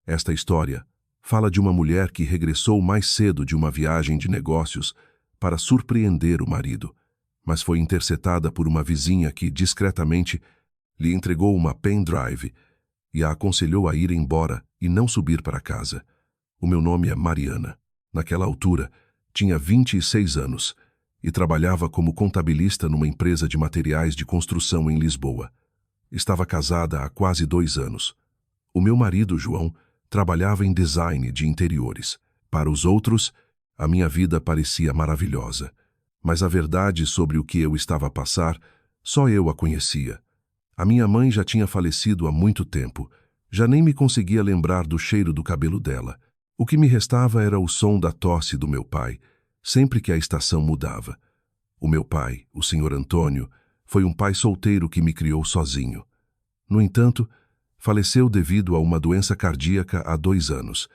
Esta história fala de uma mulher que regressou mais cedo de uma viagem de negócios para surpreender o marido, mas foi interceptada por uma vizinha que, discretamente, lhe entregou uma pendrive e a aconselhou a ir embora e não subir para casa. O meu nome é Mariana. Naquela altura, tinha 26 anos e trabalhava como contabilista numa empresa de materiais de construção em Lisboa. Estava casada há quase 2 anos. O meu marido, João, trabalhava em design de interiores. Para os outros, a minha vida parecia maravilhosa. Mas a verdade sobre o que eu estava a passar, só eu a conhecia. A minha mãe já tinha falecido há muito tempo. Já nem me conseguia lembrar do cheiro do cabelo dela. O que me restava era o som da tosse do meu pai, sempre que a estação mudava. O meu pai, o Sr. Antônio, foi um pai solteiro que me criou sozinho. No entanto, faleceu devido a uma doença cardíaca há 2 anos.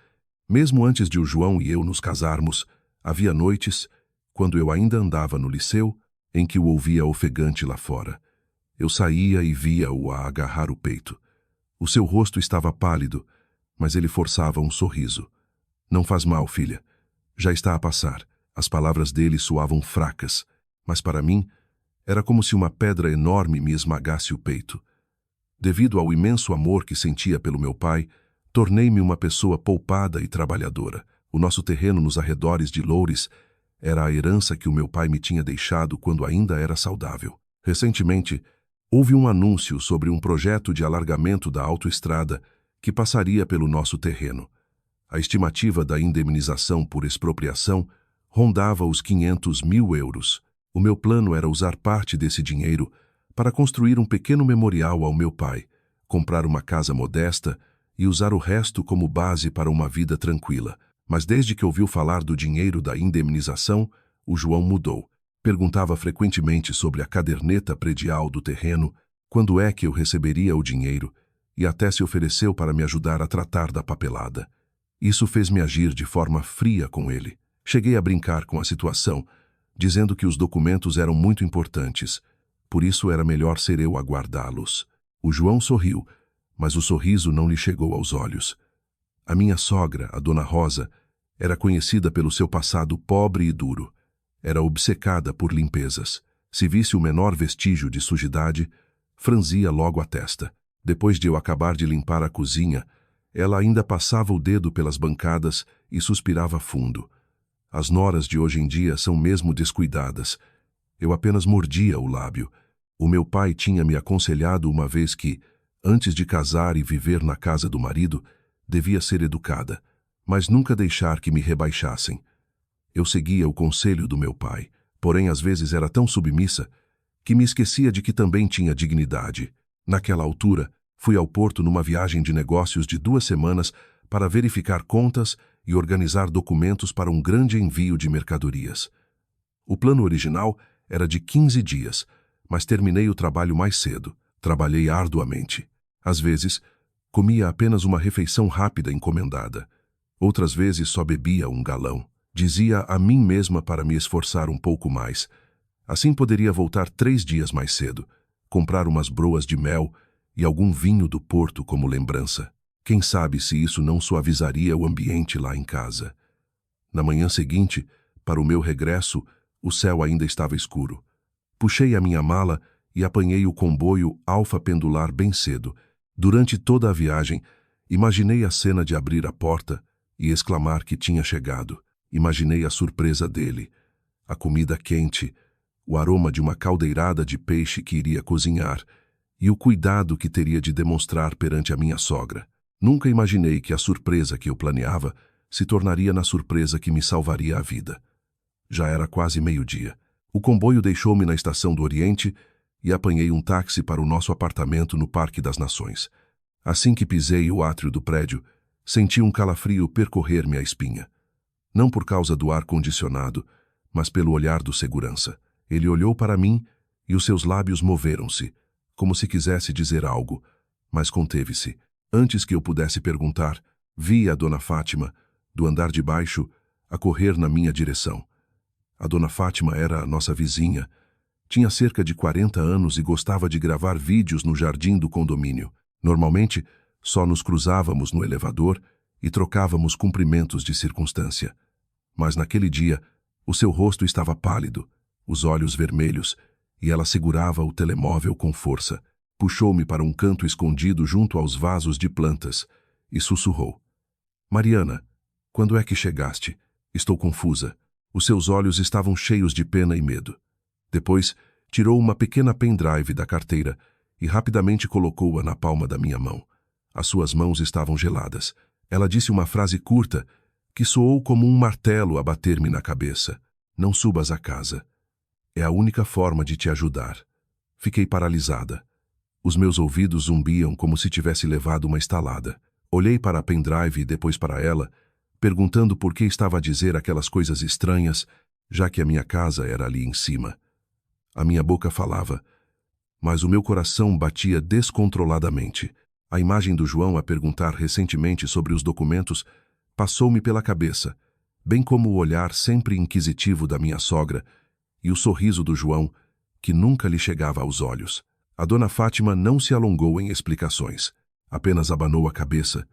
Mesmo antes de o João e eu nos casarmos, havia noites, quando eu ainda andava no liceu, em que o ouvia ofegante lá fora. Eu saía e via-o a agarrar o peito. O seu rosto estava pálido, mas ele forçava um sorriso. "Não faz mal, filha. Já está a passar." As palavras dele soavam fracas, mas para mim era como se uma pedra enorme me esmagasse o peito. Devido ao imenso amor que sentia pelo meu pai, tornei-me uma pessoa poupada e trabalhadora. O nosso terreno nos arredores de Loures era a herança que o meu pai me tinha deixado quando ainda era saudável. Recentemente, houve um anúncio sobre um projeto de alargamento da autoestrada que passaria pelo nosso terreno. A estimativa da indemnização por expropriação rondava os 500 mil euros. O meu plano era usar parte desse dinheiro para construir um pequeno memorial ao meu pai, comprar uma casa modesta e usar o resto como base para uma vida tranquila. Mas desde que ouviu falar do dinheiro da indemnização, o João mudou. Perguntava frequentemente sobre a caderneta predial do terreno, quando é que eu receberia o dinheiro, e até se ofereceu para me ajudar a tratar da papelada. Isso fez-me agir de forma fria com ele. Cheguei a brincar com a situação, dizendo que os documentos eram muito importantes, por isso era melhor ser eu a guardá-los. O João sorriu, mas o sorriso não lhe chegou aos olhos. A minha sogra, a Dona Rosa, era conhecida pelo seu passado pobre e duro. Era obcecada por limpezas. Se visse o menor vestígio de sujidade, franzia logo a testa. Depois de eu acabar de limpar a cozinha, ela ainda passava o dedo pelas bancadas e suspirava fundo. As noras de hoje em dia são mesmo descuidadas. Eu apenas mordia o lábio. O meu pai tinha me aconselhado uma vez que, antes de casar e viver na casa do marido, devia ser educada, mas nunca deixar que me rebaixassem. Eu seguia o conselho do meu pai, porém às vezes era tão submissa que me esquecia de que também tinha dignidade. Naquela altura, fui ao Porto numa viagem de negócios de 2 semanas para verificar contas e organizar documentos para um grande envio de mercadorias. O plano original era de 15 dias, mas terminei o trabalho mais cedo. Trabalhei arduamente. Às vezes, comia apenas uma refeição rápida encomendada. Outras vezes só bebia um galão. Dizia a mim mesma para me esforçar um pouco mais. Assim poderia voltar 3 dias mais cedo, comprar umas broas de mel e algum vinho do Porto como lembrança. Quem sabe se isso não suavizaria o ambiente lá em casa. Na manhã seguinte, para o meu regresso, o céu ainda estava escuro. Puxei a minha mala e apanhei o comboio Alfa Pendular bem cedo. Durante toda a viagem, imaginei a cena de abrir a porta e exclamar que tinha chegado. Imaginei a surpresa dele, a comida quente, o aroma de uma caldeirada de peixe que iria cozinhar e o cuidado que teria de demonstrar perante a minha sogra. Nunca imaginei que a surpresa que eu planeava se tornaria na surpresa que me salvaria a vida. Já era quase meio-dia. O comboio deixou-me na Estação do Oriente e apanhei um táxi para o nosso apartamento no Parque das Nações. Assim que pisei o átrio do prédio, senti um calafrio percorrer-me a espinha. Não por causa do ar-condicionado, mas pelo olhar do segurança. Ele olhou para mim e os seus lábios moveram-se, como se quisesse dizer algo, mas conteve-se. Antes que eu pudesse perguntar, vi a Dona Fátima, do andar de baixo, a correr na minha direção. A Dona Fátima era a nossa vizinha. Tinha cerca de 40 anos e gostava de gravar vídeos no jardim do condomínio. Normalmente, só nos cruzávamos no elevador e trocávamos cumprimentos de circunstância. Mas naquele dia, o seu rosto estava pálido, os olhos vermelhos, e ela segurava o telemóvel com força. Puxou-me para um canto escondido junto aos vasos de plantas e sussurrou: Mariana, quando é que chegaste? Estou confusa. Os seus olhos estavam cheios de pena e medo. Depois, tirou uma pequena pendrive da carteira e rapidamente colocou-a na palma da minha mão. As suas mãos estavam geladas. Ela disse uma frase curta que soou como um martelo a bater-me na cabeça. Não subas à casa. É a única forma de te ajudar. Fiquei paralisada. Os meus ouvidos zumbiam como se tivesse levado uma estalada. Olhei para a pendrive e depois para ela, perguntando por que estava a dizer aquelas coisas estranhas, já que a minha casa era ali em cima. A minha boca falava, mas o meu coração batia descontroladamente. A imagem do João a perguntar recentemente sobre os documentos passou-me pela cabeça, bem como o olhar sempre inquisitivo da minha sogra e o sorriso do João, que nunca lhe chegava aos olhos. A dona Fátima não se alongou em explicações, apenas abanou a cabeça,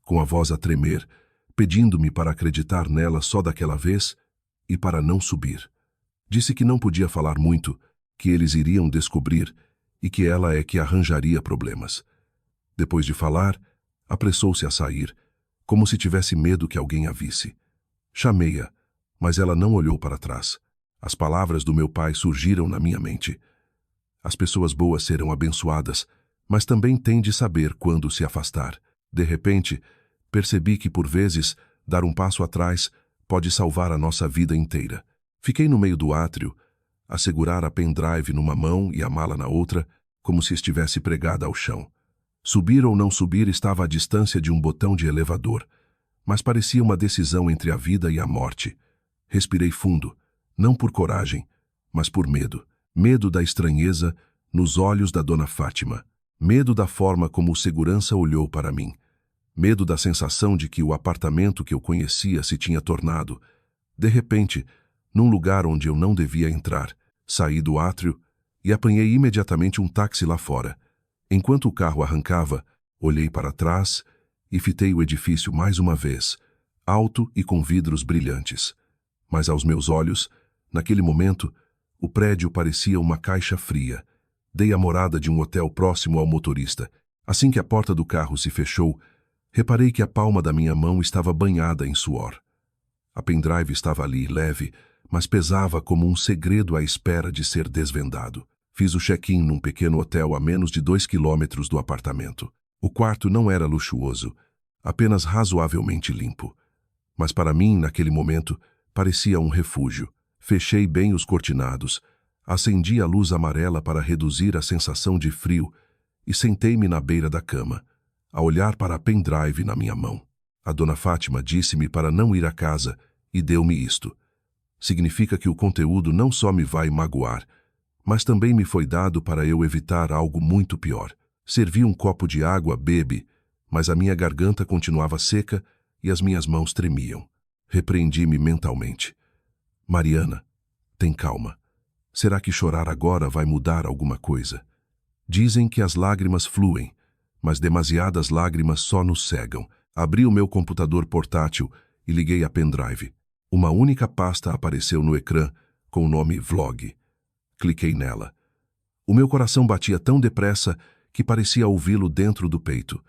com a voz a tremer, pedindo-me para acreditar nela só daquela vez e para não subir. Disse que não podia falar muito, que eles iriam descobrir e que ela é que arranjaria problemas. Depois de falar, apressou-se a sair, como se tivesse medo que alguém a visse. Chamei-a, mas ela não olhou para trás. As palavras do meu pai surgiram na minha mente. As pessoas boas serão abençoadas, mas também têm de saber quando se afastar. De repente, percebi que, por vezes, dar um passo atrás pode salvar a nossa vida inteira. Fiquei no meio do átrio, a segurar a pendrive numa mão e a mala na outra, como se estivesse pregada ao chão. Subir ou não subir estava à distância de um botão de elevador, mas parecia uma decisão entre a vida e a morte. Respirei fundo, não por coragem, mas por medo. Medo da estranheza nos olhos da dona Fátima. Medo da forma como o segurança olhou para mim. Medo da sensação de que o apartamento que eu conhecia se tinha tornado, de repente, num lugar onde eu não devia entrar. Saí do átrio e apanhei imediatamente um táxi lá fora. Enquanto o carro arrancava, olhei para trás e fitei o edifício mais uma vez, alto e com vidros brilhantes. Mas aos meus olhos, naquele momento, o prédio parecia uma caixa fria. Dei a morada de um hotel próximo ao motorista. Assim que a porta do carro se fechou, reparei que a palma da minha mão estava banhada em suor. A pendrive estava ali, leve, mas pesava como um segredo à espera de ser desvendado. Fiz o check-in num pequeno hotel a menos de 2 quilômetros do apartamento. O quarto não era luxuoso, apenas razoavelmente limpo. Mas para mim, naquele momento, parecia um refúgio. Fechei bem os cortinados, acendi a luz amarela para reduzir a sensação de frio e sentei-me na beira da cama, a olhar para a pendrive na minha mão. A dona Fátima disse-me para não ir à casa e deu-me isto. Significa que o conteúdo não só me vai magoar, mas também me foi dado para eu evitar algo muito pior. Servi um copo de água, bebe, mas a minha garganta continuava seca e as minhas mãos tremiam. Repreendi-me mentalmente. Mariana, tem calma. Será que chorar agora vai mudar alguma coisa? Dizem que as lágrimas fluem, mas demasiadas lágrimas só nos cegam. Abri o meu computador portátil e liguei a pendrive. Uma única pasta apareceu no ecrã com o nome Vlog. Cliquei nela. O meu coração batia tão depressa que parecia ouvi-lo dentro do peito.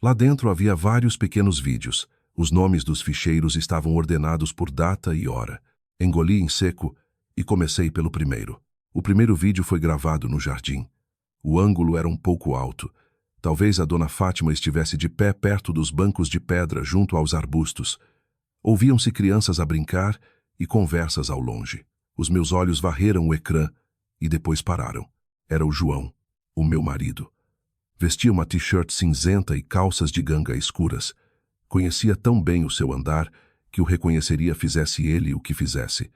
Lá dentro havia vários pequenos vídeos. Os nomes dos ficheiros estavam ordenados por data e hora. Engoli em seco e comecei pelo primeiro. O primeiro vídeo foi gravado no jardim. O ângulo era um pouco alto. Talvez a dona Fátima estivesse de pé perto dos bancos de pedra junto aos arbustos. Ouviam-se crianças a brincar e conversas ao longe. Os meus olhos varreram o ecrã e depois pararam. Era o João, o meu marido. Vestia uma t-shirt cinzenta e calças de ganga escuras. Conhecia tão bem o seu andar que o reconheceria fizesse ele o que fizesse.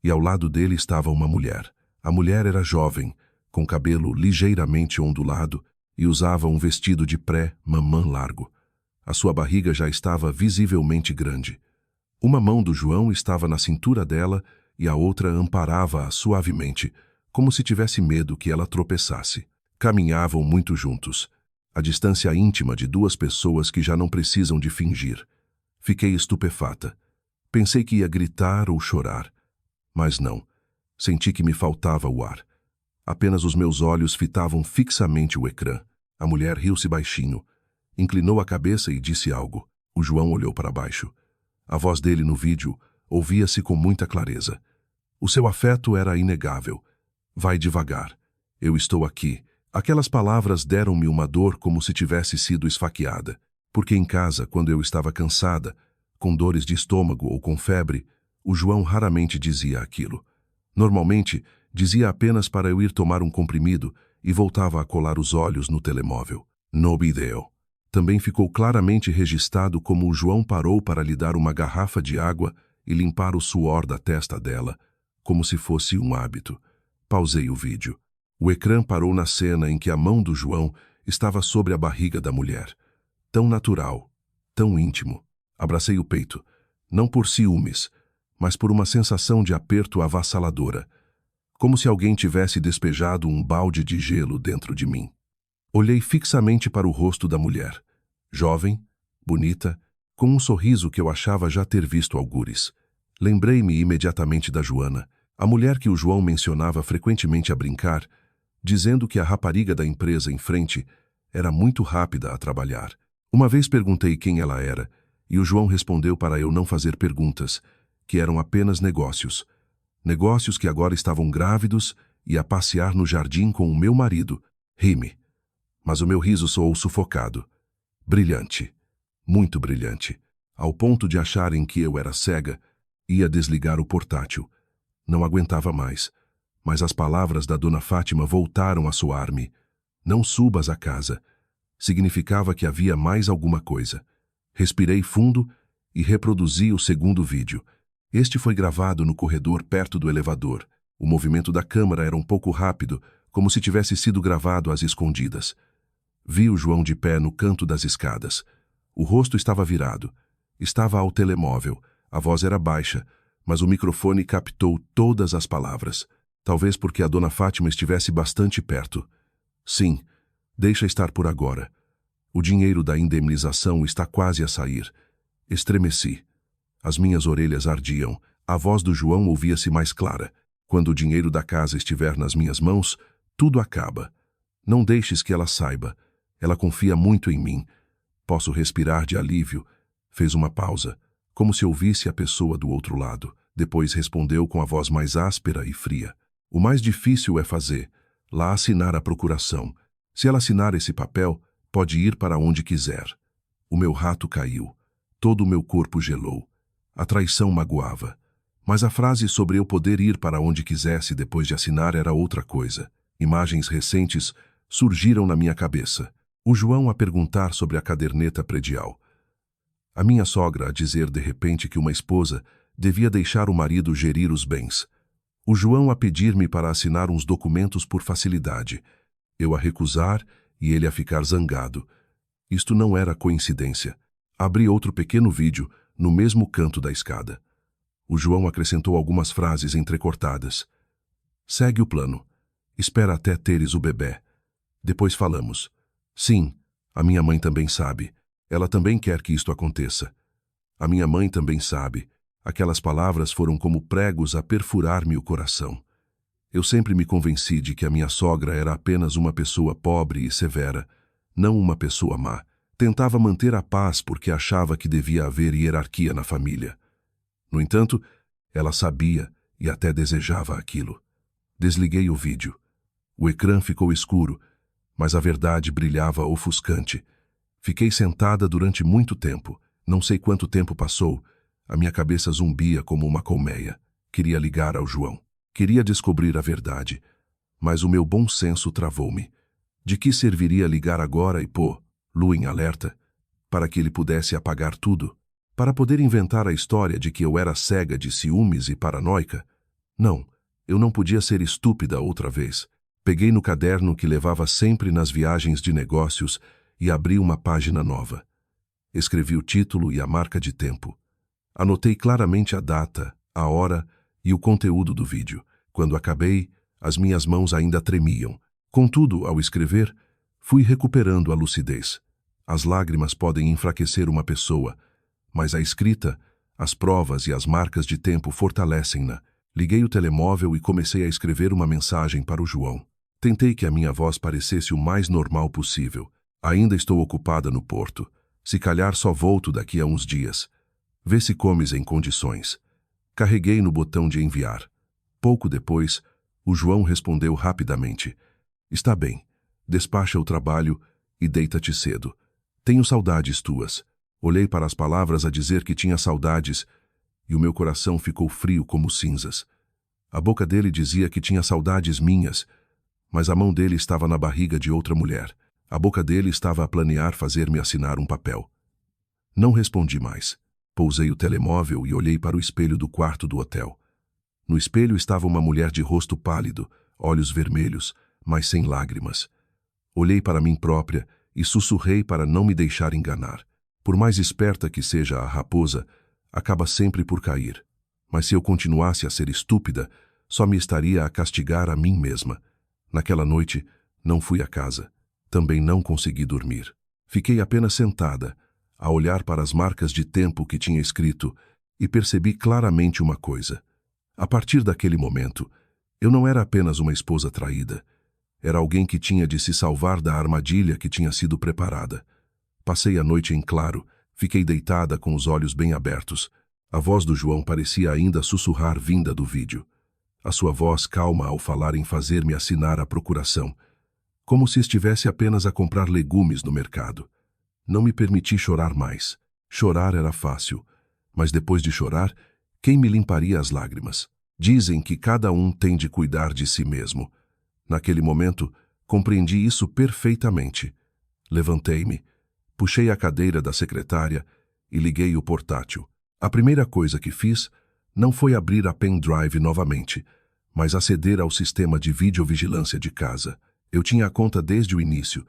E ao lado dele estava uma mulher. A mulher era jovem, com cabelo ligeiramente ondulado e usava um vestido de pré-mamã largo. A sua barriga já estava visivelmente grande. Uma mão do João estava na cintura dela e a outra amparava-a suavemente, como se tivesse medo que ela tropeçasse. Caminhavam muito juntos, a distância íntima de duas pessoas que já não precisam de fingir. Fiquei estupefata. Pensei que ia gritar ou chorar, mas não. Senti que me faltava o ar. Apenas os meus olhos fitavam fixamente o ecrã. A mulher riu-se baixinho, inclinou a cabeça e disse algo. O João olhou para baixo. A voz dele no vídeo ouvia-se com muita clareza. O seu afeto era inegável. Vai devagar. Eu estou aqui. Aquelas palavras deram-me uma dor como se tivesse sido esfaqueada. Porque em casa, quando eu estava cansada, com dores de estômago ou com febre, o João raramente dizia aquilo. Normalmente, dizia apenas para eu ir tomar um comprimido e voltava a colar os olhos no telemóvel. No vídeo. Também ficou claramente registrado como o João parou para lhe dar uma garrafa de água e limpar o suor da testa dela, como se fosse um hábito. Pausei o vídeo. O ecrã parou na cena em que a mão do João estava sobre a barriga da mulher. Tão natural, tão íntimo. Abracei o peito, não por ciúmes, mas por uma sensação de aperto avassaladora, como se alguém tivesse despejado um balde de gelo dentro de mim. Olhei fixamente para o rosto da mulher, jovem, bonita, com um sorriso que eu achava já ter visto algures. Lembrei-me imediatamente da Joana, a mulher que o João mencionava frequentemente a brincar, dizendo que a rapariga da empresa em frente era muito rápida a trabalhar. Uma vez perguntei quem ela era, e o João respondeu para eu não fazer perguntas, que eram apenas negócios. Negócios que agora estavam grávidos e a passear no jardim com o meu marido. Ri-me. Mas o meu riso soou sufocado. Brilhante. Muito brilhante. Ao ponto de acharem que eu era cega, ia desligar o portátil. Não aguentava mais. Mas as palavras da dona Fátima voltaram a soar-me. Não subas à casa. Significava que havia mais alguma coisa. Respirei fundo e reproduzi o segundo vídeo. Este foi gravado no corredor perto do elevador. O movimento da câmera era um pouco rápido, como se tivesse sido gravado às escondidas. Vi o João de pé no canto das escadas. O rosto estava virado. Estava ao telemóvel. A voz era baixa, mas o microfone captou todas as palavras. Talvez porque a dona Fátima estivesse bastante perto. Sim, deixa estar por agora. O dinheiro da indemnização está quase a sair. Estremeci. As minhas orelhas ardiam. A voz do João ouvia-se mais clara. Quando o dinheiro da casa estiver nas minhas mãos, tudo acaba. Não deixes que ela saiba. Ela confia muito em mim. Posso respirar de alívio. Fez uma pausa, como se ouvisse a pessoa do outro lado. Depois respondeu com a voz mais áspera e fria. O mais difícil é fazer. Lá assinar a procuração. Se ela assinar esse papel, pode ir para onde quiser. O meu rato caiu. Todo o meu corpo gelou. A traição magoava. Mas a frase sobre eu poder ir para onde quisesse depois de assinar era outra coisa. Imagens recentes surgiram na minha cabeça. O João a perguntar sobre a caderneta predial. A minha sogra a dizer de repente que uma esposa devia deixar o marido gerir os bens. O João a pedir-me para assinar uns documentos por facilidade. Eu a recusar e ele a ficar zangado. Isto não era coincidência. Abri outro pequeno vídeo no mesmo canto da escada. O João acrescentou algumas frases entrecortadas. Segue o plano. Espera até teres o bebê. Depois falamos. Sim, a minha mãe também sabe. Ela também quer que isto aconteça. A minha mãe também sabe. Aquelas palavras foram como pregos a perfurar-me o coração. Eu sempre me convenci de que a minha sogra era apenas uma pessoa pobre e severa, não uma pessoa má. Tentava manter a paz porque achava que devia haver hierarquia na família. No entanto, ela sabia e até desejava aquilo. Desliguei o vídeo. O ecrã ficou escuro, mas a verdade brilhava ofuscante. Fiquei sentada durante muito tempo. Não sei quanto tempo passou. A minha cabeça zumbia como uma colmeia. Queria ligar ao João. Queria descobrir a verdade. Mas o meu bom senso travou-me. De que serviria ligar agora e pô-lo em alerta? Para que ele pudesse apagar tudo? Para poder inventar a história de que eu era cega de ciúmes e paranoica? Não, eu não podia ser estúpida outra vez. Peguei no caderno que levava sempre nas viagens de negócios e abri uma página nova. Escrevi o título e a marca de tempo. Anotei claramente a data, a hora e o conteúdo do vídeo. Quando acabei, as minhas mãos ainda tremiam. Contudo, ao escrever, fui recuperando a lucidez. As lágrimas podem enfraquecer uma pessoa, Mas a escrita, as provas e as marcas de tempo fortalecem-na. Liguei o telemóvel e comecei a escrever uma mensagem para o João. Tentei que a minha voz parecesse o mais normal possível. Ainda estou ocupada no porto. Se calhar só volto daqui a uns dias. Vê se comes em condições. Carreguei no botão de enviar. Pouco depois, o João respondeu rapidamente. Está bem. Despacha o trabalho e deita-te cedo. Tenho saudades tuas. Olhei para as palavras a dizer que tinha saudades e o meu coração ficou frio como cinzas. A boca dele dizia que tinha saudades minhas, mas a mão dele estava na barriga de outra mulher. A boca dele estava a planear fazer-me assinar um papel. Não respondi mais. Pousei o telemóvel e olhei para o espelho do quarto do hotel. No espelho estava uma mulher de rosto pálido, olhos vermelhos, mas sem lágrimas. Olhei para mim própria e sussurrei para não me deixar enganar. Por mais esperta que seja a raposa, acaba sempre por cair. Mas se eu continuasse a ser estúpida, só me estaria a castigar a mim mesma. Naquela noite, não fui a casa. Também não consegui dormir. Fiquei apenas sentada, a olhar para as marcas de tempo que tinha escrito, e percebi claramente uma coisa. A partir daquele momento, eu não era apenas uma esposa traída. Era alguém que tinha de se salvar da armadilha que tinha sido preparada. Passei a noite em claro, fiquei deitada com os olhos bem abertos. A voz do João parecia ainda sussurrar vinda do vídeo. A sua voz calma ao falar em fazer-me assinar a procuração, como se estivesse apenas a comprar legumes no mercado. Não me permiti chorar mais. Chorar era fácil, mas depois de chorar, quem me limparia as lágrimas? Dizem que cada um tem de cuidar de si mesmo. Naquele momento, compreendi isso perfeitamente. Levantei-me, puxei a cadeira da secretária e liguei o portátil. A primeira coisa que fiz não foi abrir a pendrive novamente, mas aceder ao sistema de videovigilância de casa. Eu tinha a conta desde o início,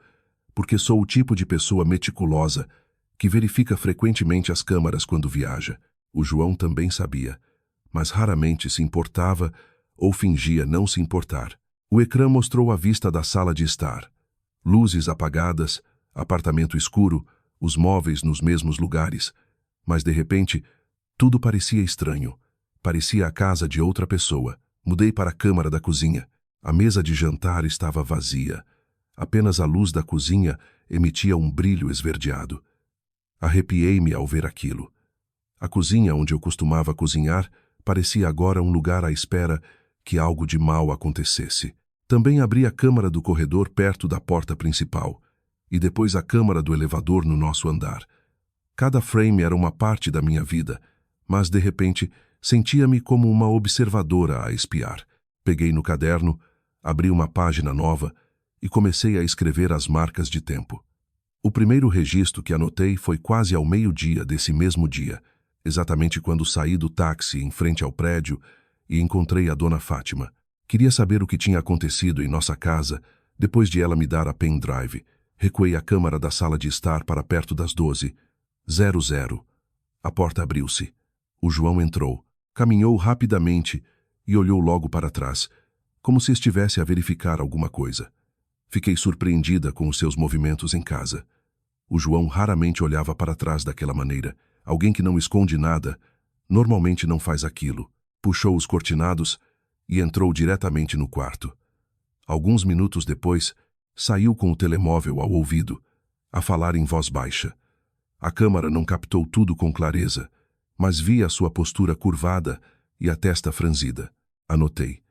porque sou o tipo de pessoa meticulosa que verifica frequentemente as câmaras quando viaja. O João também sabia, mas raramente se importava ou fingia não se importar. O ecrã mostrou a vista da sala de estar. Luzes apagadas, apartamento escuro, os móveis nos mesmos lugares. Mas, de repente, tudo parecia estranho. Parecia a casa de outra pessoa. Mudei para a câmara da cozinha. A mesa de jantar estava vazia. Apenas a luz da cozinha emitia um brilho esverdeado. Arrepiei-me ao ver aquilo. A cozinha onde eu costumava cozinhar parecia agora um lugar à espera que algo de mal acontecesse. Também abri a câmara do corredor perto da porta principal, e depois a câmara do elevador no nosso andar. Cada frame era uma parte da minha vida, mas de repente sentia-me como uma observadora a espiar. Peguei no caderno, abri uma página nova e comecei a escrever as marcas de tempo. O primeiro registro que anotei foi quase ao meio-dia desse mesmo dia, exatamente quando saí do táxi em frente ao prédio e encontrei a dona Fátima. Queria saber o que tinha acontecido em nossa casa depois de ela me dar a pendrive. Recuei a câmara da sala de estar para perto das 12:00. A porta abriu-se. O João entrou, caminhou rapidamente e olhou logo para trás, como se estivesse a verificar alguma coisa. Fiquei surpreendida com os seus movimentos em casa. O João raramente olhava para trás daquela maneira. Alguém que não esconde nada, normalmente não faz aquilo. Puxou os cortinados e entrou diretamente no quarto. Alguns minutos depois, saiu com o telemóvel ao ouvido, a falar em voz baixa. A câmara não captou tudo com clareza, mas vi a sua postura curvada e a testa franzida. Anotei.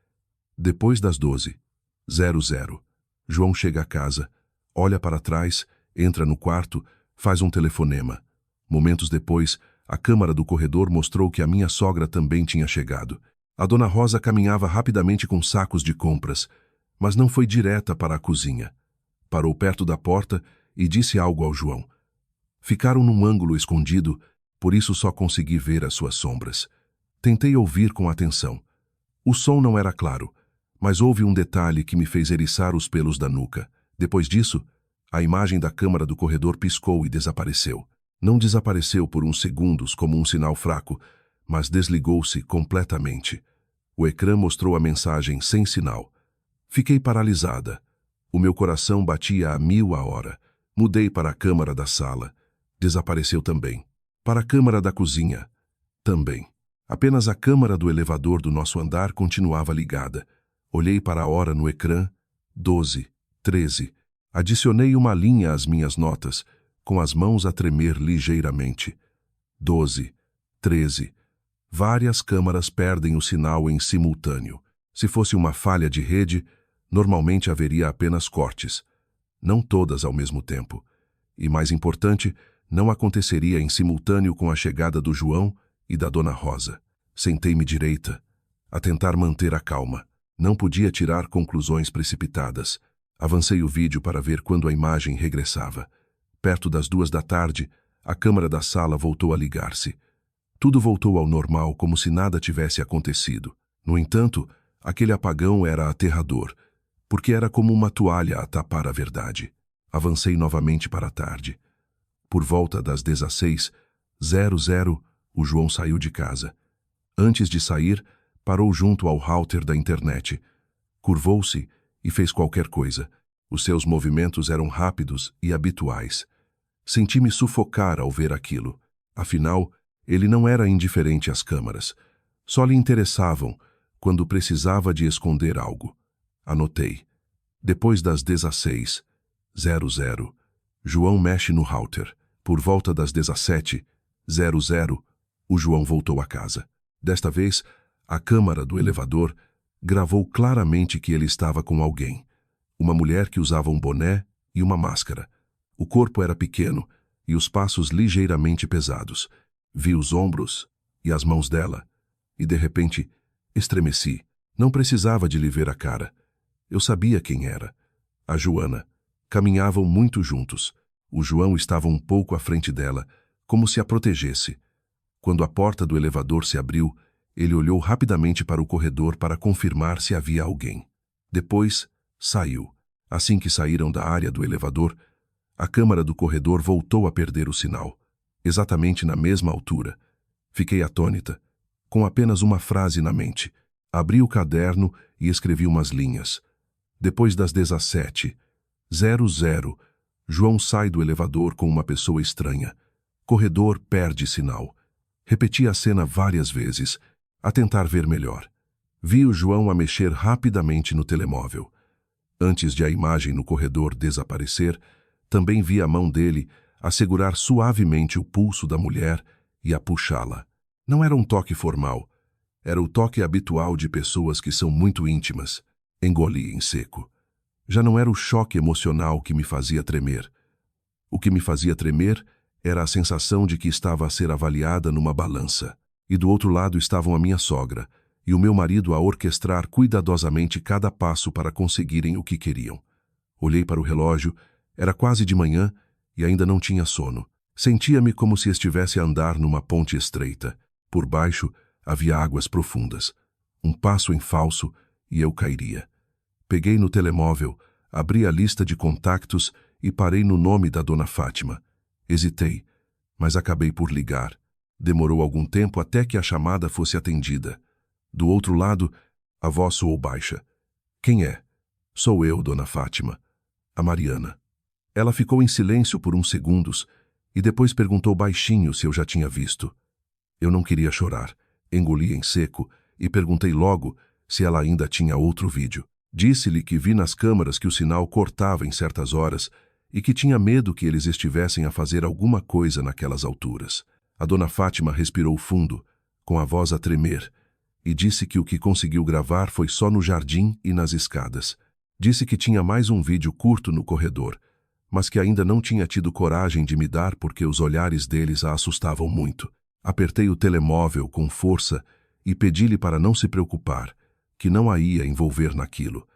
Depois das 12:00, João chega a casa, olha para trás, entra no quarto, faz um telefonema. Momentos depois, a câmara do corredor mostrou que a minha sogra também tinha chegado. A dona Rosa caminhava rapidamente com sacos de compras, mas não foi direta para a cozinha. Parou perto da porta e disse algo ao João. Ficaram num ângulo escondido, por isso só consegui ver as suas sombras. Tentei ouvir com atenção. O som não era claro, mas houve um detalhe que me fez eriçar os pelos da nuca. Depois disso, a imagem da câmara do corredor piscou e desapareceu. Não desapareceu por uns segundos como um sinal fraco, mas desligou-se completamente. O ecrã mostrou a mensagem sem sinal. Fiquei paralisada. O meu coração batia a 1000 a hora. Mudei para a câmara da sala. Desapareceu também. Para a câmara da cozinha, também. Apenas a câmara do elevador do nosso andar continuava ligada. Olhei para a hora no ecrã. 12, 13. Adicionei uma linha às minhas notas, com as mãos a tremer ligeiramente. 12, 13. Várias câmaras perdem o sinal em simultâneo. Se fosse uma falha de rede, normalmente haveria apenas cortes. Não todas ao mesmo tempo. E, mais importante, não aconteceria em simultâneo com a chegada do João e da Dona Rosa. Sentei-me direita, a tentar manter a calma. Não podia tirar conclusões precipitadas. Avancei o vídeo para ver quando a imagem regressava. Perto das 2 da tarde, a câmara da sala voltou a ligar-se. Tudo voltou ao normal, como se nada tivesse acontecido. No entanto, aquele apagão era aterrador, porque era como uma toalha a tapar a verdade. Avancei novamente para a tarde. Por volta das 16:00, o João saiu de casa. Antes de sair, parou junto ao router da internet. Curvou-se e fez qualquer coisa. Os seus movimentos eram rápidos e habituais. Senti-me sufocar ao ver aquilo. Afinal, ele não era indiferente às câmaras. Só lhe interessavam quando precisava de esconder algo. Anotei. Depois das 16:00, João mexe no router. Por volta das 17:00, o João voltou a casa. Desta vez, a câmara do elevador gravou claramente que ele estava com alguém. Uma mulher que usava um boné e uma máscara. O corpo era pequeno e os passos ligeiramente pesados. Vi os ombros e as mãos dela e, de repente, estremeci. Não precisava de lhe ver a cara. Eu sabia quem era. A Joana. Caminhavam muito juntos. O João estava um pouco à frente dela, como se a protegesse. Quando a porta do elevador se abriu, ele olhou rapidamente para o corredor para confirmar se havia alguém. Depois, saiu. Assim que saíram da área do elevador, a câmara do corredor voltou a perder o sinal, exatamente na mesma altura. Fiquei atônita, com apenas uma frase na mente. Abri o caderno e escrevi umas linhas. Depois das 17:00, João sai do elevador com uma pessoa estranha. Corredor perde sinal. Repeti a cena várias vezes, a tentar ver melhor. Vi o João a mexer rapidamente no telemóvel. Antes de a imagem no corredor desaparecer, também vi a mão dele a segurar suavemente o pulso da mulher e a puxá-la. Não era um toque formal. Era o toque habitual de pessoas que são muito íntimas. Engoli em seco. Já não era o choque emocional que me fazia tremer. O que me fazia tremer era a sensação de que estava a ser avaliada numa balança. E do outro lado estavam a minha sogra e o meu marido a orquestrar cuidadosamente cada passo para conseguirem o que queriam. Olhei para o relógio, era quase de manhã e ainda não tinha sono. Sentia-me como se estivesse a andar numa ponte estreita. Por baixo havia águas profundas. Um passo em falso e eu cairia. Peguei no telemóvel, abri a lista de contactos e parei no nome da Dona Fátima. Hesitei, mas acabei por ligar. Demorou algum tempo até que a chamada fosse atendida. Do outro lado, a voz soou baixa. Quem é? Sou eu, Dona Fátima. A Mariana. Ela ficou em silêncio por uns segundos e depois perguntou baixinho se eu já tinha visto. Eu não queria chorar. Engoli em seco e perguntei logo se ela ainda tinha outro vídeo. Disse-lhe que vi nas câmaras que o sinal cortava em certas horas e que tinha medo que eles estivessem a fazer alguma coisa naquelas alturas. A Dona Fátima respirou fundo, com a voz a tremer, e disse que o que conseguiu gravar foi só no jardim e nas escadas. Disse que tinha mais um vídeo curto no corredor, mas que ainda não tinha tido coragem de me dar porque os olhares deles a assustavam muito. Apertei o telemóvel com força e pedi-lhe para não se preocupar, que não a ia envolver naquilo,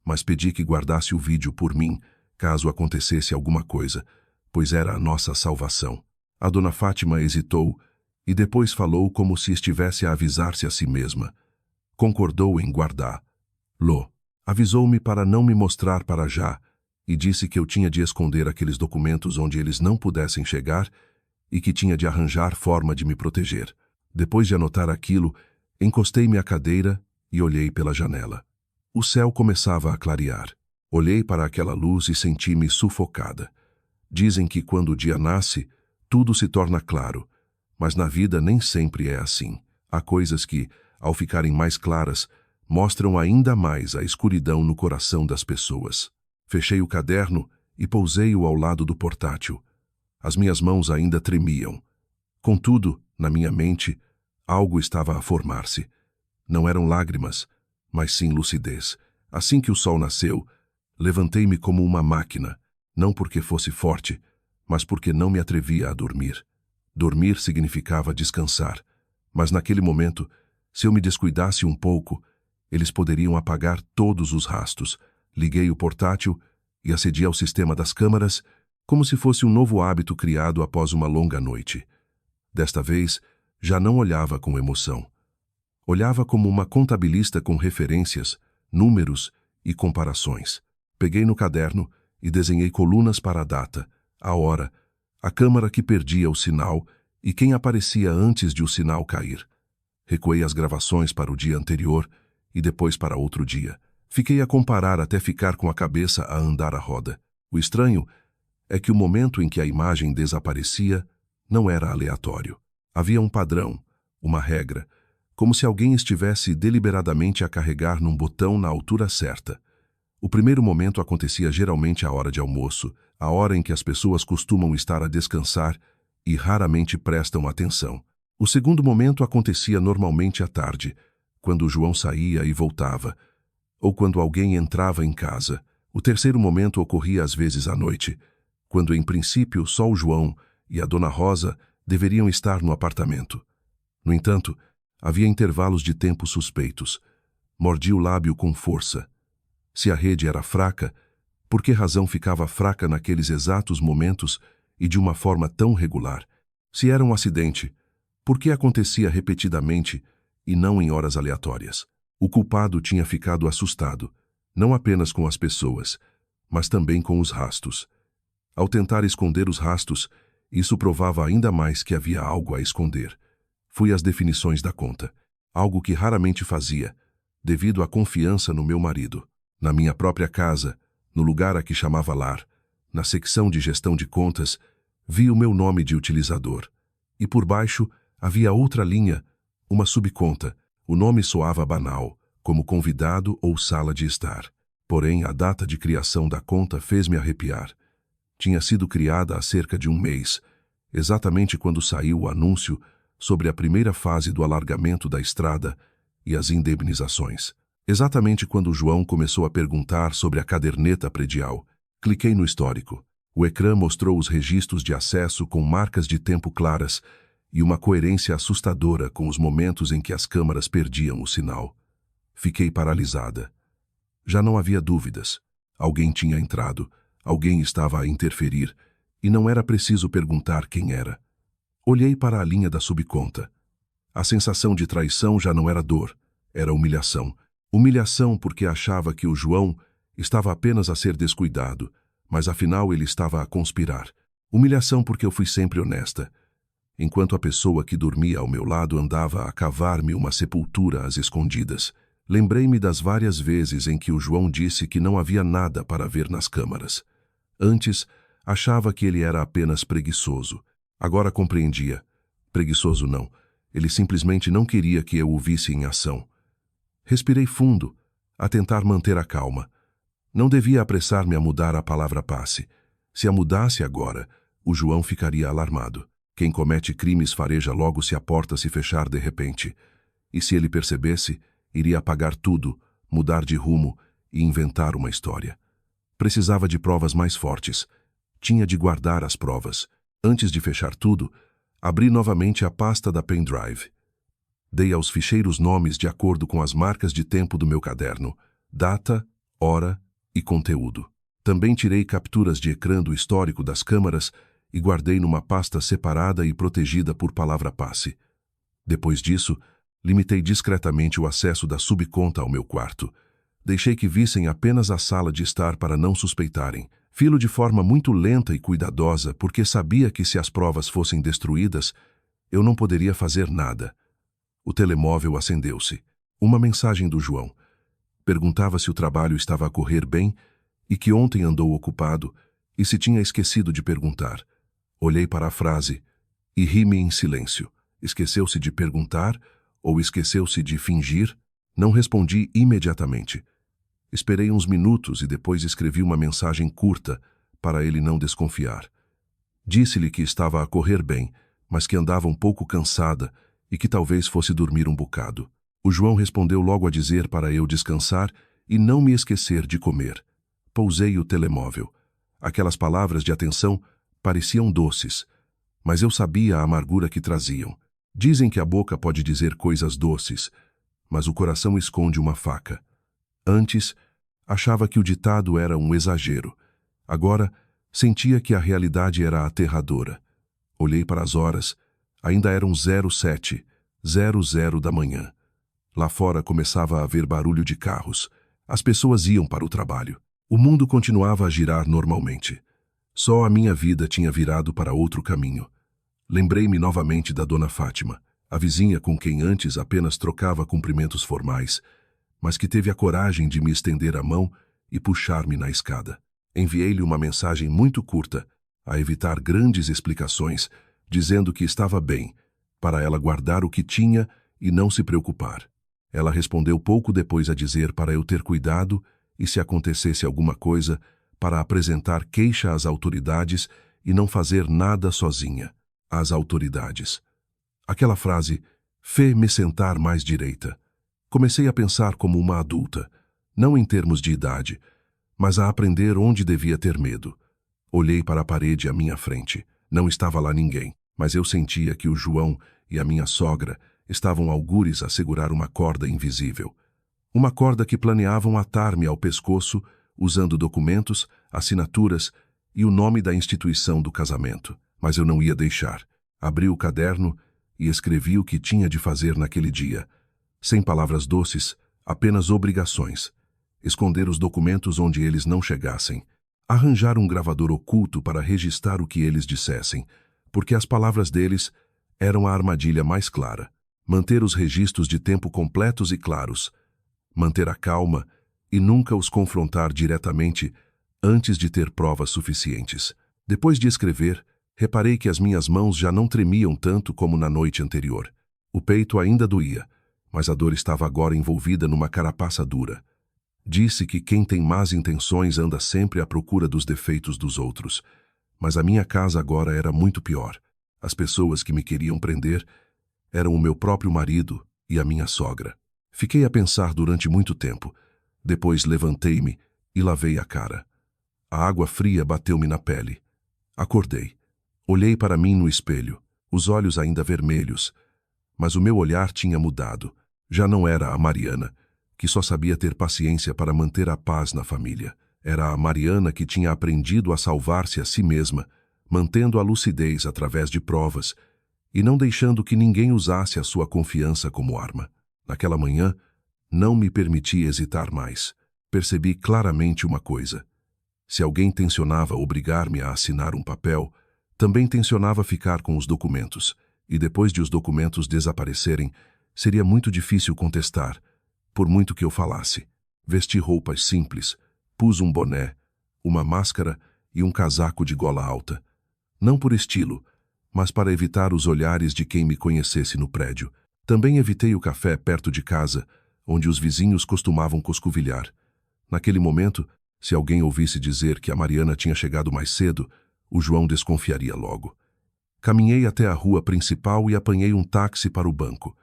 mas pedi que guardasse o vídeo por mim, caso acontecesse alguma coisa, pois era a nossa salvação. A Dona Fátima hesitou e depois falou como se estivesse a avisar-se a si mesma. Concordou em guardá-lo. Avisou-me para não me mostrar para já e disse que eu tinha de esconder aqueles documentos onde eles não pudessem chegar e que tinha de arranjar forma de me proteger. Depois de anotar aquilo, encostei-me à cadeira e olhei pela janela. O céu começava a clarear. Olhei para aquela luz e senti-me sufocada. Dizem que quando o dia nasce, tudo se torna claro, Mas na vida nem sempre é assim. Há coisas que, ao ficarem mais claras, mostram ainda mais a escuridão no coração das pessoas. Fechei o caderno e pousei-o ao lado do portátil. As minhas mãos ainda tremiam. Contudo, na minha mente, algo estava a formar-se. Não eram lágrimas, mas sim lucidez. Assim que o sol nasceu, levantei-me como uma máquina, não porque fosse forte, mas porque não me atrevia a dormir. Dormir significava descansar, mas naquele momento, se eu me descuidasse um pouco, eles poderiam apagar todos os rastros. Liguei o portátil e acedi ao sistema das câmaras, como se fosse um novo hábito criado após uma longa noite. Desta vez, já não olhava com emoção. Olhava como uma contabilista com referências, números e comparações. Peguei no caderno e desenhei colunas para a data, a hora, a câmara que perdia o sinal e quem aparecia antes de o sinal cair. Recuei as gravações para o dia anterior e depois para outro dia. Fiquei a comparar até ficar com a cabeça a andar a roda. O estranho é que o momento em que a imagem desaparecia não era aleatório. Havia um padrão, uma regra, como se alguém estivesse deliberadamente a carregar num botão na altura certa. O primeiro momento acontecia geralmente à hora de almoço, a hora em que as pessoas costumam estar a descansar e raramente prestam atenção. O segundo momento acontecia normalmente à tarde, quando o João saía e voltava, ou quando alguém entrava em casa. O terceiro momento ocorria às vezes à noite, quando em princípio só o João e a Dona Rosa deveriam estar no apartamento. No entanto, havia intervalos de tempo suspeitos. Mordi o lábio com força. Se a rede era fraca, por que razão ficava fraca naqueles exatos momentos e de uma forma tão regular? Se era um acidente, por que acontecia repetidamente e não em horas aleatórias? O culpado tinha ficado assustado, não apenas com as pessoas, mas também com os rastros. Ao tentar esconder os rastros, isso provava ainda mais que havia algo a esconder. Fui às definições da conta, algo que raramente fazia, devido à confiança no meu marido. Na minha própria casa, no lugar a que chamava lar, na secção de gestão de contas, vi o meu nome de utilizador. E por baixo havia outra linha, uma subconta. O nome soava banal, como convidado ou sala de estar. Porém, a data de criação da conta fez-me arrepiar. Tinha sido criada há cerca de um mês, exatamente quando saiu o anúncio sobre a primeira fase do alargamento da estrada e as indemnizações. Exatamente quando João começou a perguntar sobre a caderneta predial. Cliquei no histórico. O ecrã mostrou os registros de acesso com marcas de tempo claras e uma coerência assustadora com os momentos em que as câmaras perdiam o sinal. Fiquei paralisada. Já não havia dúvidas. Alguém tinha entrado, alguém estava a interferir, e não era preciso perguntar quem era. Olhei para a linha da subconta. A sensação de traição já não era dor, era humilhação. Humilhação porque achava que o João estava apenas a ser descuidado, mas afinal ele estava a conspirar. Humilhação porque eu fui sempre honesta, enquanto a pessoa que dormia ao meu lado andava a cavar-me uma sepultura às escondidas. Lembrei-me das várias vezes em que o João disse que não havia nada para ver nas câmaras. Antes, achava que ele era apenas preguiçoso. Agora compreendia. Preguiçoso não. Ele simplesmente não queria que eu o visse em ação. Respirei fundo, a tentar manter a calma. Não devia apressar-me a mudar a palavra passe. Se a mudasse agora, o João ficaria alarmado. Quem comete crimes fareja logo se a porta se fechar de repente. E se ele percebesse, iria apagar tudo, mudar de rumo e inventar uma história. Precisava de provas mais fortes. Tinha de guardar as provas. Antes de fechar tudo, abri novamente a pasta da pendrive. Dei aos ficheiros nomes de acordo com as marcas de tempo do meu caderno, data, hora e conteúdo. Também tirei capturas de ecrã do histórico das câmaras e guardei numa pasta separada e protegida por palavra-passe. Depois disso, limitei discretamente o acesso da subconta ao meu quarto. Deixei que vissem apenas a sala de estar para não suspeitarem. Filo de forma muito lenta e cuidadosa, porque sabia que se as provas fossem destruídas, eu não poderia fazer nada. O telemóvel acendeu-se. Uma mensagem do João. Perguntava se o trabalho estava a correr bem e que ontem andou ocupado e se tinha esquecido de perguntar. Olhei para a frase e ri-me em silêncio. Esqueceu-se de perguntar ou esqueceu-se de fingir? Não respondi imediatamente. Esperei uns minutos e depois escrevi uma mensagem curta para ele não desconfiar. Disse-lhe que estava a correr bem, mas que andava um pouco cansada e que talvez fosse dormir um bocado. O João respondeu logo a dizer para eu descansar e não me esquecer de comer. Pousei o telemóvel. Aquelas palavras de atenção pareciam doces, mas eu sabia a amargura que traziam. Dizem que a boca pode dizer coisas doces, mas o coração esconde uma faca. Antes, achava que o ditado era um exagero. Agora, sentia que a realidade era aterradora. Olhei para as horas. Ainda eram 07:00 da manhã. Lá fora começava a haver barulho de carros. As pessoas iam para o trabalho. O mundo continuava a girar normalmente. Só a minha vida tinha virado para outro caminho. Lembrei-me novamente da Dona Fátima, a vizinha com quem antes apenas trocava cumprimentos formais, mas que teve a coragem de me estender a mão e puxar-me na escada. Enviei-lhe uma mensagem muito curta, a evitar grandes explicações, dizendo que estava bem, para ela guardar o que tinha e não se preocupar. Ela respondeu pouco depois a dizer para eu ter cuidado e, se acontecesse alguma coisa, para apresentar queixa às autoridades e não fazer nada sozinha. Às autoridades. Aquela frase fez-me sentar mais direita. Comecei a pensar como uma adulta, não em termos de idade, mas a aprender onde devia ter medo. Olhei para a parede à minha frente. Não estava lá ninguém, mas eu sentia que o João e a minha sogra estavam algures a segurar uma corda invisível. Uma corda que planeavam atar-me ao pescoço, usando documentos, assinaturas e o nome da instituição do casamento. Mas eu não ia deixar. Abri o caderno e escrevi o que tinha de fazer naquele dia. Sem palavras doces, apenas obrigações. Esconder os documentos onde eles não chegassem. Arranjar um gravador oculto para registrar o que eles dissessem, porque as palavras deles eram a armadilha mais clara. Manter os registros de tempo completos e claros. Manter a calma e nunca os confrontar diretamente antes de ter provas suficientes. Depois de escrever, reparei que as minhas mãos já não tremiam tanto como na noite anterior. O peito ainda doía, mas a dor estava agora envolvida numa carapaça dura. Disse que quem tem más intenções anda sempre à procura dos defeitos dos outros. Mas a minha casa agora era muito pior. As pessoas que me queriam prender eram o meu próprio marido e a minha sogra. Fiquei a pensar durante muito tempo. Depois levantei-me e lavei a cara. A água fria bateu-me na pele. Acordei. Olhei para mim no espelho, os olhos ainda vermelhos, mas o meu olhar tinha mudado. Já não era a Mariana, que só sabia ter paciência para manter a paz na família. Era a Mariana que tinha aprendido a salvar-se a si mesma, mantendo a lucidez através de provas e não deixando que ninguém usasse a sua confiança como arma. Naquela manhã, não me permiti hesitar mais. Percebi claramente uma coisa. Se alguém tensionava obrigar-me a assinar um papel, também tensionava ficar com os documentos, e depois de os documentos desaparecerem, seria muito difícil contestar, por muito que eu falasse. Vesti roupas simples, pus um boné, uma máscara e um casaco de gola alta. Não por estilo, mas para evitar os olhares de quem me conhecesse no prédio. Também evitei o café perto de casa, onde os vizinhos costumavam coscovilhar. Naquele momento, se alguém ouvisse dizer que a Mariana tinha chegado mais cedo, o João desconfiaria logo. Caminhei até a rua principal e apanhei um táxi para o banco.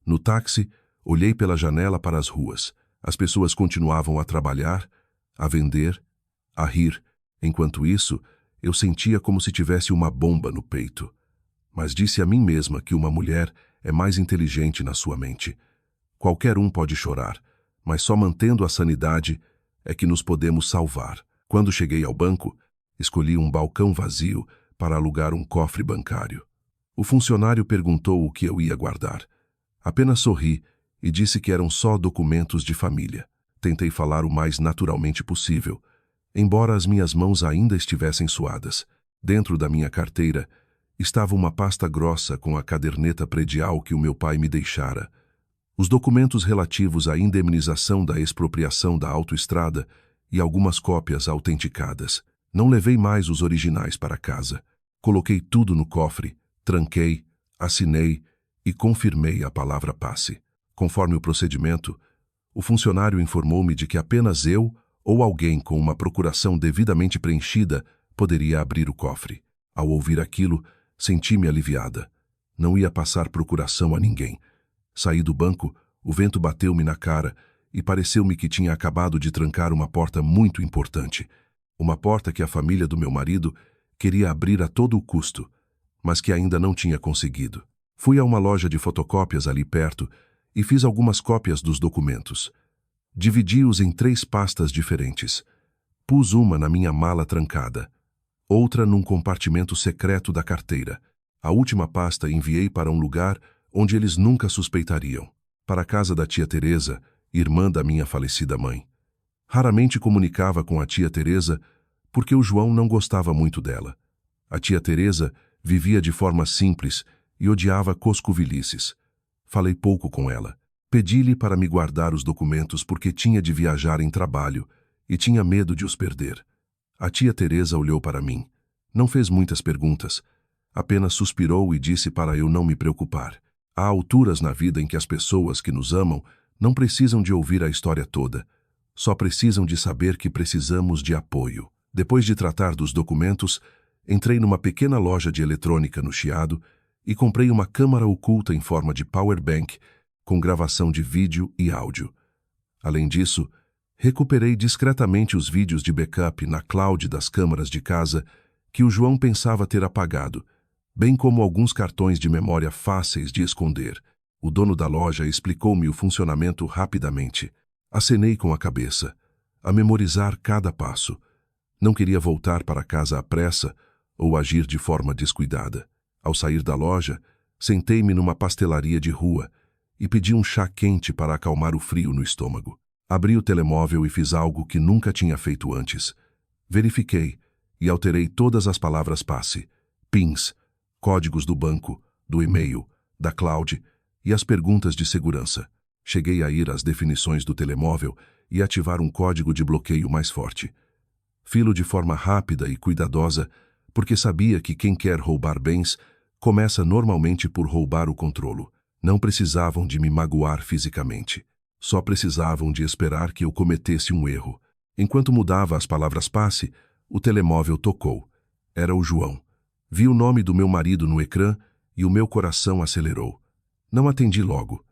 No táxi, olhei pela janela para as ruas. As pessoas continuavam a trabalhar, a vender, a rir. Enquanto isso, eu sentia como se tivesse uma bomba no peito. Mas disse a mim mesma que uma mulher é mais inteligente na sua mente. Qualquer um pode chorar, mas só mantendo a sanidade é que nos podemos salvar. Quando cheguei ao banco, escolhi um balcão vazio para alugar um cofre bancário. O funcionário perguntou o que eu ia guardar. Apenas sorri e disse que eram só documentos de família. Tentei falar o mais naturalmente possível, embora as minhas mãos ainda estivessem suadas. Dentro da minha carteira estava uma pasta grossa com a caderneta predial que o meu pai me deixara. Os documentos relativos à indemnização da expropriação da autoestrada e algumas cópias autenticadas. Não levei mais os originais para casa. Coloquei tudo no cofre, Tranquei, assinei e confirmei a palavra passe. Conforme o procedimento, o funcionário informou-me de que apenas eu ou alguém com uma procuração devidamente preenchida poderia abrir o cofre. Ao ouvir aquilo, senti-me aliviada. Não ia passar procuração a ninguém. Saí do banco, o vento bateu-me na cara e pareceu-me que tinha acabado de trancar uma porta muito importante. Uma porta que a família do meu marido queria abrir a todo o custo, mas que ainda não tinha conseguido. Fui a uma loja de fotocópias ali perto e fiz algumas cópias dos documentos. Dividi-os em 3 pastas diferentes. Pus uma na minha mala trancada, outra num compartimento secreto da carteira. A última pasta enviei para um lugar onde eles nunca suspeitariam, para a casa da tia Teresa, irmã da minha falecida mãe. Raramente comunicava com a tia Teresa porque o João não gostava muito dela. A tia Teresa vivia de forma simples e odiava coscovilices. Falei pouco com ela. Pedi-lhe para me guardar os documentos porque tinha de viajar em trabalho e tinha medo de os perder. A tia Teresa olhou para mim. Não fez muitas perguntas. Apenas suspirou e disse para eu não me preocupar. Há alturas na vida em que as pessoas que nos amam não precisam de ouvir a história toda. Só precisam de saber que precisamos de apoio. Depois de tratar dos documentos, entrei numa pequena loja de eletrônica no Chiado e comprei uma câmara oculta em forma de power bank com gravação de vídeo e áudio. Além disso, recuperei discretamente os vídeos de backup na cloud das câmaras de casa que o João pensava ter apagado, bem como alguns cartões de memória fáceis de esconder. O dono da loja explicou-me o funcionamento rapidamente. Acenei com a cabeça, a memorizar cada passo. Não queria voltar para casa à pressa ou agir de forma descuidada. Ao sair da loja, sentei-me numa pastelaria de rua e pedi um chá quente para acalmar o frio no estômago. Abri o telemóvel e fiz algo que nunca tinha feito antes. Verifiquei e alterei todas as palavras passe, PINs, códigos do banco, do e-mail, da cloud e as perguntas de segurança. Cheguei a ir às definições do telemóvel e ativar um código de bloqueio mais forte. Filo de forma rápida e cuidadosa, porque sabia que quem quer roubar bens começa normalmente por roubar o controlo. Não precisavam de me magoar fisicamente. Só precisavam de esperar que eu cometesse um erro. Enquanto mudava as palavras passe, o telemóvel tocou. Era o João. Vi o nome do meu marido no ecrã e o meu coração acelerou. Não atendi logo.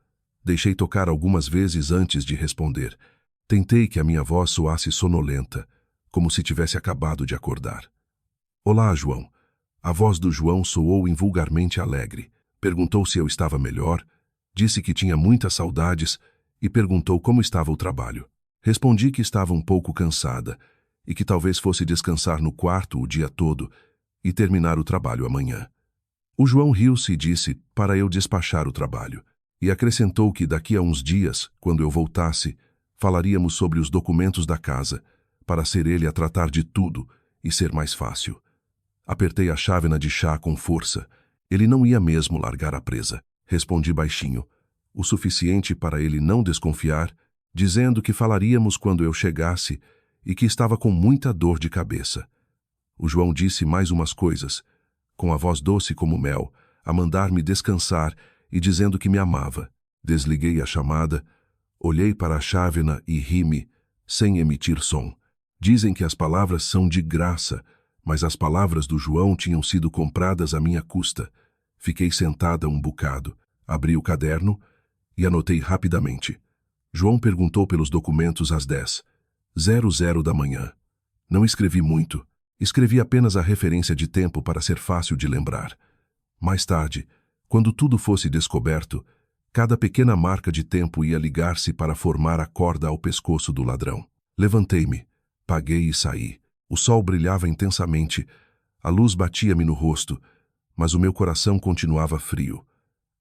Deixei tocar algumas vezes antes de responder. Tentei que a minha voz soasse sonolenta, como se tivesse acabado de acordar. Olá, João. A voz do João soou invulgarmente alegre. Perguntou se eu estava melhor, disse que tinha muitas saudades e perguntou como estava o trabalho. Respondi que estava um pouco cansada e que talvez fosse descansar no quarto o dia todo e terminar o trabalho amanhã. O João riu-se e disse para eu despachar o trabalho e acrescentou que daqui a uns dias, quando eu voltasse, falaríamos sobre os documentos da casa, para ser ele a tratar de tudo e ser mais fácil. Apertei a chávena de chá com força. Ele não ia mesmo largar a presa. Respondi baixinho, o suficiente para ele não desconfiar, dizendo que falaríamos quando eu chegasse e que estava com muita dor de cabeça. O João disse mais umas coisas, com a voz doce como mel, a mandar-me descansar e dizendo que me amava. Desliguei a chamada, olhei para a chávena e ri-me, sem emitir som. Dizem que as palavras são de graça, mas as palavras do João tinham sido compradas à minha custa. Fiquei sentada um bocado, abri o caderno e anotei rapidamente. João perguntou pelos documentos às 10:00 da manhã. Não escrevi muito, escrevi apenas a referência de tempo para ser fácil de lembrar. Mais tarde, quando tudo fosse descoberto, cada pequena marca de tempo ia ligar-se para formar a corda ao pescoço do ladrão. Levantei-me, paguei e saí. O sol brilhava intensamente, a luz batia-me no rosto, mas o meu coração continuava frio.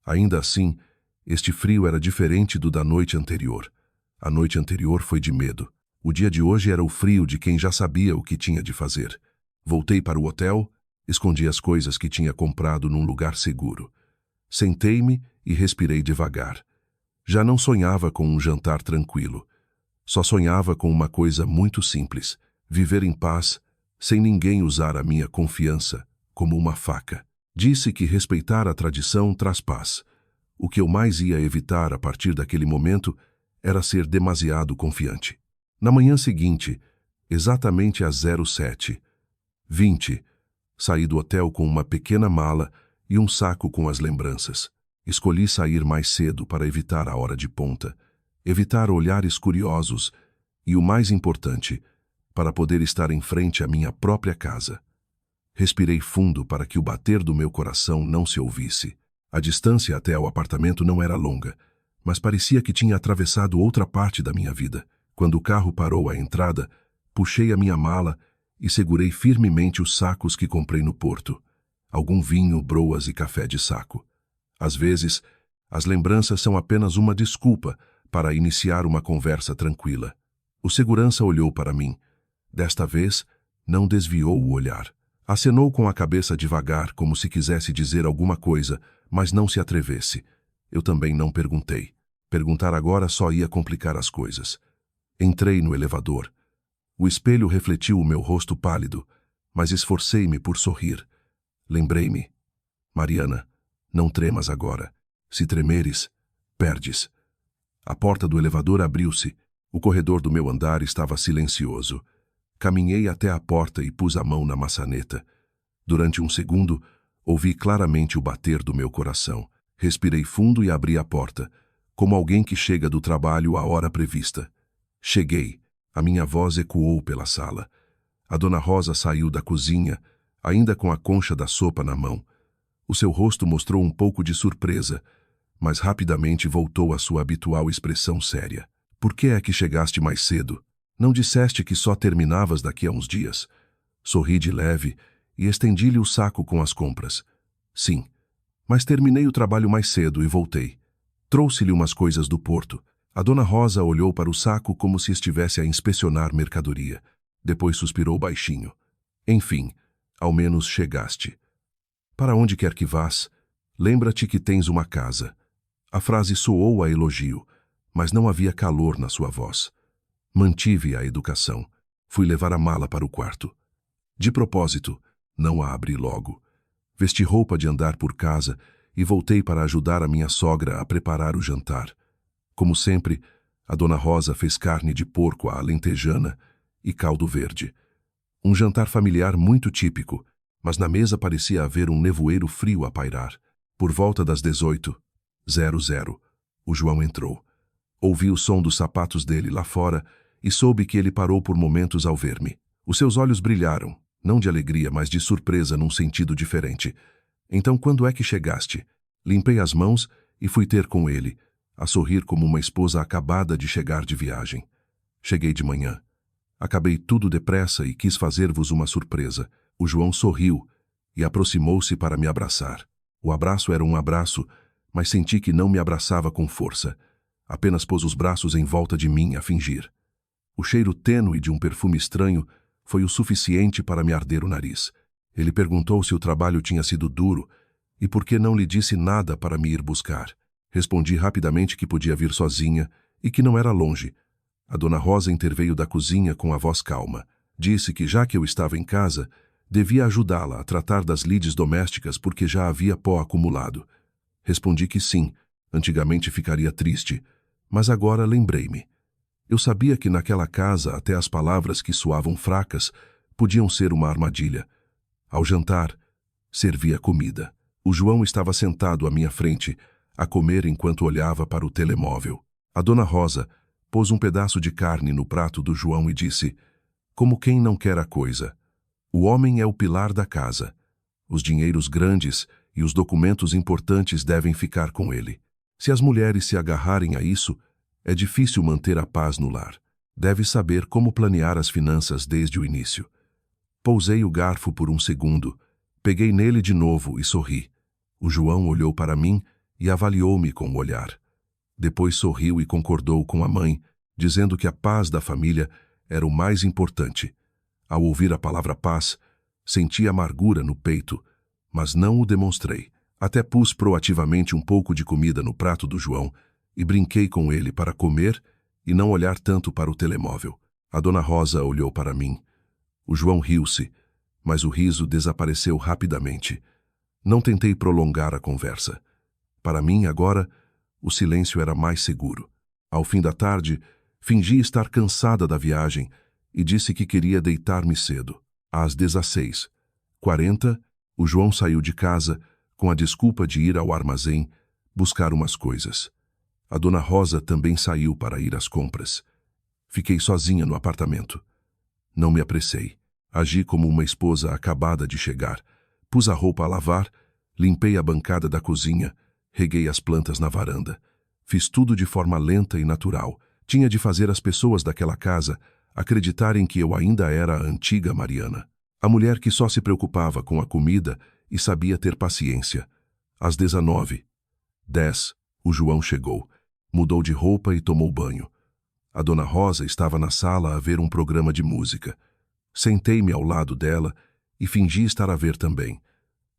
Ainda assim, este frio era diferente do da noite anterior. A noite anterior foi de medo. O dia de hoje era o frio de quem já sabia o que tinha de fazer. Voltei para o hotel, escondi as coisas que tinha comprado num lugar seguro. Sentei-me e respirei devagar. Já não sonhava com um jantar tranquilo. Só sonhava com uma coisa muito simples: viver em paz, sem ninguém usar a minha confiança como uma faca. Disse que respeitar a tradição traz paz. O que eu mais ia evitar a partir daquele momento era ser demasiado confiante. Na manhã seguinte, exatamente às 07h20, saí do hotel com uma pequena mala e um saco com as lembranças. Escolhi sair mais cedo para evitar a hora de ponta, evitar olhares curiosos e, o mais importante, para poder estar em frente à minha própria casa. Respirei fundo para que o bater do meu coração não se ouvisse. A distância até ao apartamento não era longa, mas parecia que tinha atravessado outra parte da minha vida. Quando o carro parou à entrada, puxei a minha mala e segurei firmemente os sacos que comprei no porto. Algum vinho, broas e café de saco. Às vezes, as lembranças são apenas uma desculpa para iniciar uma conversa tranquila. O segurança olhou para mim. Desta vez, não desviou o olhar. Acenou com a cabeça devagar, como se quisesse dizer alguma coisa, mas não se atrevesse. Eu também não perguntei. Perguntar agora só ia complicar as coisas. Entrei no elevador. O espelho refletiu o meu rosto pálido, mas esforcei-me por sorrir. Lembrei-me. Mariana, não tremas agora. Se tremeres, perdes. A porta do elevador abriu-se. O corredor do meu andar estava silencioso. Caminhei até a porta e pus a mão na maçaneta. Durante um segundo, ouvi claramente o bater do meu coração. Respirei fundo e abri a porta, como alguém que chega do trabalho à hora prevista. Cheguei. A minha voz ecoou pela sala. A Dona Rosa saiu da cozinha, ainda com a concha da sopa na mão. O seu rosto mostrou um pouco de surpresa, mas rapidamente voltou à sua habitual expressão séria. Por que é que chegaste mais cedo? Não disseste que só terminavas daqui a uns dias? Sorri de leve e estendi-lhe o saco com as compras. Sim, mas terminei o trabalho mais cedo e voltei. Trouxe-lhe umas coisas do porto. A Dona Rosa olhou para o saco como se estivesse a inspecionar mercadoria. Depois suspirou baixinho. Enfim, ao menos chegaste. Para onde quer que vás, lembra-te que tens uma casa. A frase soou a elogio, mas não havia calor na sua voz. Mantive a educação. Fui levar a mala para o quarto. De propósito, não a abri logo. Vesti roupa de andar por casa e voltei para ajudar a minha sogra a preparar o jantar. Como sempre, a Dona Rosa fez carne de porco à alentejana e caldo verde. Um jantar familiar muito típico, mas na mesa parecia haver um nevoeiro frio a pairar. Por volta das 18h00, o João entrou. Ouvi o som dos sapatos dele lá fora e soube que ele parou por momentos ao ver-me. Os seus olhos brilharam, não de alegria, mas de surpresa num sentido diferente. Então, quando é que chegaste? Limpei as mãos e fui ter com ele, a sorrir como uma esposa acabada de chegar de viagem. Cheguei de manhã. Acabei tudo depressa e quis fazer-vos uma surpresa. O João sorriu e aproximou-se para me abraçar. O abraço era um abraço, mas senti que não me abraçava com força. Apenas pôs os braços em volta de mim a fingir. O cheiro tênue de um perfume estranho foi o suficiente para me arder o nariz. Ele perguntou se o trabalho tinha sido duro e por que não lhe disse nada para me ir buscar. Respondi rapidamente que podia vir sozinha e que não era longe. A Dona Rosa interveio da cozinha com a voz calma. Disse que, já que eu estava em casa, devia ajudá-la a tratar das lides domésticas porque já havia pó acumulado. Respondi que sim, antigamente ficaria triste, mas agora lembrei-me. Eu sabia que naquela casa até as palavras que soavam fracas podiam ser uma armadilha. Ao jantar, servia comida. O João estava sentado à minha frente, a comer enquanto olhava para o telemóvel. A Dona Rosa pôs um pedaço de carne no prato do João e disse, como quem não quer a coisa, o homem é o pilar da casa. Os dinheiros grandes e os documentos importantes devem ficar com ele. Se as mulheres se agarrarem a isso, é difícil manter a paz no lar. Deve saber como planear as finanças desde o início. Pousei o garfo por um segundo, peguei nele de novo e sorri. O João olhou para mim e avaliou-me com o olhar. Depois sorriu e concordou com a mãe, dizendo que a paz da família era o mais importante. Ao ouvir a palavra paz, senti amargura no peito, mas não o demonstrei. Até pus proativamente um pouco de comida no prato do João e brinquei com ele para comer e não olhar tanto para o telemóvel. A Dona Rosa olhou para mim. O João riu-se, mas o riso desapareceu rapidamente. Não tentei prolongar a conversa. Para mim, agora, o silêncio era mais seguro. Ao fim da tarde, fingi estar cansada da viagem e disse que queria deitar-me cedo. Às 16h40, o João saiu de casa com a desculpa de ir ao armazém buscar umas coisas. A dona Rosa também saiu para ir às compras. Fiquei sozinha no apartamento. Não me apressei. Agi como uma esposa acabada de chegar. Pus a roupa a lavar, limpei a bancada da cozinha, reguei as plantas na varanda. Fiz tudo de forma lenta e natural. Tinha de fazer as pessoas daquela casa acreditarem que eu ainda era a antiga Mariana. A mulher que só se preocupava com a comida e sabia ter paciência. Às 19h10, o João chegou. Mudou de roupa e tomou banho. A dona Rosa estava na sala a ver um programa de música. Sentei-me ao lado dela e fingi estar a ver também.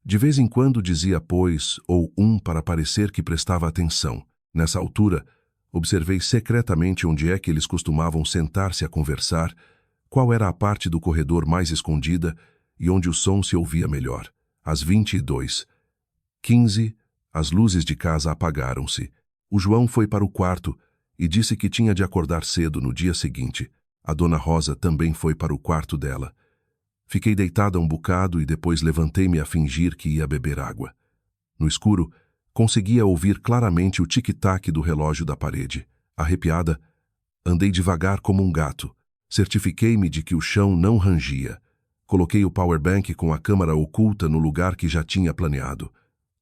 De vez em quando dizia pois ou para parecer que prestava atenção. Nessa altura, observei secretamente onde é que eles costumavam sentar-se a conversar, qual era a parte do corredor mais escondida e onde o som se ouvia melhor. Às 22h15, as luzes de casa apagaram-se. O João foi para o quarto e disse que tinha de acordar cedo no dia seguinte. A dona Rosa também foi para o quarto dela. Fiquei deitada um bocado e depois levantei-me a fingir que ia beber água. No escuro, conseguia ouvir claramente o tic-tac do relógio da parede. Arrepiada, andei devagar como um gato. Certifiquei-me de que o chão não rangia. Coloquei o powerbank com a câmera oculta no lugar que já tinha planeado.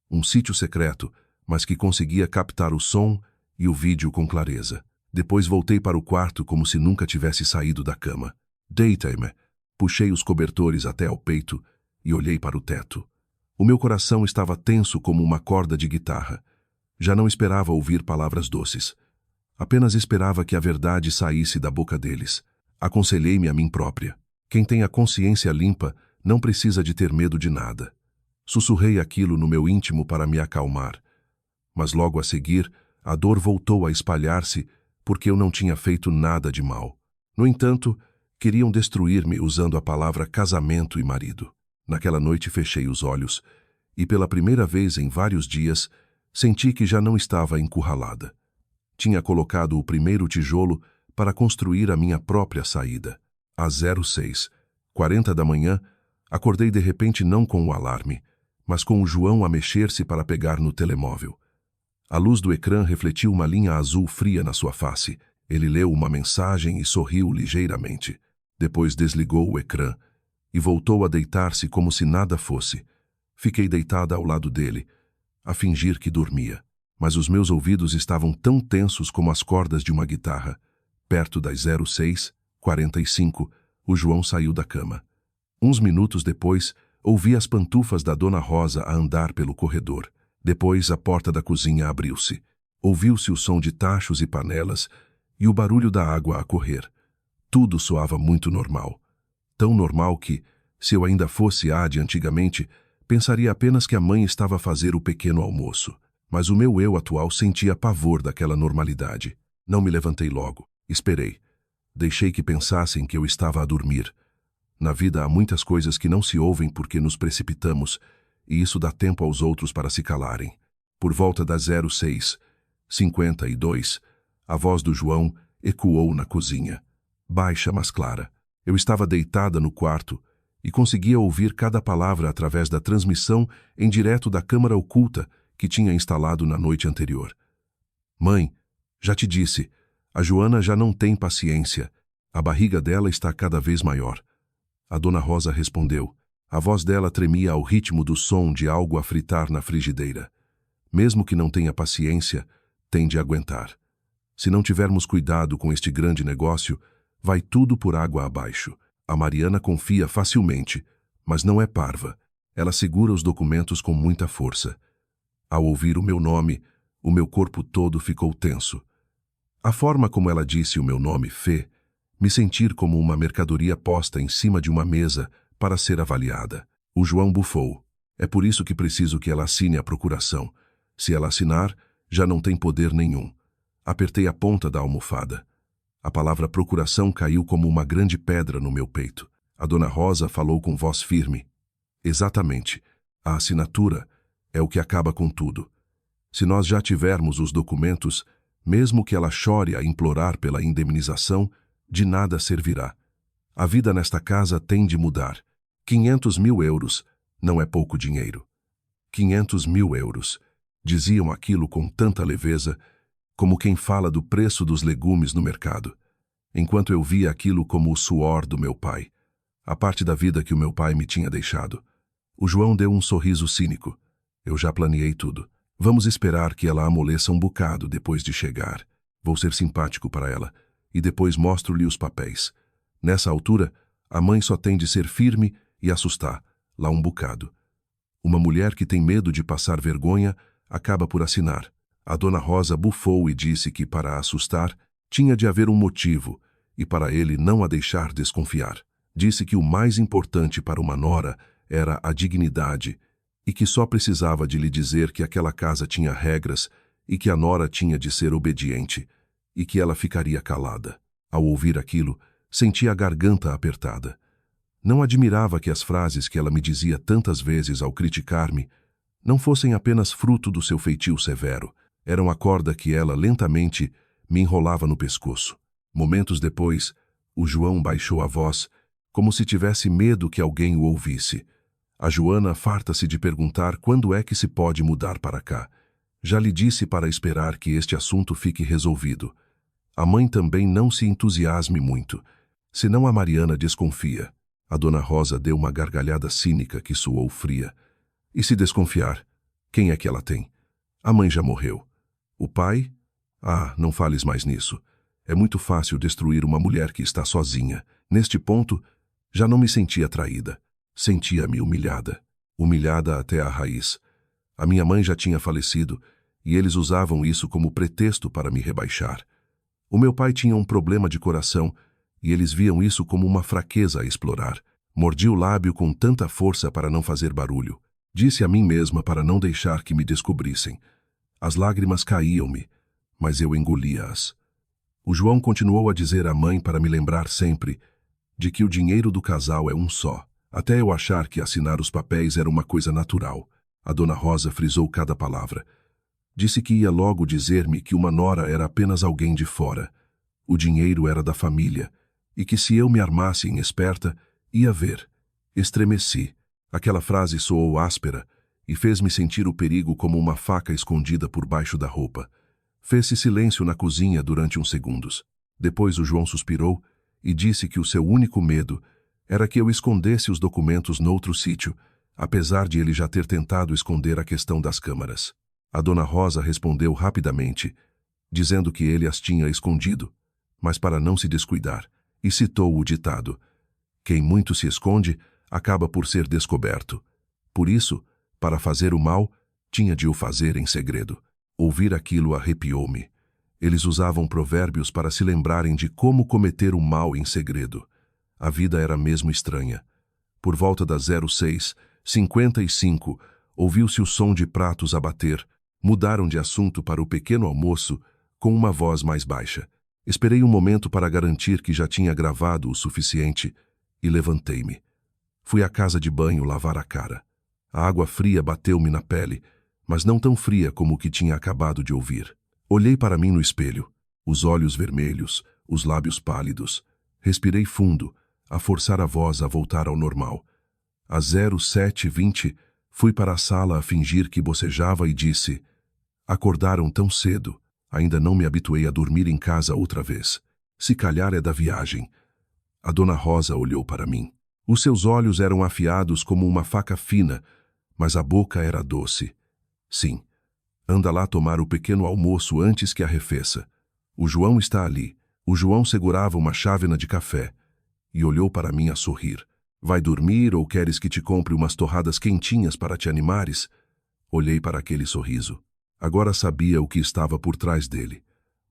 Um sítio secreto, mas que conseguia captar o som e o vídeo com clareza. Depois voltei para o quarto como se nunca tivesse saído da cama. Deitei-me, puxei os cobertores até ao peito e olhei para o teto. O meu coração estava tenso como uma corda de guitarra. Já não esperava ouvir palavras doces. Apenas esperava que a verdade saísse da boca deles. Aconselhei-me a mim própria. Quem tem a consciência limpa não precisa de ter medo de nada. Sussurrei aquilo no meu íntimo para me acalmar. Mas logo a seguir, a dor voltou a espalhar-se porque eu não tinha feito nada de mal. No entanto, queriam destruir-me usando a palavra casamento e marido. Naquela noite fechei os olhos e, pela primeira vez em vários dias, senti que já não estava encurralada. Tinha colocado o primeiro tijolo para construir a minha própria saída. Às 06h40 da manhã, acordei de repente não com o alarme, mas com o João a mexer-se para pegar no telemóvel. A luz do ecrã refletiu uma linha azul fria na sua face. Ele leu uma mensagem e sorriu ligeiramente. Depois desligou o ecrã e voltou a deitar-se como se nada fosse. Fiquei deitada ao lado dele, a fingir que dormia. Mas os meus ouvidos estavam tão tensos como as cordas de uma guitarra. Perto das 06h45, o João saiu da cama. Uns minutos depois, ouvi as pantufas da dona Rosa a andar pelo corredor. Depois, a porta da cozinha abriu-se. Ouviu-se o som de tachos e panelas e o barulho da água a correr. Tudo soava muito normal. Tão normal que, se eu ainda fosse a de antigamente, pensaria apenas que a mãe estava a fazer o pequeno almoço. Mas o meu eu atual sentia pavor daquela normalidade. Não me levantei logo. Esperei. Deixei que pensassem que eu estava a dormir. Na vida há muitas coisas que não se ouvem porque nos precipitamos, e isso dá tempo aos outros para se calarem. Por volta das 06h52, a voz do João ecoou na cozinha. Baixa, mas clara. Eu estava deitada no quarto e conseguia ouvir cada palavra através da transmissão em direto da câmara oculta que tinha instalado na noite anterior. Mãe, já te disse, a Joana já não tem paciência. A barriga dela está cada vez maior. A dona Rosa respondeu. A voz dela tremia ao ritmo do som de algo a fritar na frigideira. Mesmo que não tenha paciência, tem de aguentar. Se não tivermos cuidado com este grande negócio, vai tudo por água abaixo. A Mariana confia facilmente, mas não é parva. Ela segura os documentos com muita força. Ao ouvir o meu nome, o meu corpo todo ficou tenso. A forma como ela disse o meu nome, Fê, me sentir como uma mercadoria posta em cima de uma mesa para ser avaliada. O João bufou. É por isso que preciso que ela assine a procuração. Se ela assinar, já não tem poder nenhum. Apertei a ponta da almofada. A palavra procuração caiu como uma grande pedra no meu peito. A dona Rosa falou com voz firme. Exatamente. A assinatura é o que acaba com tudo. Se nós já tivermos os documentos, mesmo que ela chore a implorar pela indemnização, de nada servirá. A vida nesta casa tem de mudar. 500 mil euros não é pouco dinheiro. 500 mil euros. Diziam aquilo com tanta leveza, como quem fala do preço dos legumes no mercado, enquanto eu via aquilo como o suor do meu pai, a parte da vida que o meu pai me tinha deixado. O João deu um sorriso cínico. Eu já planeei tudo. Vamos esperar que ela amoleça um bocado depois de chegar. Vou ser simpático para ela, e depois mostro-lhe os papéis. Nessa altura, a mãe só tem de ser firme e assustar, lá um bocado. Uma mulher que tem medo de passar vergonha acaba por assinar. A dona Rosa bufou e disse que, para a assustar, tinha de haver um motivo, e para ele não a deixar desconfiar. Disse que o mais importante para uma nora era a dignidade, e que só precisava de lhe dizer que aquela casa tinha regras e que a nora tinha de ser obediente, e que ela ficaria calada. Ao ouvir aquilo, sentia a garganta apertada. Não admirava que as frases que ela me dizia tantas vezes ao criticar-me não fossem apenas fruto do seu feitio severo, eram a corda que ela lentamente me enrolava no pescoço. Momentos depois, o João baixou a voz, como se tivesse medo que alguém o ouvisse. A Joana farta-se de perguntar quando é que se pode mudar para cá. Já lhe disse para esperar que este assunto fique resolvido. A mãe também não se entusiasme muito, senão a Mariana desconfia. A dona Rosa deu uma gargalhada cínica que soou fria. E se desconfiar, quem é que ela tem? A mãe já morreu. O pai? Ah, não fales mais nisso. É muito fácil destruir uma mulher que está sozinha. Neste ponto, já não me sentia traída. Sentia-me humilhada. Humilhada até a raiz. A minha mãe já tinha falecido, e eles usavam isso como pretexto para me rebaixar. O meu pai tinha um problema de coração, e eles viam isso como uma fraqueza a explorar. Mordi o lábio com tanta força para não fazer barulho. Disse a mim mesma para não deixar que me descobrissem. As lágrimas caíam-me, mas eu engolia-as. O João continuou a dizer à mãe para me lembrar sempre de que o dinheiro do casal é um só, até eu achar que assinar os papéis era uma coisa natural. A dona Rosa frisou cada palavra. Disse que ia logo dizer-me que uma nora era apenas alguém de fora. O dinheiro era da família, e que se eu me armasse em esperta, ia ver. Estremeci. Aquela frase soou áspera e fez-me sentir o perigo como uma faca escondida por baixo da roupa. Fez-se silêncio na cozinha durante uns segundos. Depois o João suspirou e disse que o seu único medo era que eu escondesse os documentos noutro sítio, apesar de ele já ter tentado esconder a questão das câmaras. A dona Rosa respondeu rapidamente, dizendo que ele as tinha escondido, mas para não se descuidar, e citou o ditado: quem muito se esconde acaba por ser descoberto. Por isso, para fazer o mal, tinha de o fazer em segredo. Ouvir aquilo arrepiou-me. Eles usavam provérbios para se lembrarem de como cometer o mal em segredo. A vida era mesmo estranha. Por volta das 06:55, ouviu-se o som de pratos a bater. Mudaram de assunto para o pequeno almoço com uma voz mais baixa. Esperei um momento para garantir que já tinha gravado o suficiente e levantei-me. Fui à casa de banho lavar a cara. A água fria bateu-me na pele, mas não tão fria como o que tinha acabado de ouvir. Olhei para mim no espelho, os olhos vermelhos, os lábios pálidos. Respirei fundo, a forçar a voz a voltar ao normal. Às 07:20, fui para a sala a fingir que bocejava e disse: acordaram tão cedo, ainda não me habituei a dormir em casa outra vez. Se calhar é da viagem. A dona Rosa olhou para mim. Os seus olhos eram afiados como uma faca fina, mas a boca era doce. Sim, anda lá tomar o pequeno almoço antes que arrefeça. O João está ali. O João segurava uma chávena de café e olhou para mim a sorrir. Vai dormir ou queres que te compre umas torradas quentinhas para te animares? Olhei para aquele sorriso. Agora sabia o que estava por trás dele,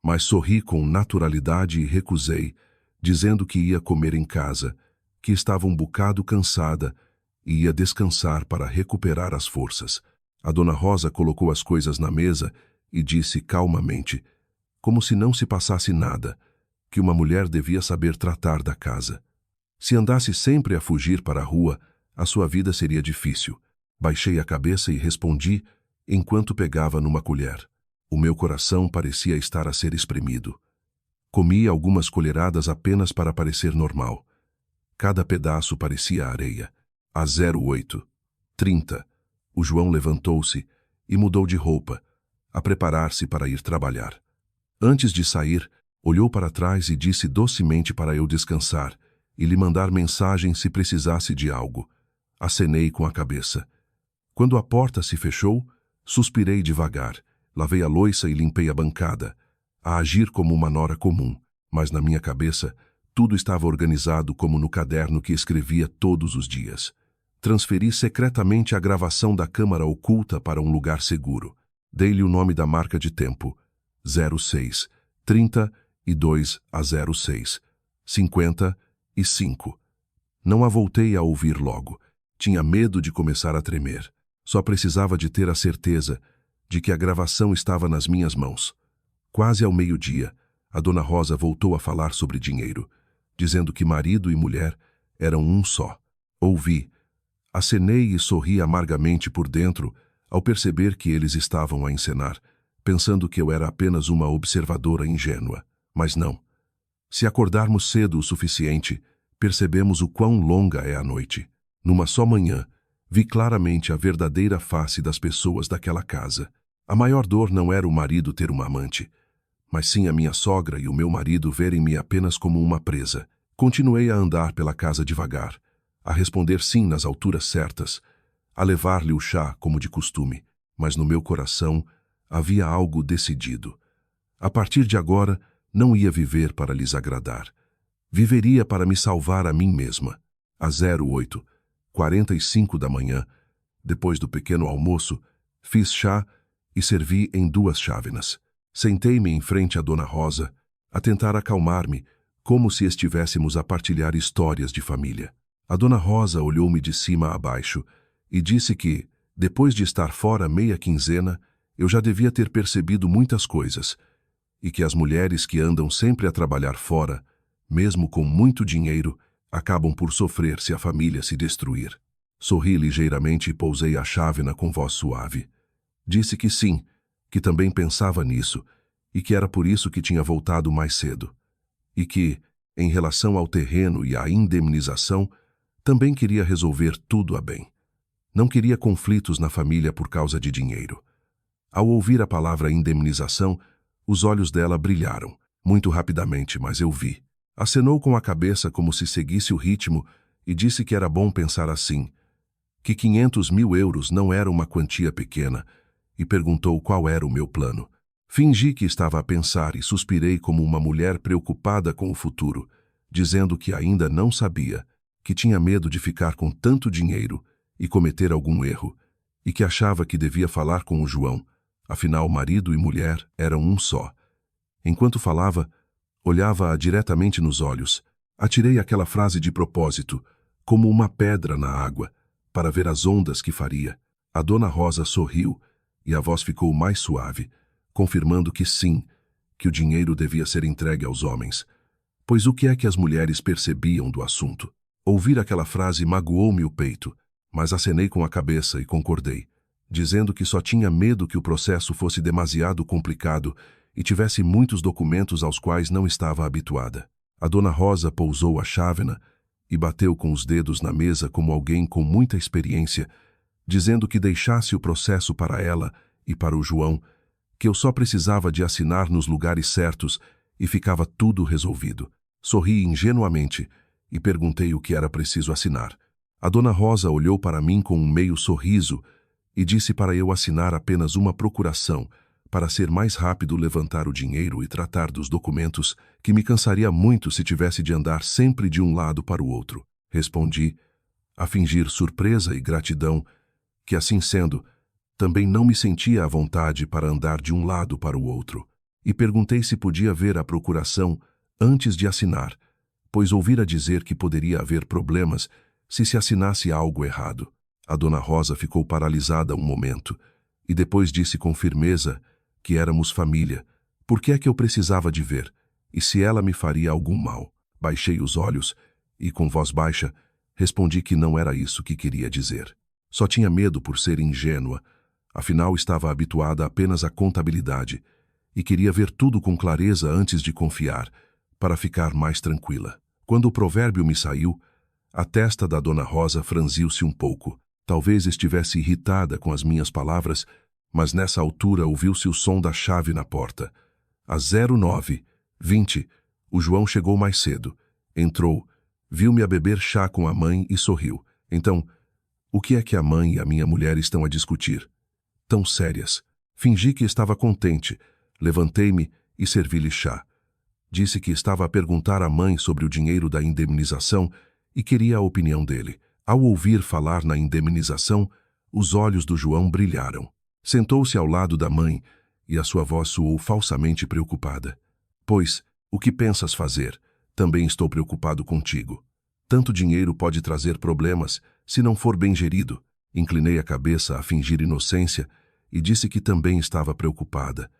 mas sorri com naturalidade e recusei, dizendo que ia comer em casa, que estava um bocado cansada e ia descansar para recuperar as forças. A dona Rosa colocou as coisas na mesa e disse calmamente, como se não se passasse nada, que uma mulher devia saber tratar da casa. Se andasse sempre a fugir para a rua, a sua vida seria difícil. Baixei a cabeça e respondi, enquanto pegava numa colher. O meu coração parecia estar a ser espremido. Comi algumas colheradas apenas para parecer normal. Cada pedaço parecia areia. Às 08h30, o João levantou-se e mudou de roupa, a preparar-se para ir trabalhar. Antes de sair, olhou para trás e disse docemente para eu descansar e lhe mandar mensagem se precisasse de algo. Acenei com a cabeça. Quando a porta se fechou, suspirei devagar, lavei a louça e limpei a bancada, a agir como uma nora comum, mas na minha cabeça tudo estava organizado como no caderno que escrevia todos os dias. Transferi secretamente a gravação da câmara oculta para um lugar seguro. Dei-lhe o nome da marca de tempo, 06, 32 a 06, 55. Não a voltei a ouvir logo. Tinha medo de começar a tremer. Só precisava de ter a certeza de que a gravação estava nas minhas mãos. Quase ao meio-dia, a Dona Rosa voltou a falar sobre dinheiro, dizendo que marido e mulher eram um só. Ouvi. Acenei e sorri amargamente por dentro ao perceber que eles estavam a encenar, pensando que eu era apenas uma observadora ingênua. Mas não. Se acordarmos cedo o suficiente, percebemos o quão longa é a noite. Numa só manhã, vi claramente a verdadeira face das pessoas daquela casa. A maior dor não era o marido ter uma amante, mas sim a minha sogra e o meu marido verem-me apenas como uma presa. Continuei a andar pela casa devagar, a responder sim nas alturas certas, a levar-lhe o chá como de costume, mas no meu coração havia algo decidido. A partir de agora, não ia viver para lhes agradar. Viveria para me salvar a mim mesma. Às 08h45 da manhã, depois do pequeno almoço, fiz chá e servi em 2 chávenas. Sentei-me em frente à Dona Rosa, a tentar acalmar-me, como se estivéssemos a partilhar histórias de família. A Dona Rosa olhou-me de cima a baixo e disse que, depois de estar fora meia quinzena, eu já devia ter percebido muitas coisas, e que as mulheres que andam sempre a trabalhar fora, mesmo com muito dinheiro, acabam por sofrer se a família se destruir. Sorri ligeiramente e pousei a chávena com voz suave. Disse que sim, que também pensava nisso, e que era por isso que tinha voltado mais cedo. E que, em relação ao terreno e à indemnização, também queria resolver tudo a bem. Não queria conflitos na família por causa de dinheiro. Ao ouvir a palavra indemnização, os olhos dela brilharam, muito rapidamente, mas eu vi. Acenou com a cabeça como se seguisse o ritmo e disse que era bom pensar assim, que 500.000 euros não era uma quantia pequena, e perguntou qual era o meu plano. Fingi que estava a pensar e suspirei como uma mulher preocupada com o futuro, dizendo que ainda não sabia, que tinha medo de ficar com tanto dinheiro e cometer algum erro, e que achava que devia falar com o João, afinal marido e mulher eram um só. Enquanto falava, olhava-a diretamente nos olhos. Atirei aquela frase de propósito, como uma pedra na água, para ver as ondas que faria. A Dona Rosa sorriu e a voz ficou mais suave, confirmando que sim, que o dinheiro devia ser entregue aos homens. Pois o que é que as mulheres percebiam do assunto? Ouvir aquela frase magoou-me o peito, mas acenei com a cabeça e concordei, dizendo que só tinha medo que o processo fosse demasiado complicado e tivesse muitos documentos aos quais não estava habituada. A Dona Rosa pousou a chávena e bateu com os dedos na mesa como alguém com muita experiência, dizendo que deixasse o processo para ela e para o João, que eu só precisava de assinar nos lugares certos e ficava tudo resolvido. Sorri ingenuamente e perguntei o que era preciso assinar. A Dona Rosa olhou para mim com um meio sorriso e disse para eu assinar apenas uma procuração, para ser mais rápido levantar o dinheiro e tratar dos documentos, que me cansaria muito se tivesse de andar sempre de um lado para o outro. Respondi, a fingir surpresa e gratidão, que assim sendo, também não me sentia à vontade para andar de um lado para o outro, e perguntei se podia ver a procuração antes de assinar, pois ouvira dizer que poderia haver problemas se assinasse algo errado. A Dona Rosa ficou paralisada um momento, e depois disse com firmeza que éramos família, por que é que eu precisava de ver, e se ela me faria algum mal. Baixei os olhos e, com voz baixa, respondi que não era isso que queria dizer. Só tinha medo por ser ingênua, Afinal, estava habituada apenas à contabilidade e queria ver tudo com clareza antes de confiar, para ficar mais tranquila. Quando o provérbio me saiu, a testa da Dona Rosa franziu-se um pouco. Talvez estivesse irritada com as minhas palavras, mas nessa altura ouviu-se o som da chave na porta. Às 09:20, o João chegou mais cedo. Entrou, viu-me a beber chá com a mãe e sorriu. Então, o que é que a mãe e a minha mulher estão a discutir? Tão sérias. Fingi que estava contente. Levantei-me e servi-lhe chá. Disse que estava a perguntar à mãe sobre o dinheiro da indemnização e queria a opinião dele. Ao ouvir falar na indemnização, os olhos do João brilharam. Sentou-se ao lado da mãe e a sua voz soou falsamente preocupada. Pois, o que pensas fazer? Também estou preocupado contigo. Tanto dinheiro pode trazer problemas se não for bem gerido. Inclinei a cabeça a fingir inocência e disse que também estava preocupada.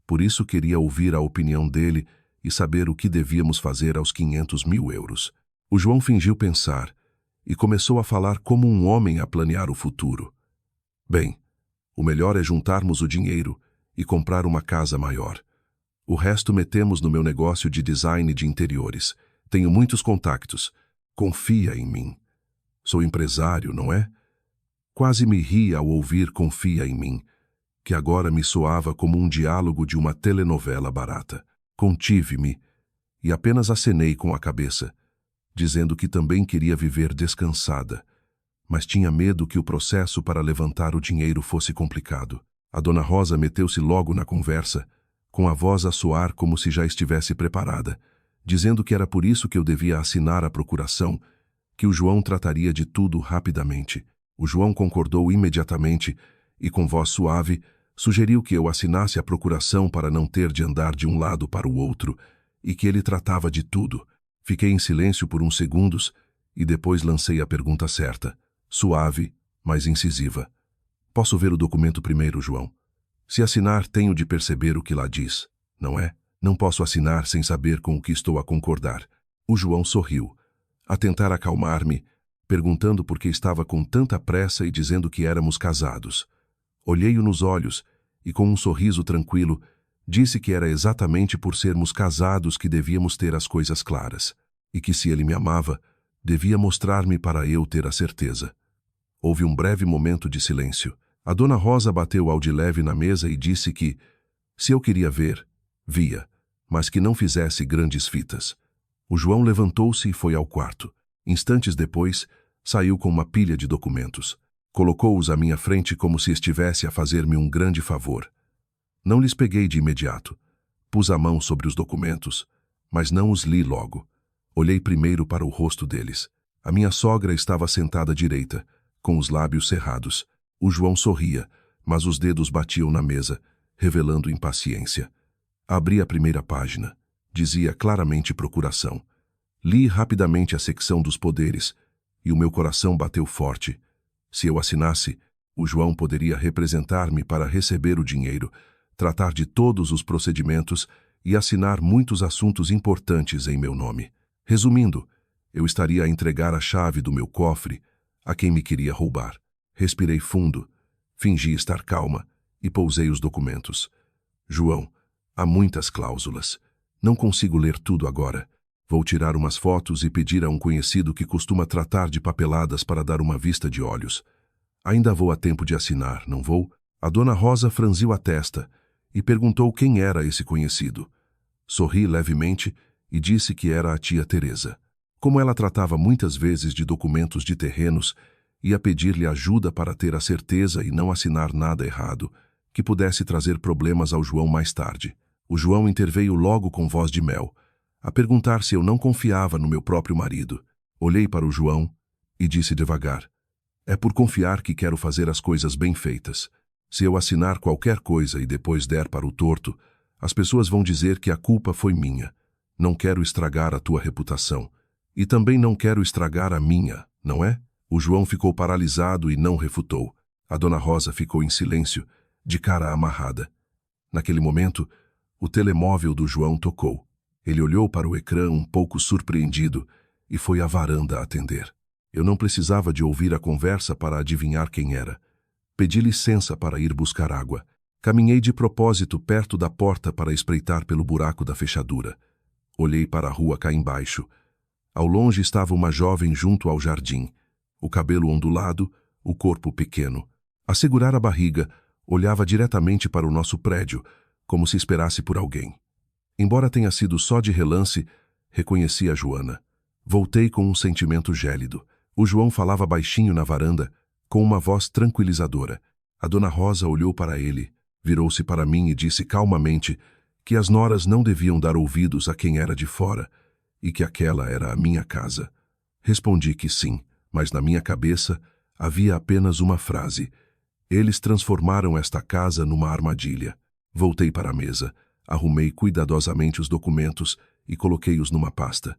Por isso queria ouvir a opinião dele e saber o que devíamos fazer aos 500 mil euros. O João fingiu pensar e começou a falar como um homem a planear o futuro. Bem, o melhor é juntarmos o dinheiro e comprar uma casa maior. O resto metemos no meu negócio de design de interiores. Tenho muitos contactos. Confia em mim. Sou empresário, não é? Quase me ri ao ouvir confia em mim, que agora me soava como um diálogo de uma telenovela barata. Contive-me e apenas acenei com a cabeça, dizendo que também queria viver descansada, mas tinha medo que o processo para levantar o dinheiro fosse complicado. A Dona Rosa meteu-se logo na conversa, com a voz a soar como se já estivesse preparada, dizendo que era por isso que eu devia assinar a procuração, que o João trataria de tudo rapidamente. O João concordou imediatamente e, com voz suave, sugeriu que eu assinasse a procuração para não ter de andar de um lado para o outro e que ele tratava de tudo. Fiquei em silêncio por uns segundos e depois lancei a pergunta certa, suave, mas incisiva. Posso ver o documento primeiro, João? Se assinar, tenho de perceber o que lá diz, não é? Não posso assinar sem saber com o que estou a concordar. O João sorriu, a tentar acalmar-me, perguntando por que estava com tanta pressa e dizendo que éramos casados. Olhei-o nos olhos e, com um sorriso tranquilo, disse que era exatamente por sermos casados que devíamos ter as coisas claras, e que se ele me amava, devia mostrar-me para eu ter a certeza. Houve um breve momento de silêncio. A Dona Rosa bateu ao de leve na mesa e disse que, se eu queria ver, via, mas que não fizesse grandes fitas. O João levantou-se e foi ao quarto. Instantes depois, saiu com uma pilha de documentos. Colocou-os à minha frente como se estivesse a fazer-me um grande favor. Não lhes peguei de imediato. Pus a mão sobre os documentos, mas não os li logo. Olhei primeiro para o rosto deles. A minha sogra estava sentada à direita, com os lábios cerrados. O João sorria, mas os dedos batiam na mesa, revelando impaciência. Abri a primeira página. Dizia claramente procuração. Li rapidamente a secção dos poderes, e o meu coração bateu forte. Se eu assinasse, o João poderia representar-me para receber o dinheiro, tratar de todos os procedimentos e assinar muitos assuntos importantes em meu nome. Resumindo, eu estaria a entregar a chave do meu cofre a quem me queria roubar. Respirei fundo, fingi estar calma e pousei os documentos. João, há muitas cláusulas. Não consigo ler tudo agora. Vou tirar umas fotos e pedir a um conhecido que costuma tratar de papeladas para dar uma vista de olhos. Ainda vou a tempo de assinar, não vou? A Dona Rosa franziu a testa e perguntou quem era esse conhecido. Sorri levemente e disse que era a tia Teresa. Como ela tratava muitas vezes de documentos de terrenos, ia pedir-lhe ajuda para ter a certeza e não assinar nada errado, que pudesse trazer problemas ao João mais tarde. O João interveio logo com voz de mel, a perguntar se eu não confiava no meu próprio marido. Olhei para o João e disse devagar: é por confiar que quero fazer as coisas bem feitas. Se eu assinar qualquer coisa e depois der para o torto, as pessoas vão dizer que a culpa foi minha. Não quero estragar a tua reputação. E também não quero estragar a minha, não é? O João ficou paralisado e não refutou. A Dona Rosa ficou em silêncio, de cara amarrada. Naquele momento, o telemóvel do João tocou. Ele olhou para o ecrã um pouco surpreendido e foi à varanda atender. Eu não precisava de ouvir a conversa para adivinhar quem era. Pedi licença para ir buscar água. Caminhei de propósito perto da porta para espreitar pelo buraco da fechadura. Olhei para a rua cá embaixo. Ao longe estava uma jovem junto ao jardim. O cabelo ondulado, o corpo pequeno. A segurar a barriga, olhava diretamente para o nosso prédio, como se esperasse por alguém. Embora tenha sido só de relance, reconheci a Joana. Voltei com um sentimento gélido. O João falava baixinho na varanda, com uma voz tranquilizadora. A Dona Rosa olhou para ele, virou-se para mim e disse calmamente que as noras não deviam dar ouvidos a quem era de fora e que aquela era a minha casa. Respondi que sim, mas na minha cabeça havia apenas uma frase. Eles transformaram esta casa numa armadilha. Voltei para a mesa, arrumei cuidadosamente os documentos e coloquei-os numa pasta.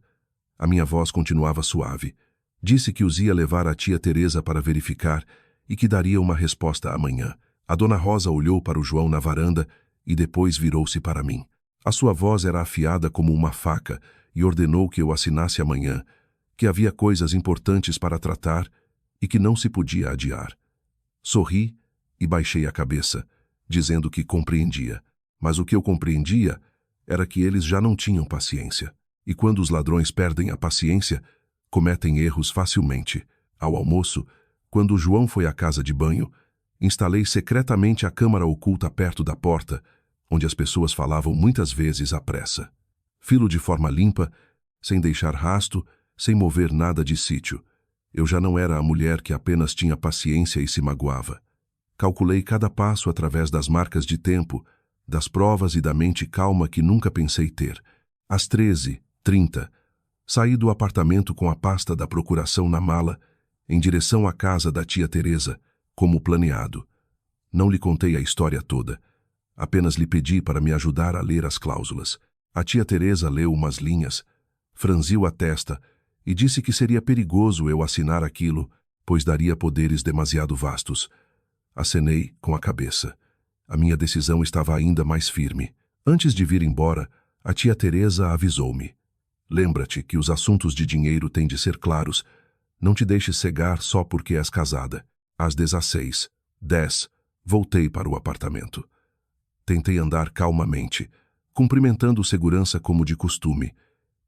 A minha voz continuava suave. Disse que os ia levar à tia Teresa para verificar e que daria uma resposta amanhã. A Dona Rosa olhou para o João na varanda e depois virou-se para mim. A sua voz era afiada como uma faca e ordenou que eu assinasse amanhã, que havia coisas importantes para tratar e que não se podia adiar. Sorri e baixei a cabeça, dizendo que compreendia. Mas o que eu compreendia era que eles já não tinham paciência. E quando os ladrões perdem a paciência, cometem erros facilmente. Ao almoço, quando o João foi à casa de banho, instalei secretamente a câmara oculta perto da porta, onde as pessoas falavam muitas vezes à pressa. Filo de forma limpa, sem deixar rasto, sem mover nada de sítio. Eu já não era a mulher que apenas tinha paciência e se magoava. Calculei cada passo através das marcas de tempo, das provas e da mente calma que nunca pensei ter. Às 13h30, saí do apartamento com a pasta da procuração na mala, em direção à casa da tia Teresa, como planeado. Não lhe contei a história toda. Apenas lhe pedi para me ajudar a ler as cláusulas. A tia Teresa leu umas linhas, franziu a testa e disse que seria perigoso eu assinar aquilo, pois daria poderes demasiado vastos. Acenei com a cabeça. A minha decisão estava ainda mais firme. Antes de vir embora, a tia Teresa avisou-me. Lembra-te que os assuntos de dinheiro têm de ser claros. Não te deixes cegar só porque és casada. Às 16h10, voltei para o apartamento. Tentei andar calmamente, cumprimentando o segurança como de costume,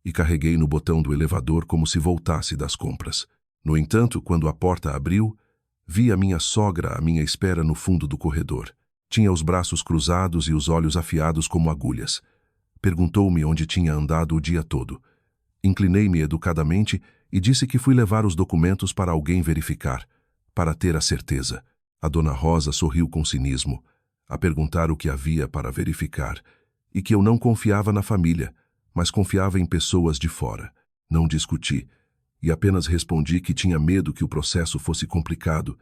e carreguei no botão do elevador como se voltasse das compras. No entanto, quando a porta abriu, vi a minha sogra à minha espera no fundo do corredor. Tinha os braços cruzados e os olhos afiados como agulhas. Perguntou-me onde tinha andado o dia todo. Inclinei-me educadamente e disse que fui levar os documentos para alguém verificar, para ter a certeza. A Dona Rosa sorriu com cinismo, a perguntar o que havia para verificar, e que eu não confiava na família, mas confiava em pessoas de fora. Não discuti, e apenas respondi que tinha medo que o processo fosse complicado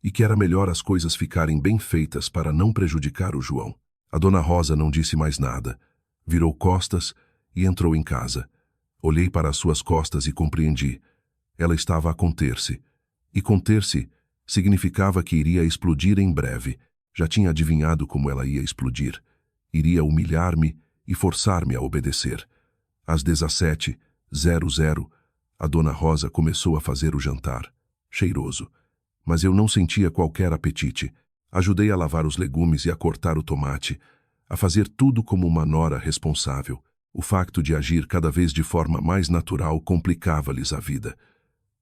e que era melhor as coisas ficarem bem feitas para não prejudicar o João. A Dona Rosa não disse mais nada, virou costas e entrou em casa. Olhei para as suas costas e compreendi. Ela estava a conter-se. E conter-se significava que iria explodir em breve. Já tinha adivinhado como ela ia explodir. Iria humilhar-me e forçar-me a obedecer. Às 17h00, a Dona Rosa começou a fazer o jantar, cheiroso. Mas eu não sentia qualquer apetite. Ajudei a lavar os legumes e a cortar o tomate, a fazer tudo como uma nora responsável. O facto de agir cada vez de forma mais natural complicava-lhes a vida.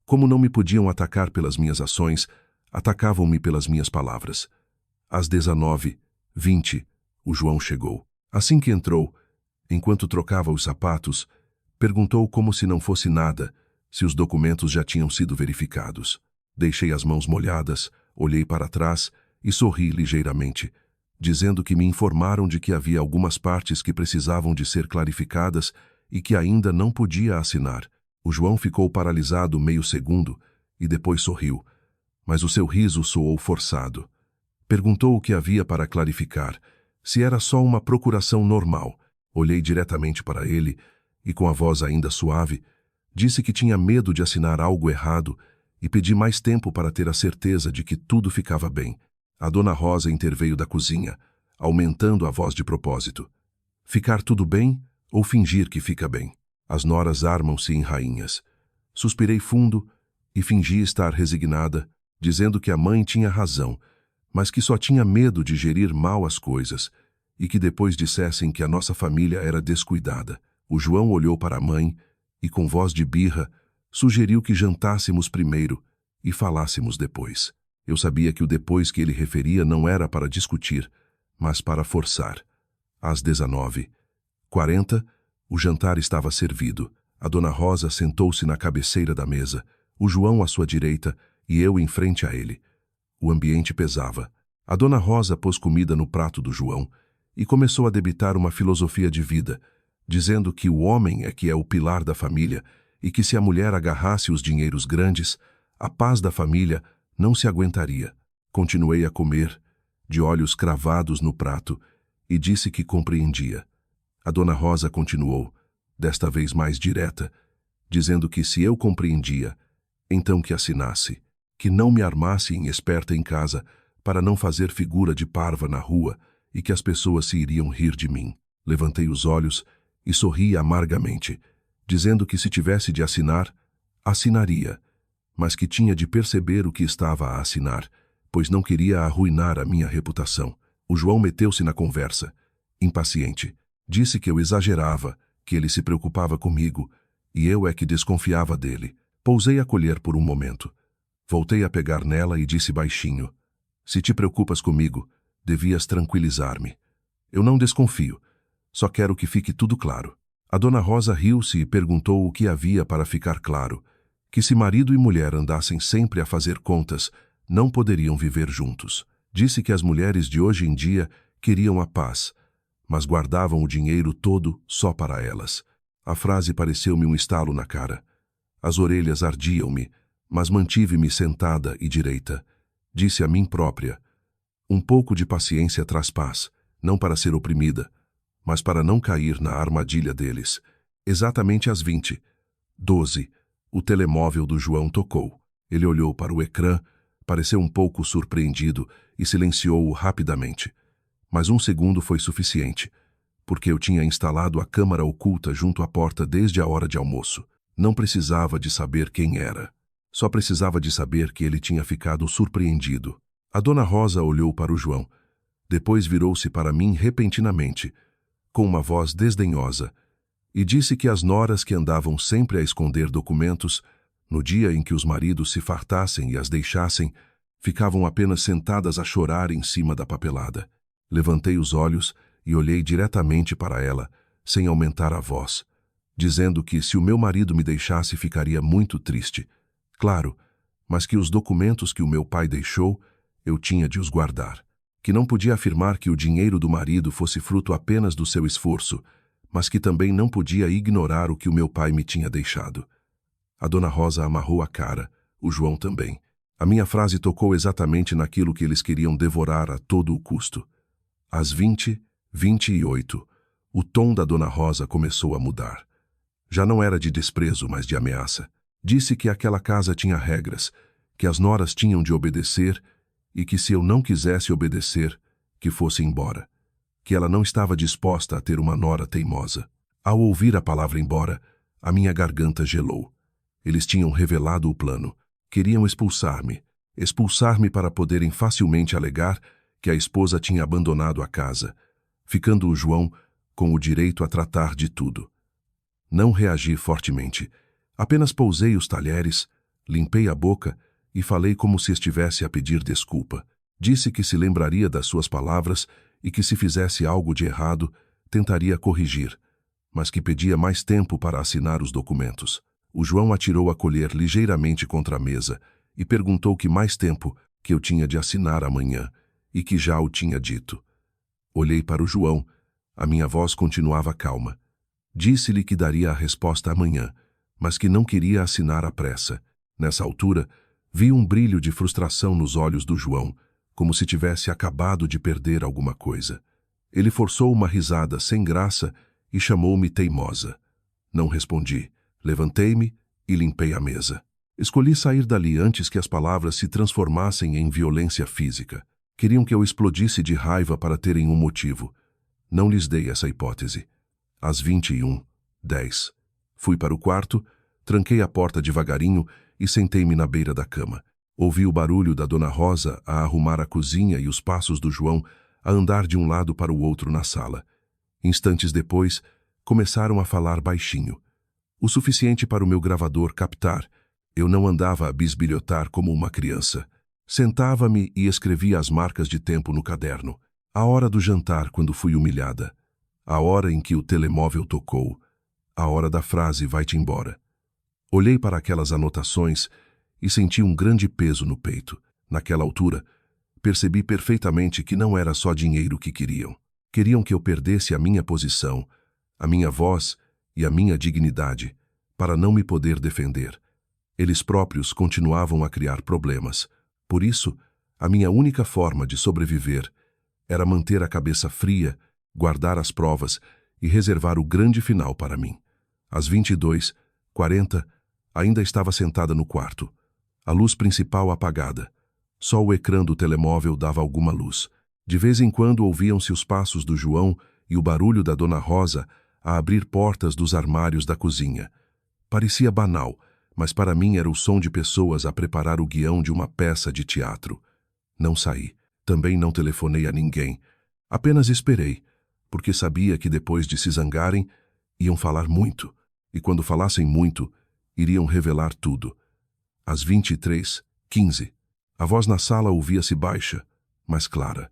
Como não me podiam atacar pelas minhas ações, atacavam-me pelas minhas palavras. Às 19h20, o João chegou. Assim que entrou, enquanto trocava os sapatos, perguntou como se não fosse nada, se os documentos já tinham sido verificados. Deixei as mãos molhadas, olhei para trás e sorri ligeiramente, dizendo que me informaram de que havia algumas partes que precisavam de ser clarificadas e que ainda não podia assinar. O João ficou paralisado meio segundo e depois sorriu, mas o seu riso soou forçado. Perguntou o que havia para clarificar, se era só uma procuração normal. Olhei diretamente para ele e, com a voz ainda suave, disse que tinha medo de assinar algo errado e pedi mais tempo para ter a certeza de que tudo ficava bem. A Dona Rosa interveio da cozinha, aumentando a voz de propósito. Ficar tudo bem ou fingir que fica bem? As noras armam-se em rainhas. Suspirei fundo e fingi estar resignada, dizendo que a mãe tinha razão, mas que só tinha medo de gerir mal as coisas e que depois dissessem que a nossa família era descuidada. O João olhou para a mãe e, com voz de birra, sugeriu que jantássemos primeiro e falássemos depois. Eu sabia que o depois que ele referia não era para discutir, mas para forçar. Às 19h40, o jantar estava servido. A Dona Rosa sentou-se na cabeceira da mesa, o João à sua direita e eu em frente a ele. O ambiente pesava. A Dona Rosa pôs comida no prato do João e começou a debitar uma filosofia de vida, dizendo que o homem é que é o pilar da família e que se a mulher agarrasse os dinheiros grandes, a paz da família não se aguentaria. Continuei a comer, de olhos cravados no prato, e disse que compreendia. A Dona Rosa continuou, desta vez mais direta, dizendo que se eu compreendia, então que assinasse, que não me armasse em esperta em casa para não fazer figura de parva na rua e que as pessoas se iriam rir de mim. Levantei os olhos e sorri amargamente, dizendo que se tivesse de assinar, assinaria, mas que tinha de perceber o que estava a assinar, pois não queria arruinar a minha reputação. O João meteu-se na conversa, impaciente. Disse que eu exagerava, que ele se preocupava comigo, e eu é que desconfiava dele. Pousei a colher por um momento. Voltei a pegar nela e disse baixinho: se te preocupas comigo, devias tranquilizar-me. Eu não desconfio, só quero que fique tudo claro. A Dona Rosa riu-se e perguntou o que havia para ficar claro, que se marido e mulher andassem sempre a fazer contas, não poderiam viver juntos. Disse que as mulheres de hoje em dia queriam a paz, mas guardavam o dinheiro todo só para elas. A frase pareceu-me um estalo na cara. As orelhas ardiam-me, mas mantive-me sentada e direita. Disse a mim própria: um pouco de paciência traz paz, não para ser oprimida, mas para não cair na armadilha deles. Exatamente às 20h12, o telemóvel do João tocou. Ele olhou para o ecrã, pareceu um pouco surpreendido e silenciou-o rapidamente. Mas um segundo foi suficiente, porque eu tinha instalado a câmara oculta junto à porta desde a hora de almoço. Não precisava de saber quem era. Só precisava de saber que ele tinha ficado surpreendido. A Dona Rosa olhou para o João. Depois virou-se para mim repentinamente, com uma voz desdenhosa, e disse que as noras que andavam sempre a esconder documentos, no dia em que os maridos se fartassem e as deixassem, ficavam apenas sentadas a chorar em cima da papelada. Levantei os olhos e olhei diretamente para ela, sem aumentar a voz, dizendo que se o meu marido me deixasse ficaria muito triste. Claro, mas que os documentos que o meu pai deixou, eu tinha de os guardar. Que não podia afirmar que o dinheiro do marido fosse fruto apenas do seu esforço, mas que também não podia ignorar o que o meu pai me tinha deixado. A Dona Rosa amarrou a cara, o João também. A minha frase tocou exatamente naquilo que eles queriam devorar a todo o custo. Às 20h28, o tom da Dona Rosa começou a mudar. Já não era de desprezo, mas de ameaça. Disse que aquela casa tinha regras, que as noras tinham de obedecer e que se eu não quisesse obedecer, que fosse embora. Que ela não estava disposta a ter uma nora teimosa. Ao ouvir a palavra embora, a minha garganta gelou. Eles tinham revelado o plano. Queriam expulsar-me para poderem facilmente alegar que a esposa tinha abandonado a casa, ficando o João com o direito a tratar de tudo. Não reagi fortemente. Apenas pousei os talheres, limpei a boca e falei como se estivesse a pedir desculpa. Disse que se lembraria das suas palavras e que se fizesse algo de errado, tentaria corrigir, mas que pedia mais tempo para assinar os documentos. O João atirou a colher ligeiramente contra a mesa e perguntou que mais tempo que eu tinha de assinar amanhã e que já o tinha dito. Olhei para o João, a minha voz continuava calma. Disse-lhe que daria a resposta amanhã, mas que não queria assinar à pressa. Nessa altura, vi um brilho de frustração nos olhos do João, como se tivesse acabado de perder alguma coisa. Ele forçou uma risada sem graça e chamou-me teimosa. Não respondi. Levantei-me e limpei a mesa. Escolhi sair dali antes que as palavras se transformassem em violência física. Queriam que eu explodisse de raiva para terem um motivo. Não lhes dei essa hipótese. Às 21h10, fui para o quarto, tranquei a porta devagarinho e sentei-me na beira da cama. Ouvi o barulho da Dona Rosa a arrumar a cozinha e os passos do João a andar de um lado para o outro na sala. Instantes depois, começaram a falar baixinho. O suficiente para o meu gravador captar. Eu não andava a bisbilhotar como uma criança. Sentava-me e escrevia as marcas de tempo no caderno. A hora do jantar, quando fui humilhada. A hora em que o telemóvel tocou. A hora da frase vai-te embora. Olhei para aquelas anotações e senti um grande peso no peito. Naquela altura, percebi perfeitamente que não era só dinheiro que queriam. Queriam que eu perdesse a minha posição, a minha voz e a minha dignidade, para não me poder defender. Eles próprios continuavam a criar problemas. Por isso, a minha única forma de sobreviver era manter a cabeça fria, guardar as provas e reservar o grande final para mim. Às 22h40, ainda estava sentada no quarto. A luz principal apagada. Só o ecrã do telemóvel dava alguma luz. De vez em quando ouviam-se os passos do João e o barulho da Dona Rosa a abrir portas dos armários da cozinha. Parecia banal, mas para mim era o som de pessoas a preparar o guião de uma peça de teatro. Não saí. Também não telefonei a ninguém. Apenas esperei, porque sabia que depois de se zangarem, iam falar muito, e quando falassem muito, iriam revelar tudo. Às 23h15, a voz na sala ouvia-se baixa, mas clara.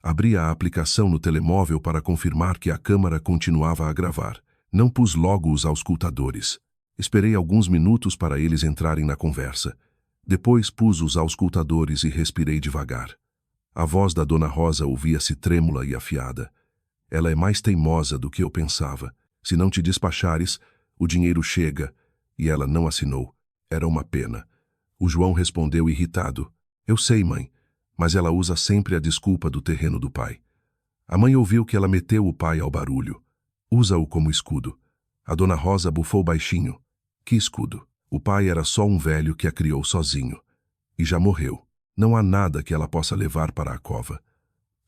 Abri a aplicação no telemóvel para confirmar que a câmara continuava a gravar. Não pus logo os auscultadores. Esperei alguns minutos para eles entrarem na conversa. Depois pus os auscultadores e respirei devagar. A voz da Dona Rosa ouvia-se trêmula e afiada. Ela é mais teimosa do que eu pensava. Se não te despachares, o dinheiro chega. E ela não assinou. Era uma pena. O João respondeu irritado. Eu sei, mãe, mas ela usa sempre a desculpa do terreno do pai. A mãe ouviu que ela meteu o pai ao barulho. Usa-o como escudo. A Dona Rosa bufou baixinho. Que escudo? O pai era só um velho que a criou sozinho. E já morreu. Não há nada que ela possa levar para a cova.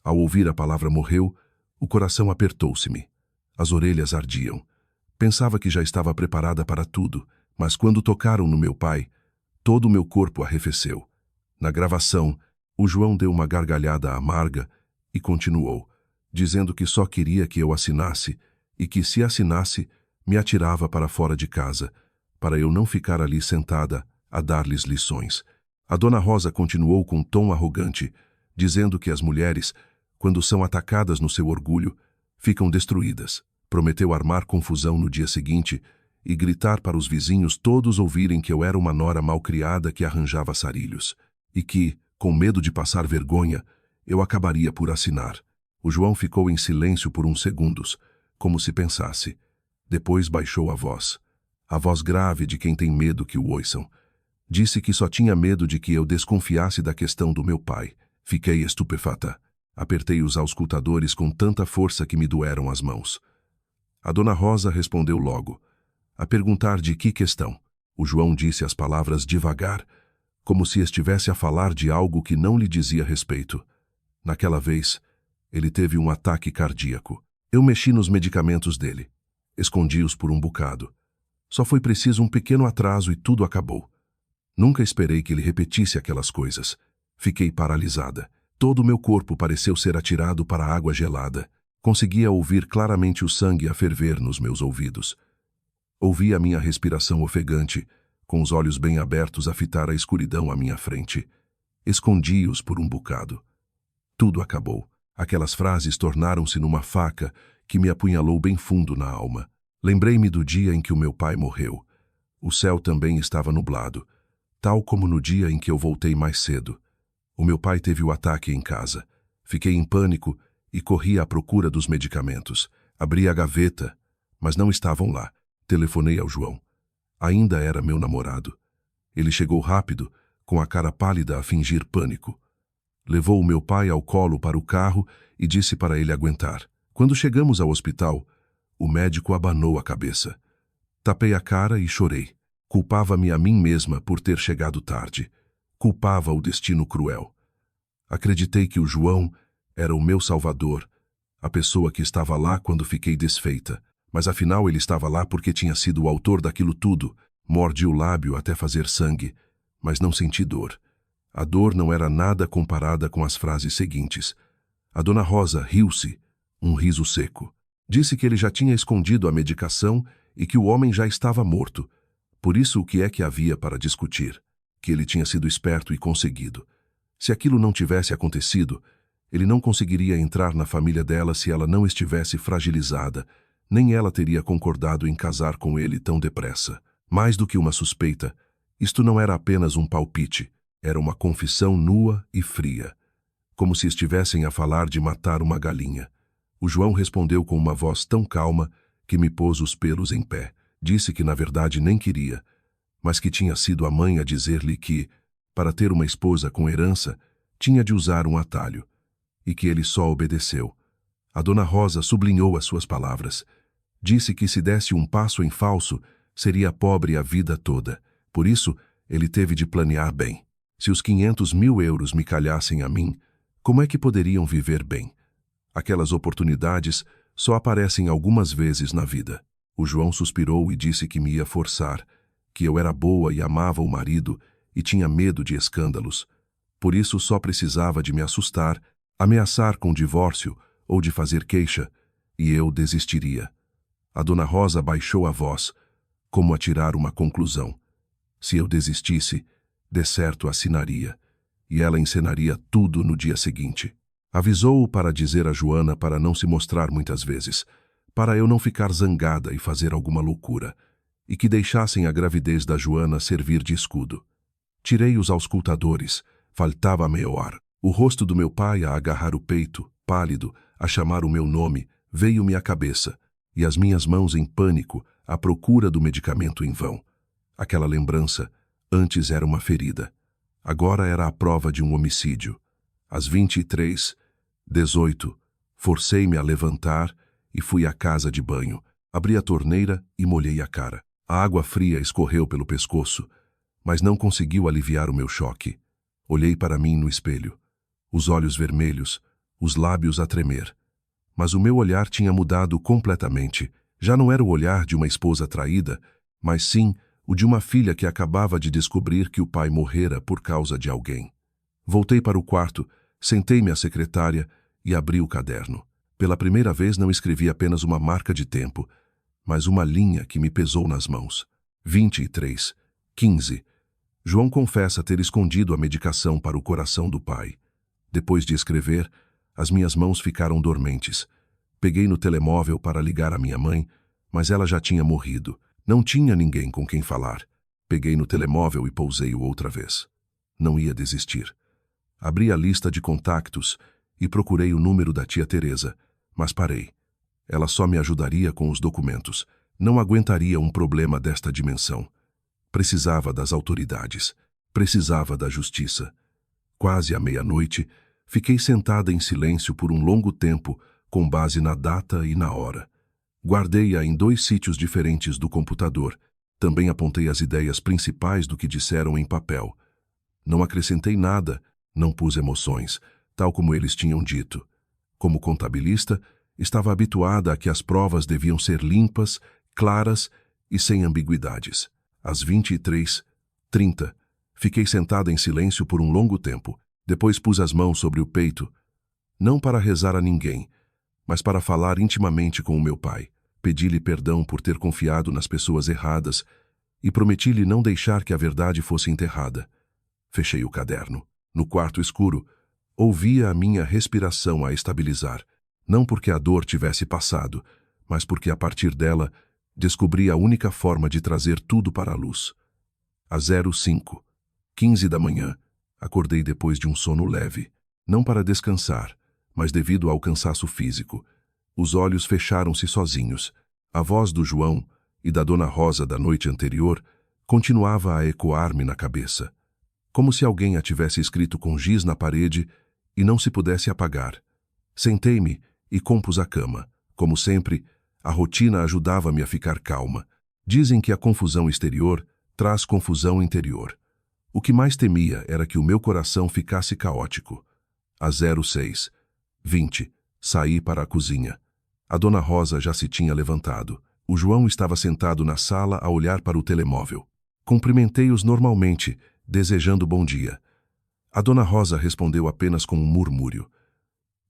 Ao ouvir a palavra morreu, o coração apertou-se-me. As orelhas ardiam. Pensava que já estava preparada para tudo, mas quando tocaram no meu pai, todo o meu corpo arrefeceu. Na gravação, o João deu uma gargalhada amarga e continuou, dizendo que só queria que eu assinasse e que, se assinasse, me atirava para fora de casa, para eu não ficar ali sentada a dar-lhes lições. A Dona Rosa continuou com um tom arrogante, dizendo que as mulheres, quando são atacadas no seu orgulho, ficam destruídas. Prometeu armar confusão no dia seguinte e gritar para os vizinhos todos ouvirem que eu era uma nora malcriada que arranjava sarilhos, e que, com medo de passar vergonha, eu acabaria por assinar. O João ficou em silêncio por uns segundos, como se pensasse. Depois baixou a voz grave de quem tem medo que o ouçam. Disse que só tinha medo de que eu desconfiasse da questão do meu pai. Fiquei estupefata. Apertei os auscultadores com tanta força que me doeram as mãos. A Dona Rosa respondeu logo, a perguntar de que questão. O João disse as palavras devagar, como se estivesse a falar de algo que não lhe dizia respeito. Naquela vez, ele teve um ataque cardíaco. Eu mexi nos medicamentos dele. Escondi-os por um bocado. Só foi preciso um pequeno atraso e tudo acabou. Nunca esperei que ele repetisse aquelas coisas. Fiquei paralisada. Todo o meu corpo pareceu ser atirado para a água gelada. Conseguia ouvir claramente o sangue a ferver nos meus ouvidos. Ouvi a minha respiração ofegante, com os olhos bem abertos a fitar a escuridão à minha frente. Escondi-os por um bocado. Tudo acabou. Aquelas frases tornaram-se numa faca que me apunhalou bem fundo na alma. Lembrei-me do dia em que o meu pai morreu. O céu também estava nublado, tal como no dia em que eu voltei mais cedo. O meu pai teve o ataque em casa. Fiquei em pânico e corri à procura dos medicamentos. Abri a gaveta, mas não estavam lá. Telefonei ao João. Ainda era meu namorado. Ele chegou rápido, com a cara pálida a fingir pânico. Levou o meu pai ao colo para o carro e disse para ele aguentar. Quando chegamos ao hospital, o médico abanou a cabeça. Tapei a cara e chorei. Culpava-me a mim mesma por ter chegado tarde. Culpava o destino cruel. Acreditei que o João era o meu salvador, a pessoa que estava lá quando fiquei desfeita. Mas afinal ele estava lá porque tinha sido o autor daquilo tudo. Mordi o lábio até fazer sangue, mas não senti dor. A dor não era nada comparada com as frases seguintes. A dona Rosa riu-se, um riso seco. Disse que ele já tinha escondido a medicação e que o homem já estava morto. Por isso, o que é que havia para discutir? Que ele tinha sido esperto e conseguido. Se aquilo não tivesse acontecido, ele não conseguiria entrar na família dela se ela não estivesse fragilizada, nem ela teria concordado em casar com ele tão depressa. Mais do que uma suspeita, isto não era apenas um palpite, era uma confissão nua e fria, como se estivessem a falar de matar uma galinha. O João respondeu com uma voz tão calma que me pôs os pelos em pé. Disse que na verdade nem queria, mas que tinha sido a mãe a dizer-lhe que, para ter uma esposa com herança, tinha de usar um atalho, e que ele só obedeceu. A dona Rosa sublinhou as suas palavras. Disse que se desse um passo em falso, seria pobre a vida toda. Por isso, ele teve de planear bem. Se os 500.000 euros me calhassem a mim, como é que poderiam viver bem? Aquelas oportunidades só aparecem algumas vezes na vida. O João suspirou e disse que me ia forçar, que eu era boa e amava o marido e tinha medo de escândalos. Por isso só precisava de me assustar, ameaçar com divórcio ou de fazer queixa, e eu desistiria. A dona Rosa baixou a voz, como a tirar uma conclusão. Se eu desistisse, de certo assinaria, e ela encenaria tudo no dia seguinte. Avisou-o para dizer a Joana para não se mostrar muitas vezes, para eu não ficar zangada e fazer alguma loucura, e que deixassem a gravidez da Joana servir de escudo. Tirei os auscultadores, faltava meu ar. O rosto do meu pai a agarrar o peito, pálido, a chamar o meu nome, veio-me à cabeça, e as minhas mãos em pânico, à procura do medicamento em vão. Aquela lembrança, antes era uma ferida. Agora era a prova de um homicídio. Às 23:18, forcei-me a levantar e fui à casa de banho. Abri a torneira e molhei a cara. A água fria escorreu pelo pescoço, mas não conseguiu aliviar o meu choque. Olhei para mim no espelho. Os olhos vermelhos, os lábios a tremer. Mas o meu olhar tinha mudado completamente. Já não era o olhar de uma esposa traída, mas sim o de uma filha que acabava de descobrir que o pai morrera por causa de alguém. Voltei para o quarto, sentei-me à secretária e abri o caderno. Pela primeira vez não escrevi apenas uma marca de tempo, mas uma linha que me pesou nas mãos. 23:15. João confessa ter escondido a medicação para o coração do pai. Depois de escrever, as minhas mãos ficaram dormentes. Peguei no telemóvel para ligar à minha mãe, mas ela já tinha morrido. Não tinha ninguém com quem falar. Peguei no telemóvel e pousei-o outra vez. Não ia desistir. Abri a lista de contactos e procurei o número da tia Teresa, mas parei. Ela só me ajudaria com os documentos. Não aguentaria um problema desta dimensão. Precisava das autoridades. Precisava da justiça. Quase à meia-noite, fiquei sentada em silêncio por um longo tempo, com base na data e na hora. Guardei-a em 2 sítios diferentes do computador. Também apontei as ideias principais do que disseram em papel. Não acrescentei nada, não pus emoções, tal como eles tinham dito. Como contabilista, estava habituada a que as provas deviam ser limpas, claras e sem ambiguidades. Às 23:30, fiquei sentada em silêncio por um longo tempo. Depois pus as mãos sobre o peito, não para rezar a ninguém, mas para falar intimamente com o meu pai. Pedi-lhe perdão por ter confiado nas pessoas erradas e prometi-lhe não deixar que a verdade fosse enterrada. Fechei o caderno. No quarto escuro, ouvia a minha respiração a estabilizar, não porque a dor tivesse passado, mas porque a partir dela descobri a única forma de trazer tudo para a luz. Às 05:15 da manhã, acordei depois de um sono leve, não para descansar, mas devido ao cansaço físico. Os olhos fecharam-se sozinhos. A voz do João e da dona Rosa da noite anterior continuava a ecoar-me na cabeça, como se alguém a tivesse escrito com giz na parede e não se pudesse apagar. Sentei-me e compus a cama. Como sempre, a rotina ajudava-me a ficar calma. Dizem que a confusão exterior traz confusão interior. O que mais temia era que o meu coração ficasse caótico. Às 06:20, saí para a cozinha. A dona Rosa já se tinha levantado. O João estava sentado na sala a olhar para o telemóvel. Cumprimentei-os normalmente, desejando bom dia. A dona Rosa respondeu apenas com um murmúrio.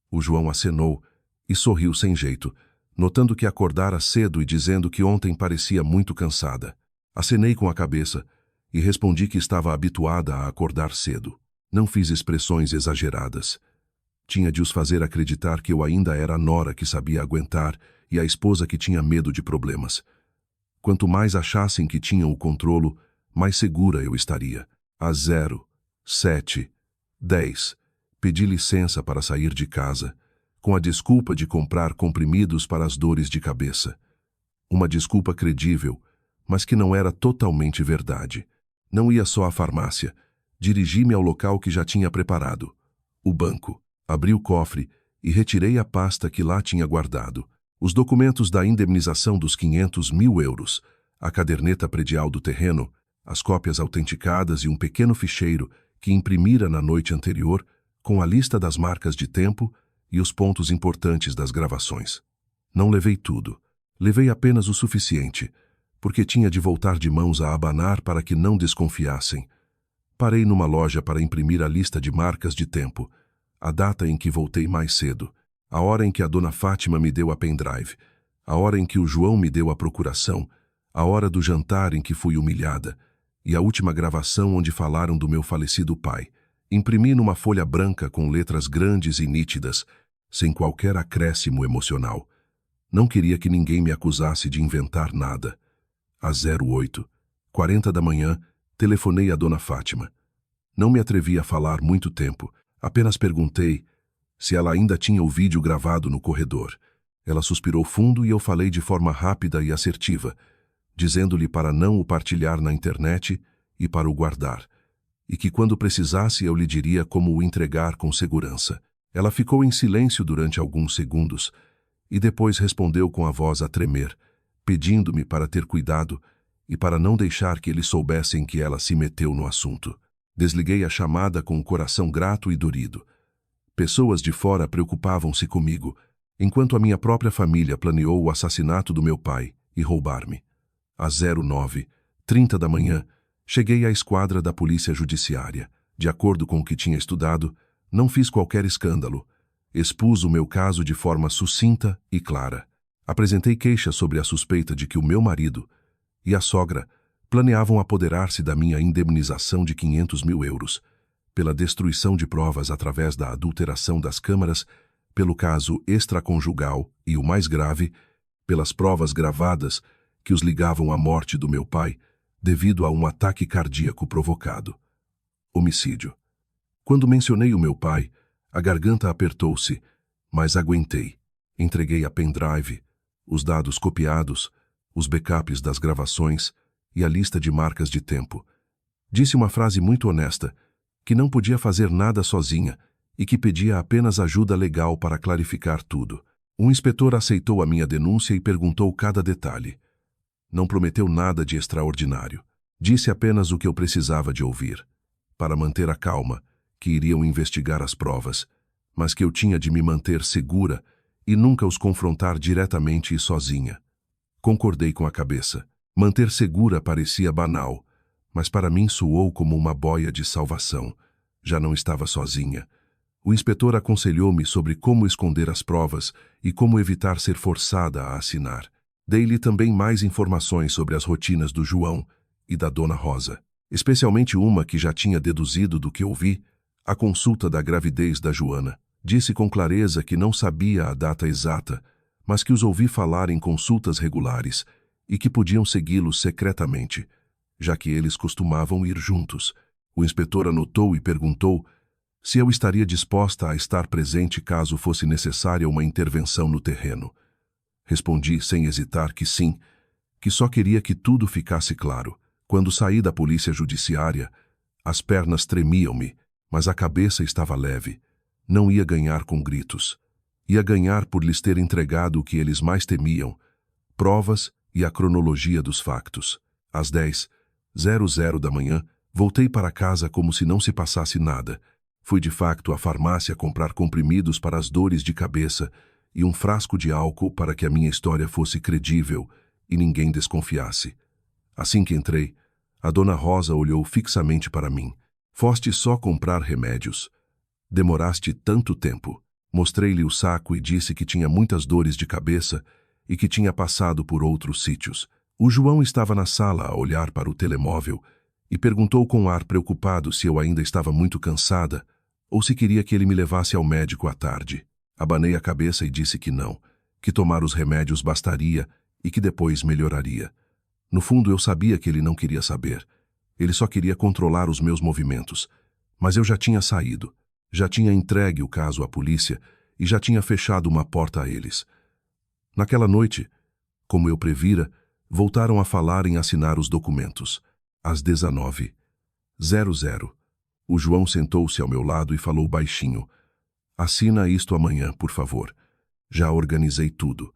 O João acenou e sorriu sem jeito, notando que acordara cedo e dizendo que ontem parecia muito cansada. Acenei com a cabeça e respondi que estava habituada a acordar cedo. Não fiz expressões exageradas. Tinha de os fazer acreditar que eu ainda era a nora que sabia aguentar e a esposa que tinha medo de problemas. Quanto mais achassem que tinham o controlo, mais segura eu estaria. Às 07:10, pedi licença para sair de casa, com a desculpa de comprar comprimidos para as dores de cabeça. Uma desculpa credível, mas que não era totalmente verdade. Não ia só à farmácia. Dirigi-me ao local que já tinha preparado, o banco. Abri o cofre e retirei a pasta que lá tinha guardado. Os documentos da indemnização dos 500 mil euros, a caderneta predial do terreno, as cópias autenticadas e um pequeno ficheiro que imprimira na noite anterior com a lista das marcas de tempo e os pontos importantes das gravações. Não levei tudo. Levei apenas o suficiente, porque tinha de voltar de mãos a abanar para que não desconfiassem. Parei numa loja para imprimir a lista de marcas de tempo, a data em que voltei mais cedo, a hora em que a dona Fátima me deu a pendrive, a hora em que o João me deu a procuração, a hora do jantar em que fui humilhada e a última gravação onde falaram do meu falecido pai. Imprimi numa folha branca com letras grandes e nítidas, sem qualquer acréscimo emocional. Não queria que ninguém me acusasse de inventar nada. Às 08:40 da manhã, telefonei à dona Fátima. Não me atrevi a falar muito tempo, apenas perguntei se ela ainda tinha o vídeo gravado no corredor. Ela suspirou fundo e eu falei de forma rápida e assertiva, dizendo-lhe para não o partilhar na internet e para o guardar, e que quando precisasse eu lhe diria como o entregar com segurança. Ela ficou em silêncio durante alguns segundos e depois respondeu com a voz a tremer, pedindo-me para ter cuidado e para não deixar que eles soubessem que ela se meteu no assunto. Desliguei a chamada com o coração grato e dorido. Pessoas de fora preocupavam-se comigo, enquanto a minha própria família planeou o assassinato do meu pai e roubar-me. Às 09:30 da manhã, cheguei à esquadra da Polícia Judiciária. De acordo com o que tinha estudado, não fiz qualquer escândalo. Expus o meu caso de forma sucinta e clara. Apresentei queixa sobre a suspeita de que o meu marido e a sogra planeavam apoderar-se da minha indemnização de 500 mil euros, pela destruição de provas através da adulteração das câmaras, pelo caso extraconjugal e, o mais grave, pelas provas gravadas que os ligavam à morte do meu pai devido a um ataque cardíaco provocado. Homicídio. Quando mencionei o meu pai, a garganta apertou-se, mas aguentei. Entreguei a pendrive, os dados copiados, os backups das gravações e a lista de marcas de tempo. Disse uma frase muito honesta, que não podia fazer nada sozinha e que pedia apenas ajuda legal para clarificar tudo. Um inspetor aceitou a minha denúncia e perguntou cada detalhe. Não prometeu nada de extraordinário. Disse apenas o que eu precisava de ouvir, para manter a calma, que iriam investigar as provas, mas que eu tinha de me manter segura e nunca os confrontar diretamente e sozinha. Concordei com a cabeça. Manter segura parecia banal, mas para mim soou como uma boia de salvação. Já não estava sozinha. O inspetor aconselhou-me sobre como esconder as provas e como evitar ser forçada a assinar. Dei-lhe também mais informações sobre as rotinas do João e da dona Rosa, especialmente uma que já tinha deduzido do que ouvi, a consulta da gravidez da Joana. Disse com clareza que não sabia a data exata, mas que os ouvi falar em consultas regulares e que podiam segui-los secretamente, já que eles costumavam ir juntos. O inspetor anotou e perguntou se eu estaria disposta a estar presente caso fosse necessária uma intervenção no terreno. Respondi sem hesitar que sim, que só queria que tudo ficasse claro. Quando saí da polícia judiciária, as pernas tremiam-me, mas a cabeça estava leve. Não ia ganhar com gritos. Ia ganhar por lhes ter entregado o que eles mais temiam, provas e a cronologia dos factos. Às 10:00 da manhã, voltei para casa como se não se passasse nada. Fui de facto à farmácia comprar comprimidos para as dores de cabeça e um frasco de álcool para que a minha história fosse credível e ninguém desconfiasse. Assim que entrei, a dona Rosa olhou fixamente para mim. Foste só comprar remédios. Demoraste tanto tempo. Mostrei-lhe o saco e disse que tinha muitas dores de cabeça e que tinha passado por outros sítios. O João estava na sala a olhar para o telemóvel e perguntou com ar preocupado se eu ainda estava muito cansada ou se queria que ele me levasse ao médico à tarde. Abanei a cabeça e disse que não, que tomar os remédios bastaria e que depois melhoraria. No fundo, eu sabia que ele não queria saber. Ele só queria controlar os meus movimentos. Mas eu já tinha saído, já tinha entregue o caso à polícia e já tinha fechado uma porta a eles. Naquela noite, como eu previra, voltaram a falar em assinar os documentos. Às 19h00, o João sentou-se ao meu lado e falou baixinho: "Assina isto amanhã, por favor. Já organizei tudo."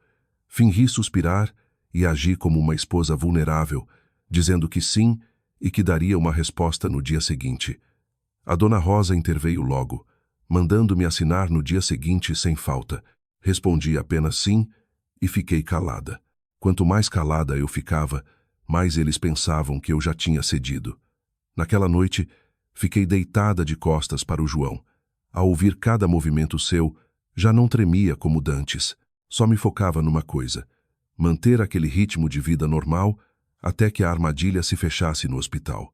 Fingi suspirar e agi como uma esposa vulnerável, dizendo que sim e que daria uma resposta no dia seguinte. A dona Rosa interveio logo, mandando-me assinar no dia seguinte sem falta. Respondi apenas sim e fiquei calada. Quanto mais calada eu ficava, mais eles pensavam que eu já tinha cedido. Naquela noite, fiquei deitada de costas para o João. Ao ouvir cada movimento seu, já não tremia como dantes. Só me focava numa coisa: manter aquele ritmo de vida normal até que a armadilha se fechasse no hospital.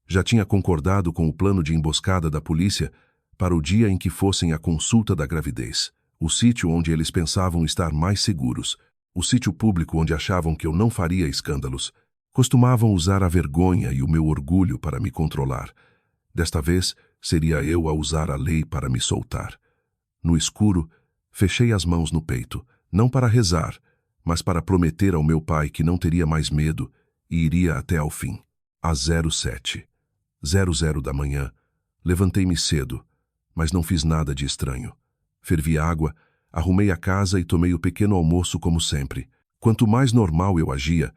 Já tinha concordado com o plano de emboscada da polícia para o dia em que fossem à consulta da gravidez. O sítio onde eles pensavam estar mais seguros, o sítio público onde achavam que eu não faria escândalos, costumavam usar a vergonha e o meu orgulho para me controlar. Desta vez, seria eu a usar a lei para me soltar. No escuro, fechei as mãos no peito, não para rezar, mas para prometer ao meu pai que não teria mais medo e iria até ao fim. Às 07h00 da manhã, levantei-me cedo, mas não fiz nada de estranho. Fervi água, arrumei a casa e tomei o pequeno almoço como sempre. Quanto mais normal eu agia,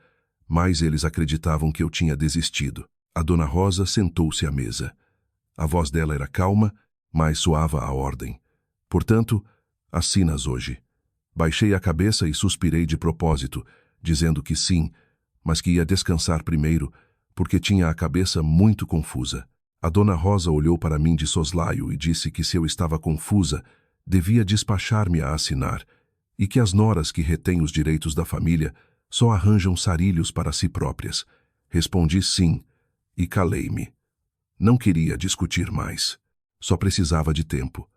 mais eles acreditavam que eu tinha desistido. A dona Rosa sentou-se à mesa. A voz dela era calma, mas soava a ordem. "Portanto, assinas hoje." Baixei a cabeça e suspirei de propósito, dizendo que sim, mas que ia descansar primeiro, porque tinha a cabeça muito confusa. A dona Rosa olhou para mim de soslaio e disse que se eu estava confusa, devia despachar-me a assinar, e que as noras que retêm os direitos da família só arranjam sarilhos para si próprias. Respondi sim, e calei-me. Não queria discutir mais. Só precisava de tempo.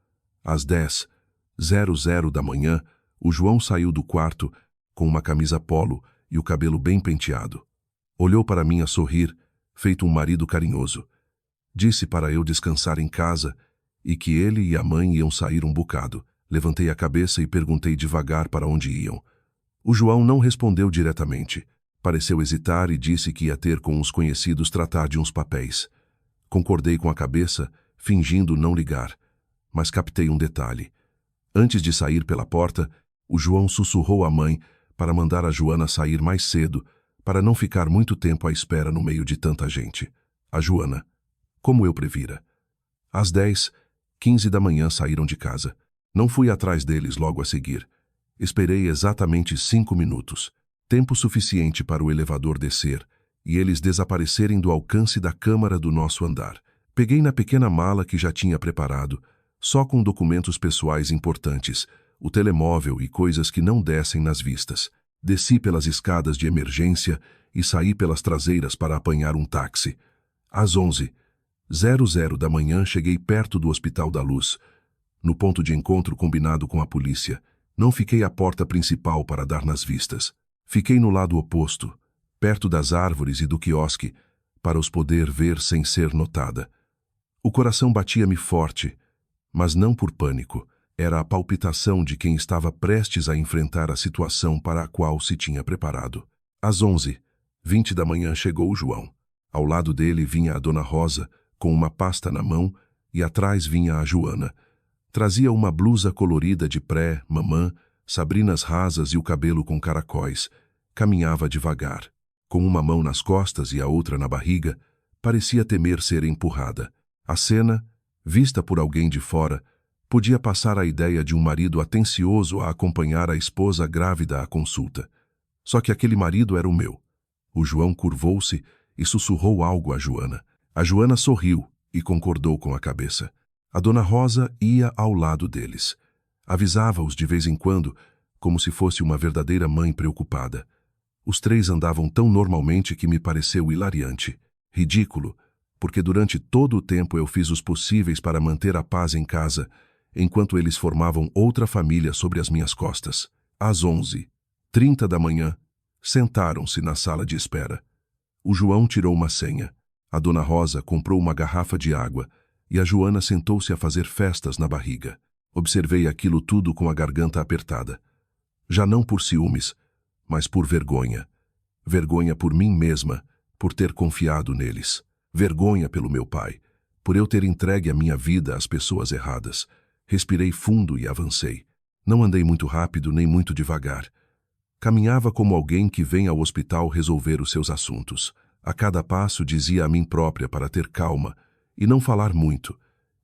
Às 10h00 da manhã, o João saiu do quarto com uma camisa polo e o cabelo bem penteado. Olhou para mim a sorrir, feito um marido carinhoso. Disse para eu descansar em casa e que ele e a mãe iam sair um bocado. Levantei a cabeça e perguntei devagar para onde iam. O João não respondeu diretamente. Pareceu hesitar e disse que ia ter com os conhecidos tratar de uns papéis. Concordei com a cabeça, fingindo não ligar, mas captei um detalhe. Antes de sair pela porta, o João sussurrou à mãe para mandar a Joana sair mais cedo, para não ficar muito tempo à espera no meio de tanta gente. A Joana, como eu previra. Às 10h15 da manhã saíram de casa. Não fui atrás deles logo a seguir. Esperei exatamente 5 minutos, tempo suficiente para o elevador descer e eles desaparecerem do alcance da câmara do nosso andar. Peguei na pequena mala que já tinha preparado, só com documentos pessoais importantes, o telemóvel e coisas que não dessem nas vistas. Desci pelas escadas de emergência e saí pelas traseiras para apanhar um táxi. Às 11h00 da manhã cheguei perto do Hospital da Luz, no ponto de encontro combinado com a polícia. Não fiquei à porta principal para dar nas vistas. Fiquei no lado oposto, perto das árvores e do quiosque, para os poder ver sem ser notada. O coração batia-me forte, mas não por pânico. Era a palpitação de quem estava prestes a enfrentar a situação para a qual se tinha preparado. Às 11h20 da manhã chegou o João. Ao lado dele vinha a dona Rosa, com uma pasta na mão, e atrás vinha a Joana. Trazia uma blusa colorida de pré-mamã, sabrinas rasas e o cabelo com caracóis. Caminhava devagar. Com uma mão nas costas e a outra na barriga, parecia temer ser empurrada. A cena, vista por alguém de fora, podia passar a ideia de um marido atencioso a acompanhar a esposa grávida à consulta. Só que aquele marido era o meu. O João curvou-se e sussurrou algo a Joana. A Joana sorriu e concordou com a cabeça. A Dona Rosa ia ao lado deles. Avisava-os de vez em quando, como se fosse uma verdadeira mãe preocupada. Os três andavam tão normalmente que me pareceu hilariante. Ridículo, porque durante todo o tempo eu fiz os possíveis para manter a paz em casa, enquanto eles formavam outra família sobre as minhas costas. Às 11h30 da manhã, sentaram-se na sala de espera. O João tirou uma senha. A Dona Rosa comprou uma garrafa de água e a Joana sentou-se a fazer festas na barriga. Observei aquilo tudo com a garganta apertada. Já não por ciúmes, mas por vergonha. Vergonha por mim mesma, por ter confiado neles. Vergonha pelo meu pai, por eu ter entregue a minha vida às pessoas erradas. Respirei fundo e avancei. Não andei muito rápido nem muito devagar. Caminhava como alguém que vem ao hospital resolver os seus assuntos. A cada passo dizia a mim própria para ter calma e não falar muito,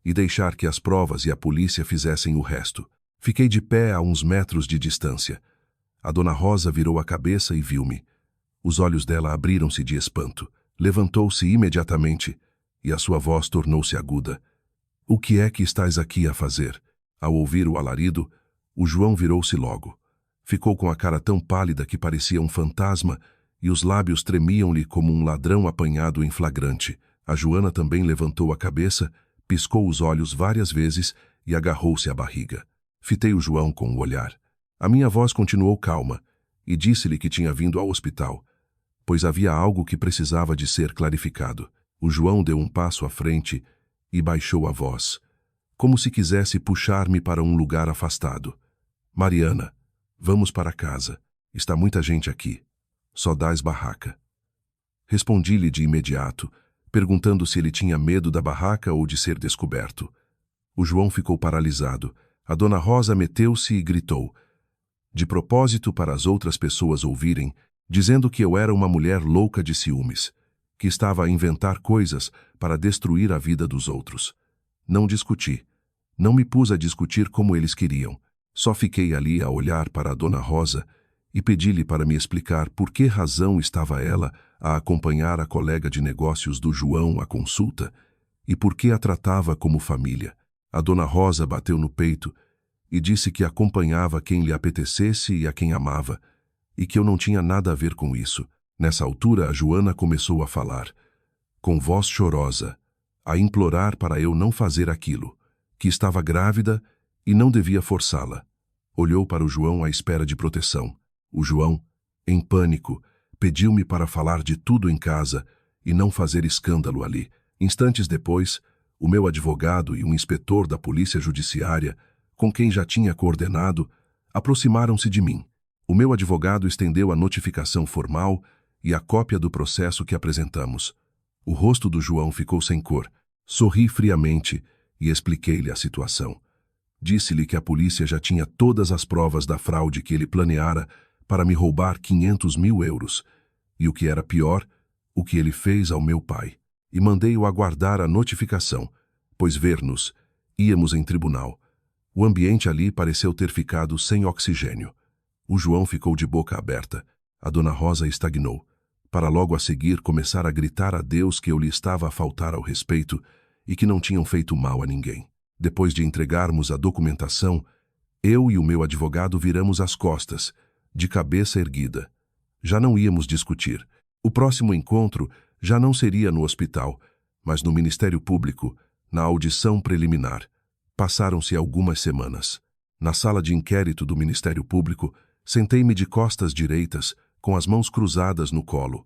e deixar que as provas e a polícia fizessem o resto. Fiquei de pé a uns metros de distância. A Dona Rosa virou a cabeça e viu-me. Os olhos dela abriram-se de espanto. Levantou-se imediatamente e a sua voz tornou-se aguda. O que é que estás aqui a fazer? Ao ouvir o alarido, o João virou-se logo. Ficou com a cara tão pálida que parecia um fantasma e os lábios tremiam-lhe como um ladrão apanhado em flagrante. A Joana também levantou a cabeça, piscou os olhos várias vezes e agarrou-se à barriga. Fitei o João com o olhar. A minha voz continuou calma e disse-lhe que tinha vindo ao hospital, pois havia algo que precisava de ser clarificado. O João deu um passo à frente e baixou a voz, como se quisesse puxar-me para um lugar afastado. Mariana, vamos para casa. Está muita gente aqui. Só dás barraca. Respondi-lhe de imediato, perguntando se ele tinha medo da barraca ou de ser descoberto. O João ficou paralisado. A Dona Rosa meteu-se e gritou, de propósito para as outras pessoas ouvirem, dizendo que eu era uma mulher louca de ciúmes, que estava a inventar coisas para destruir a vida dos outros. Não discuti. Não me pus a discutir como eles queriam. Só fiquei ali a olhar para a Dona Rosa e pedi-lhe para me explicar por que razão estava ela a acompanhar a colega de negócios do João à consulta e por que a tratava como família. A Dona Rosa bateu no peito e disse que acompanhava quem lhe apetecesse e a quem amava, e que eu não tinha nada a ver com isso. Nessa altura, a Joana começou a falar, com voz chorosa, a implorar para eu não fazer aquilo, que estava grávida e não devia forçá-la. Olhou para o João à espera de proteção. O João, em pânico, pediu-me para falar de tudo em casa e não fazer escândalo ali. Instantes depois, o meu advogado e um inspetor da Polícia Judiciária, com quem já tinha coordenado, aproximaram-se de mim. O meu advogado estendeu a notificação formal e a cópia do processo que apresentamos. O rosto do João ficou sem cor. Sorri friamente e expliquei-lhe a situação. Disse-lhe que a polícia já tinha todas as provas da fraude que ele planeara para me roubar 500 mil euros, e o que era pior, o que ele fez ao meu pai. E mandei-o aguardar a notificação, pois ver-nos, íamos em tribunal. O ambiente ali pareceu ter ficado sem oxigênio. O João ficou de boca aberta. A Dona Rosa estagnou, para logo a seguir começar a gritar a Deus que eu lhe estava a faltar ao respeito e que não tinham feito mal a ninguém. Depois de entregarmos a documentação, eu e o meu advogado viramos as costas, de cabeça erguida. Já não íamos discutir. O próximo encontro já não seria no hospital, mas no Ministério Público, na audição preliminar. Passaram-se algumas semanas. Na sala de inquérito do Ministério Público, sentei-me de costas direitas, com as mãos cruzadas no colo.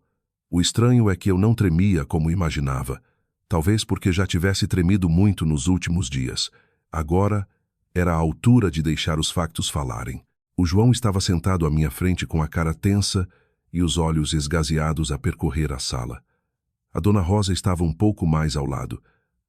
O estranho é que eu não tremia como imaginava, talvez porque já tivesse tremido muito nos últimos dias. Agora era a altura de deixar os factos falarem. O João estava sentado à minha frente com a cara tensa e os olhos esgazeados a percorrer a sala. A Dona Rosa estava um pouco mais ao lado.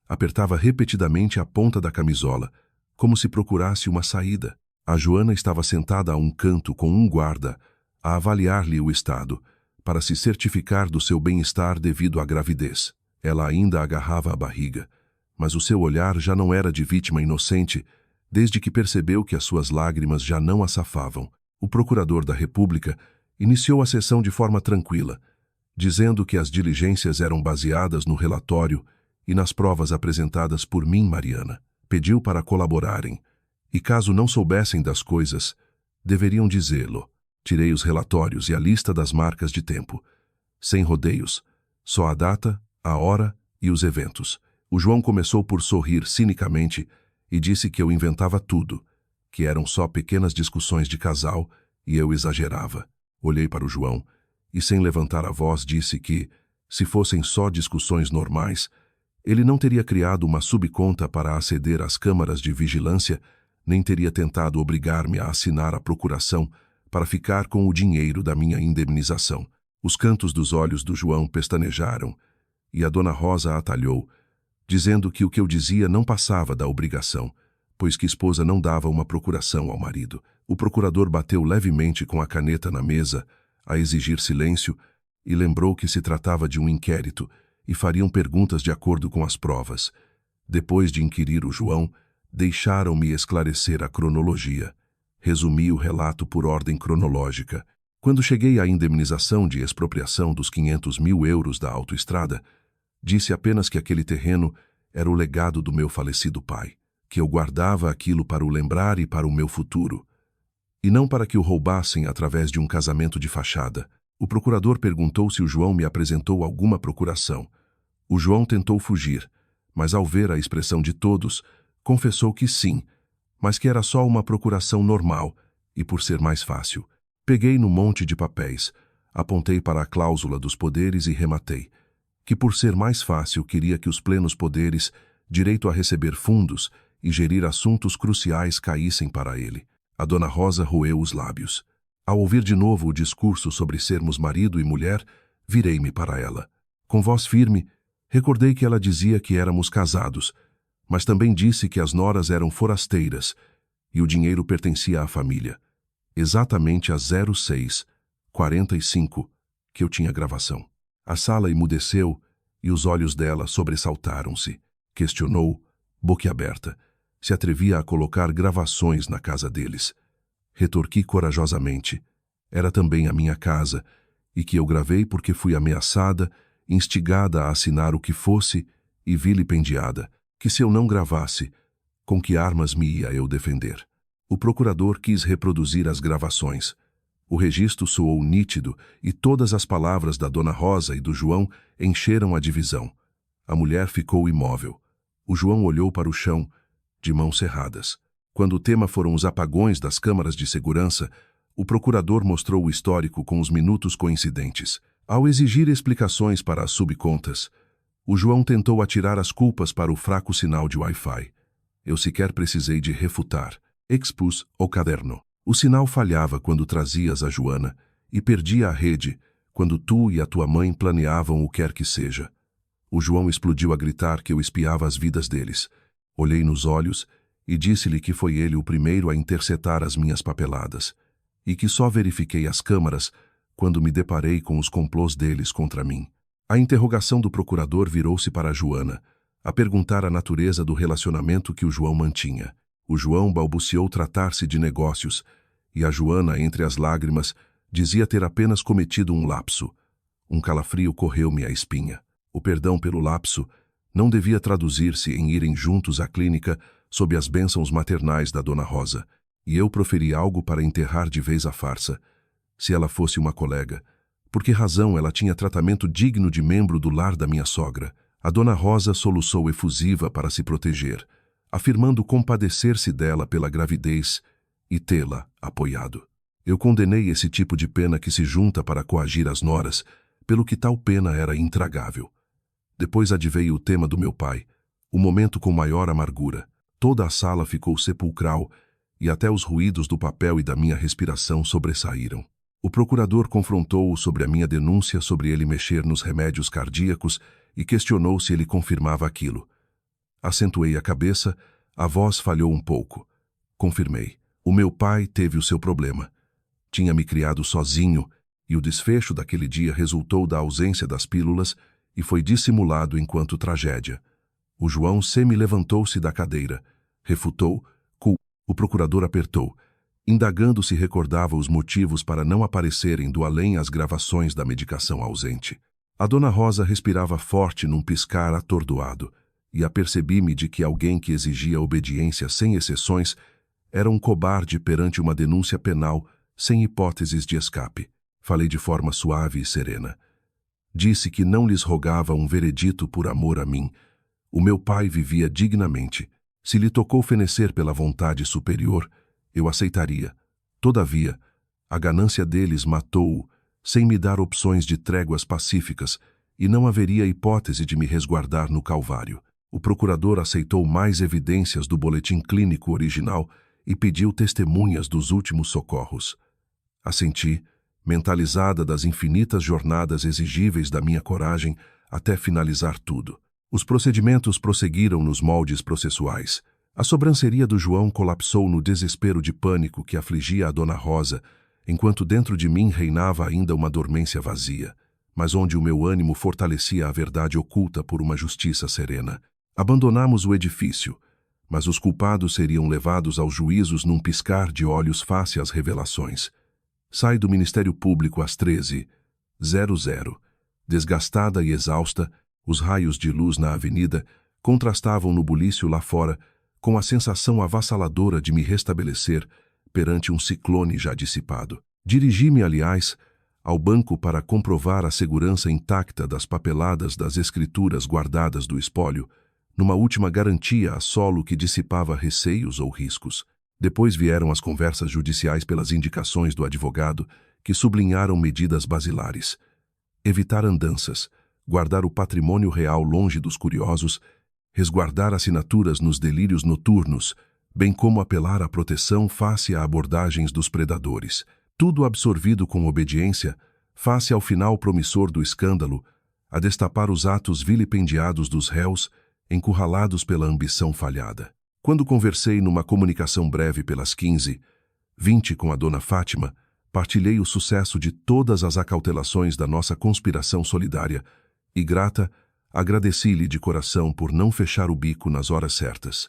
Apertava repetidamente a ponta da camisola, como se procurasse uma saída. A Joana estava sentada a um canto com um guarda, a avaliar-lhe o estado, para se certificar do seu bem-estar devido à gravidez. Ela ainda agarrava a barriga, mas o seu olhar já não era de vítima inocente, desde que percebeu que as suas lágrimas já não a safavam. O procurador da República iniciou a sessão de forma tranquila, dizendo que as diligências eram baseadas no relatório e nas provas apresentadas por mim, Mariana. Pediu para colaborarem, e caso não soubessem das coisas, deveriam dizê-lo. Tirei os relatórios e a lista das marcas de tempo. Sem rodeios, só a data, a hora e os eventos. O João começou por sorrir cinicamente e disse que eu inventava tudo, que eram só pequenas discussões de casal e eu exagerava. Olhei para o João e, sem levantar a voz, disse que, se fossem só discussões normais, ele não teria criado uma subconta para aceder às câmaras de vigilância, nem teria tentado obrigar-me a assinar a procuração para ficar com o dinheiro da minha indemnização. Os cantos dos olhos do João pestanejaram e a Dona Rosa atalhou, dizendo que o que eu dizia não passava da obrigação, pois que esposa não dava uma procuração ao marido. O procurador bateu levemente com a caneta na mesa, a exigir silêncio, e lembrou que se tratava de um inquérito e fariam perguntas de acordo com as provas. Depois de inquirir o João, deixaram-me esclarecer a cronologia. Resumi o relato por ordem cronológica. Quando cheguei à indemnização de expropriação dos 500 mil euros da autoestrada, disse apenas que aquele terreno era o legado do meu falecido pai, que eu guardava aquilo para o lembrar e para o meu futuro, e não para que o roubassem através de um casamento de fachada. O procurador perguntou se o João me apresentou alguma procuração. O João tentou fugir, mas ao ver a expressão de todos, confessou que sim, mas que era só uma procuração normal e por ser mais fácil. Peguei no monte de papéis, apontei para a cláusula dos poderes e rematei, que por ser mais fácil queria que os plenos poderes, direito a receber fundos e gerir assuntos cruciais caíssem para ele. A Dona Rosa roeu os lábios. Ao ouvir de novo o discurso sobre sermos marido e mulher, virei-me para ela. Com voz firme, recordei que ela dizia que éramos casados, mas também disse que as noras eram forasteiras e o dinheiro pertencia à família. Exatamente às 06:45 que eu tinha gravação. A sala emudeceu e os olhos dela sobressaltaram-se. Questionou, boquiaberta, se atrevia a colocar gravações na casa deles. Retorqui corajosamente. Era também a minha casa, e que eu gravei porque fui ameaçada, instigada a assinar o que fosse e vilipendiada, que se eu não gravasse, com que armas me ia eu defender? O procurador quis reproduzir as gravações. O registro soou nítido e todas as palavras da Dona Rosa e do João encheram a divisão. A mulher ficou imóvel. O João olhou para o chão, de mãos cerradas. Quando o tema foram os apagões das câmaras de segurança, o procurador mostrou o histórico com os minutos coincidentes. Ao exigir explicações para as subcontas, o João tentou atirar as culpas para o fraco sinal de Wi-Fi. Eu sequer precisei de refutar. Expus o caderno. O sinal falhava quando trazias a Joana e perdia a rede quando tu e a tua mãe planeavam o quer que seja. O João explodiu a gritar que eu espiava as vidas deles. Olhei nos olhos e disse-lhe que foi ele o primeiro a interceptar as minhas papeladas e que só verifiquei as câmaras quando me deparei com os complôs deles contra mim. A interrogação do procurador virou-se para a Joana, a perguntar a natureza do relacionamento que o João mantinha. O João balbuciou tratar-se de negócios, e a Joana, entre as lágrimas, dizia ter apenas cometido um lapso. Um calafrio correu-me à espinha. O perdão pelo lapso não devia traduzir-se em irem juntos à clínica sob as bênçãos maternais da Dona Rosa, e eu proferi algo para enterrar de vez a farsa. Se ela fosse uma colega, por que razão ela tinha tratamento digno de membro do lar da minha sogra? A Dona Rosa soluçou efusiva para se proteger, afirmando compadecer-se dela pela gravidez e tê-la apoiado. Eu condenei esse tipo de pena que se junta para coagir as noras, pelo que tal pena era intragável. Depois adveio o tema do meu pai, o momento com maior amargura. Toda a sala ficou sepulcral e até os ruídos do papel e da minha respiração sobressaíram. O procurador confrontou-o sobre a minha denúncia sobre ele mexer nos remédios cardíacos e questionou se ele confirmava aquilo. Acentuei a cabeça, a voz falhou um pouco. Confirmei. O meu pai teve o seu problema. Tinha me criado sozinho e o desfecho daquele dia resultou da ausência das pílulas e foi dissimulado enquanto tragédia. O João semi-levantou-se da cadeira, refutou, o procurador apertou, indagando se recordava os motivos para não aparecerem do além as gravações da medicação ausente. A Dona Rosa respirava forte num piscar atordoado, e apercebi-me de que alguém que exigia obediência sem exceções era um cobarde perante uma denúncia penal sem hipóteses de escape. Falei de forma suave e serena. Disse que não lhes rogava um veredito por amor a mim. O meu pai vivia dignamente. Se lhe tocou fenecer pela vontade superior, eu aceitaria. Todavia, a ganância deles matou-o, sem me dar opções de tréguas pacíficas, e não haveria hipótese de me resguardar no Calvário. O procurador aceitou mais evidências do boletim clínico original e pediu testemunhas dos últimos socorros. Assenti, mentalizada das infinitas jornadas exigíveis da minha coragem até finalizar tudo. Os procedimentos prosseguiram nos moldes processuais. A sobranceria do João colapsou no desespero de pânico que afligia a Dona Rosa, enquanto dentro de mim reinava ainda uma dormência vazia, mas onde o meu ânimo fortalecia a verdade oculta por uma justiça serena. Abandonamos o edifício, mas os culpados seriam levados aos juízos num piscar de olhos face às revelações. Sai do Ministério Público às 13h00. Desgastada e exausta, os raios de luz na avenida contrastavam no bulício lá fora com a sensação avassaladora de me restabelecer perante um ciclone já dissipado. Dirigi-me, aliás, ao banco para comprovar a segurança intacta das papeladas das escrituras guardadas do espólio, numa última garantia a solo que dissipava receios ou riscos. Depois vieram as conversas judiciais pelas indicações do advogado, que sublinharam medidas basilares. Evitar andanças, guardar o patrimônio real longe dos curiosos, resguardar assinaturas nos delírios noturnos, bem como apelar à proteção face a abordagens dos predadores. Tudo absorvido com obediência, face ao final promissor do escândalo, a destapar os atos vilipendiados dos réus, encurralados pela ambição falhada. Quando conversei numa comunicação breve pelas 15h20 com a Dona Fátima, partilhei o sucesso de todas as acautelações da nossa conspiração solidária e, grata, agradeci-lhe de coração por não fechar o bico nas horas certas.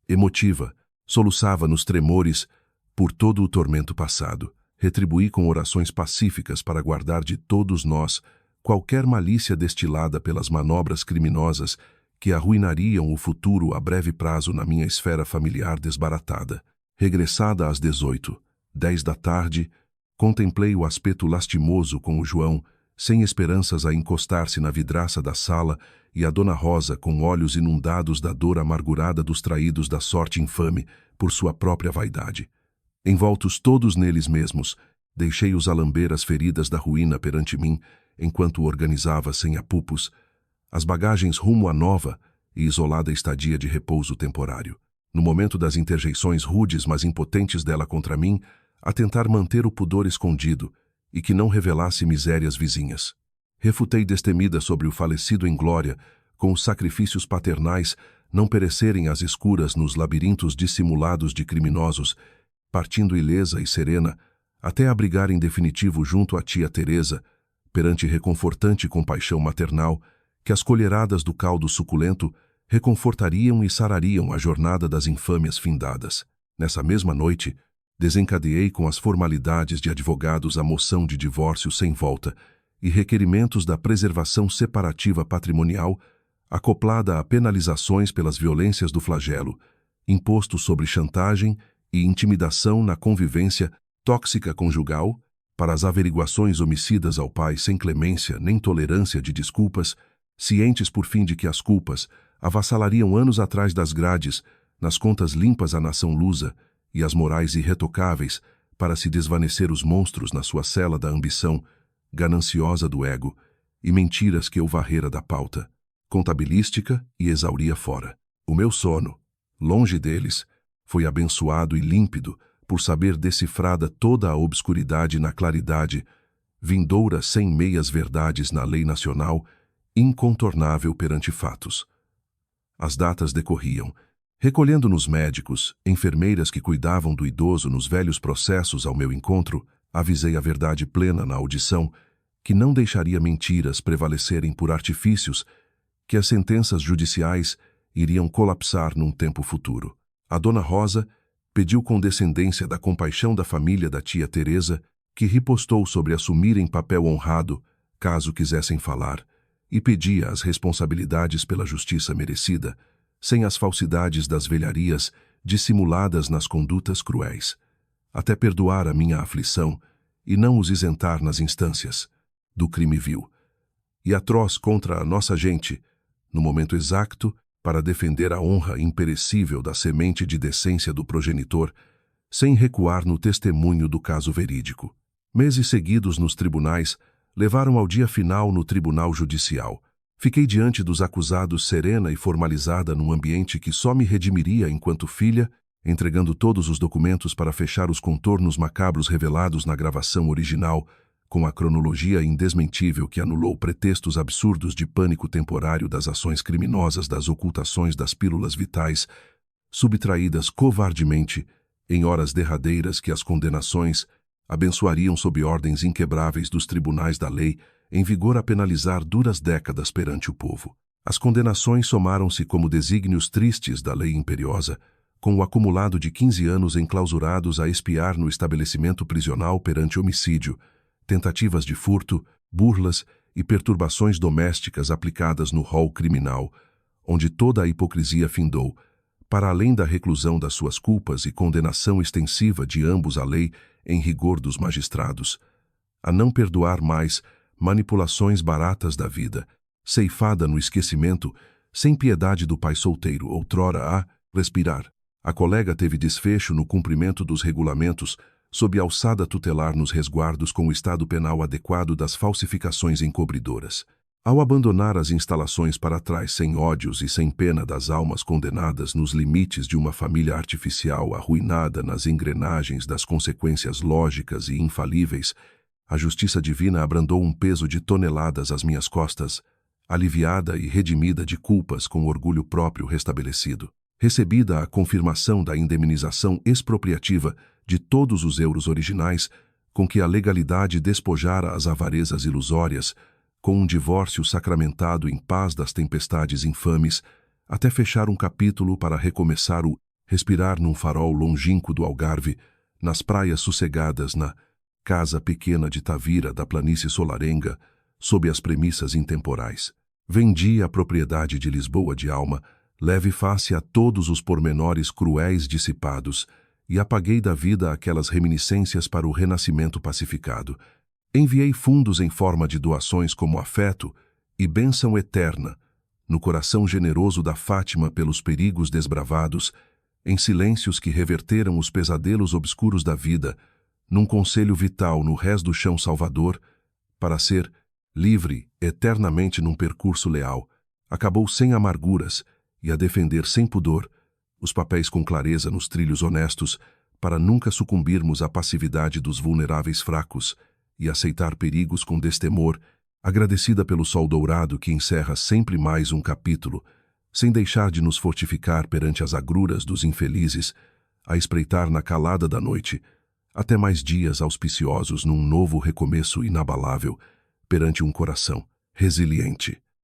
Emotiva, soluçava nos tremores por todo o tormento passado. Retribuí com orações pacíficas para guardar de todos nós qualquer malícia destilada pelas manobras criminosas que arruinariam o futuro a breve prazo na minha esfera familiar desbaratada. Regressada às 18h10, contemplei o aspecto lastimoso com o João, sem esperanças a encostar-se na vidraça da sala, e a Dona Rosa com olhos inundados da dor amargurada dos traídos da sorte infame por sua própria vaidade. Envoltos todos neles mesmos, deixei-os a lamber as feridas da ruína perante mim, enquanto organizava sem apupos as bagagens rumo à nova e isolada estadia de repouso temporário. No momento das interjeições rudes mas impotentes dela contra mim, a tentar manter o pudor escondido e que não revelasse misérias vizinhas. Refutei destemida sobre o falecido em glória, com os sacrifícios paternais não perecerem às escuras nos labirintos dissimulados de criminosos, partindo ilesa e serena, até abrigar em definitivo junto à tia Teresa, perante reconfortante compaixão maternal, que as colheradas do caldo suculento reconfortariam e sarariam a jornada das infâmias findadas. Nessa mesma noite, desencadeei com as formalidades de advogados a moção de divórcio sem volta e requerimentos da preservação separativa patrimonial, acoplada a penalizações pelas violências do flagelo, imposto sobre chantagem e intimidação na convivência tóxica conjugal, para as averiguações homicidas ao pai sem clemência nem tolerância de desculpas, cientes por fim de que as culpas avassalariam anos atrás das grades, nas contas limpas à nação lusa, e as morais irretocáveis, para se desvanecer os monstros na sua cela da ambição, gananciosa do ego, e mentiras que eu varrera da pauta, contabilística e exauria fora. O meu sono, longe deles, foi abençoado e límpido por saber decifrada toda a obscuridade na claridade, vindoura sem meias verdades na lei nacional, incontornável perante fatos. As datas decorriam, recolhendo-nos médicos, enfermeiras que cuidavam do idoso nos velhos processos ao meu encontro, avisei a verdade plena na audição, que não deixaria mentiras prevalecerem por artifícios, que as sentenças judiciais iriam colapsar num tempo futuro. A Dona Rosa pediu condescendência da compaixão da família da tia Teresa, que ripostou sobre assumir em papel honrado caso quisessem falar, e pedia as responsabilidades pela justiça merecida, sem as falsidades das velharias dissimuladas nas condutas cruéis, até perdoar a minha aflição e não os isentar nas instâncias do crime vil e atroz contra a nossa gente, no momento exato para defender a honra imperecível da semente de decência do progenitor, sem recuar no testemunho do caso verídico. Meses seguidos nos tribunais levaram ao dia final no tribunal judicial. Fiquei diante dos acusados serena e formalizada num ambiente que só me redimiria enquanto filha, entregando todos os documentos para fechar os contornos macabros revelados na gravação original, com a cronologia indesmentível que anulou pretextos absurdos de pânico temporário das ações criminosas das ocultações das pílulas vitais, subtraídas covardemente em horas derradeiras que as condenações abençoariam sob ordens inquebráveis dos tribunais da lei, em vigor a penalizar duras décadas perante o povo. As condenações somaram-se como desígnios tristes da lei imperiosa, com o acumulado de 15 anos enclausurados a espiar no estabelecimento prisional perante homicídio, tentativas de furto, burlas e perturbações domésticas aplicadas no rol criminal, onde toda a hipocrisia findou, para além da reclusão das suas culpas e condenação extensiva de ambos à lei em rigor dos magistrados, a não perdoar mais manipulações baratas da vida, ceifada no esquecimento, sem piedade do pai solteiro, outrora a respirar. A colega teve desfecho no cumprimento dos regulamentos, sob alçada tutelar nos resguardos com o estado penal adequado das falsificações encobridoras. Ao abandonar as instalações para trás sem ódios e sem pena das almas condenadas nos limites de uma família artificial arruinada nas engrenagens das consequências lógicas e infalíveis, a justiça divina abrandou um peso de toneladas às minhas costas, aliviada e redimida de culpas com orgulho próprio restabelecido. Recebida a confirmação da indemnização expropriativa de todos os euros originais, com que a legalidade despojara as avarezas ilusórias, com um divórcio sacramentado em paz das tempestades infames, até fechar um capítulo para recomeçar o respirar num farol longínquo do Algarve, nas praias sossegadas na casa pequena de Tavira da planície solarenga, sob as premissas intemporais. Vendi a propriedade de Lisboa de alma, leve face a todos os pormenores cruéis dissipados, e apaguei da vida aquelas reminiscências para o renascimento pacificado. Enviei fundos em forma de doações como afeto e bênção eterna, no coração generoso da Fátima pelos perigos desbravados, em silêncios que reverteram os pesadelos obscuros da vida, num conselho vital no rés do chão salvador, para ser livre eternamente num percurso leal, acabou sem amarguras e a defender sem pudor os papéis com clareza nos trilhos honestos, para nunca sucumbirmos à passividade dos vulneráveis fracos, e aceitar perigos com destemor, agradecida pelo sol dourado que encerra sempre mais um capítulo, sem deixar de nos fortificar perante as agruras dos infelizes, a espreitar na calada da noite, até mais dias auspiciosos num novo recomeço inabalável, perante um coração resiliente.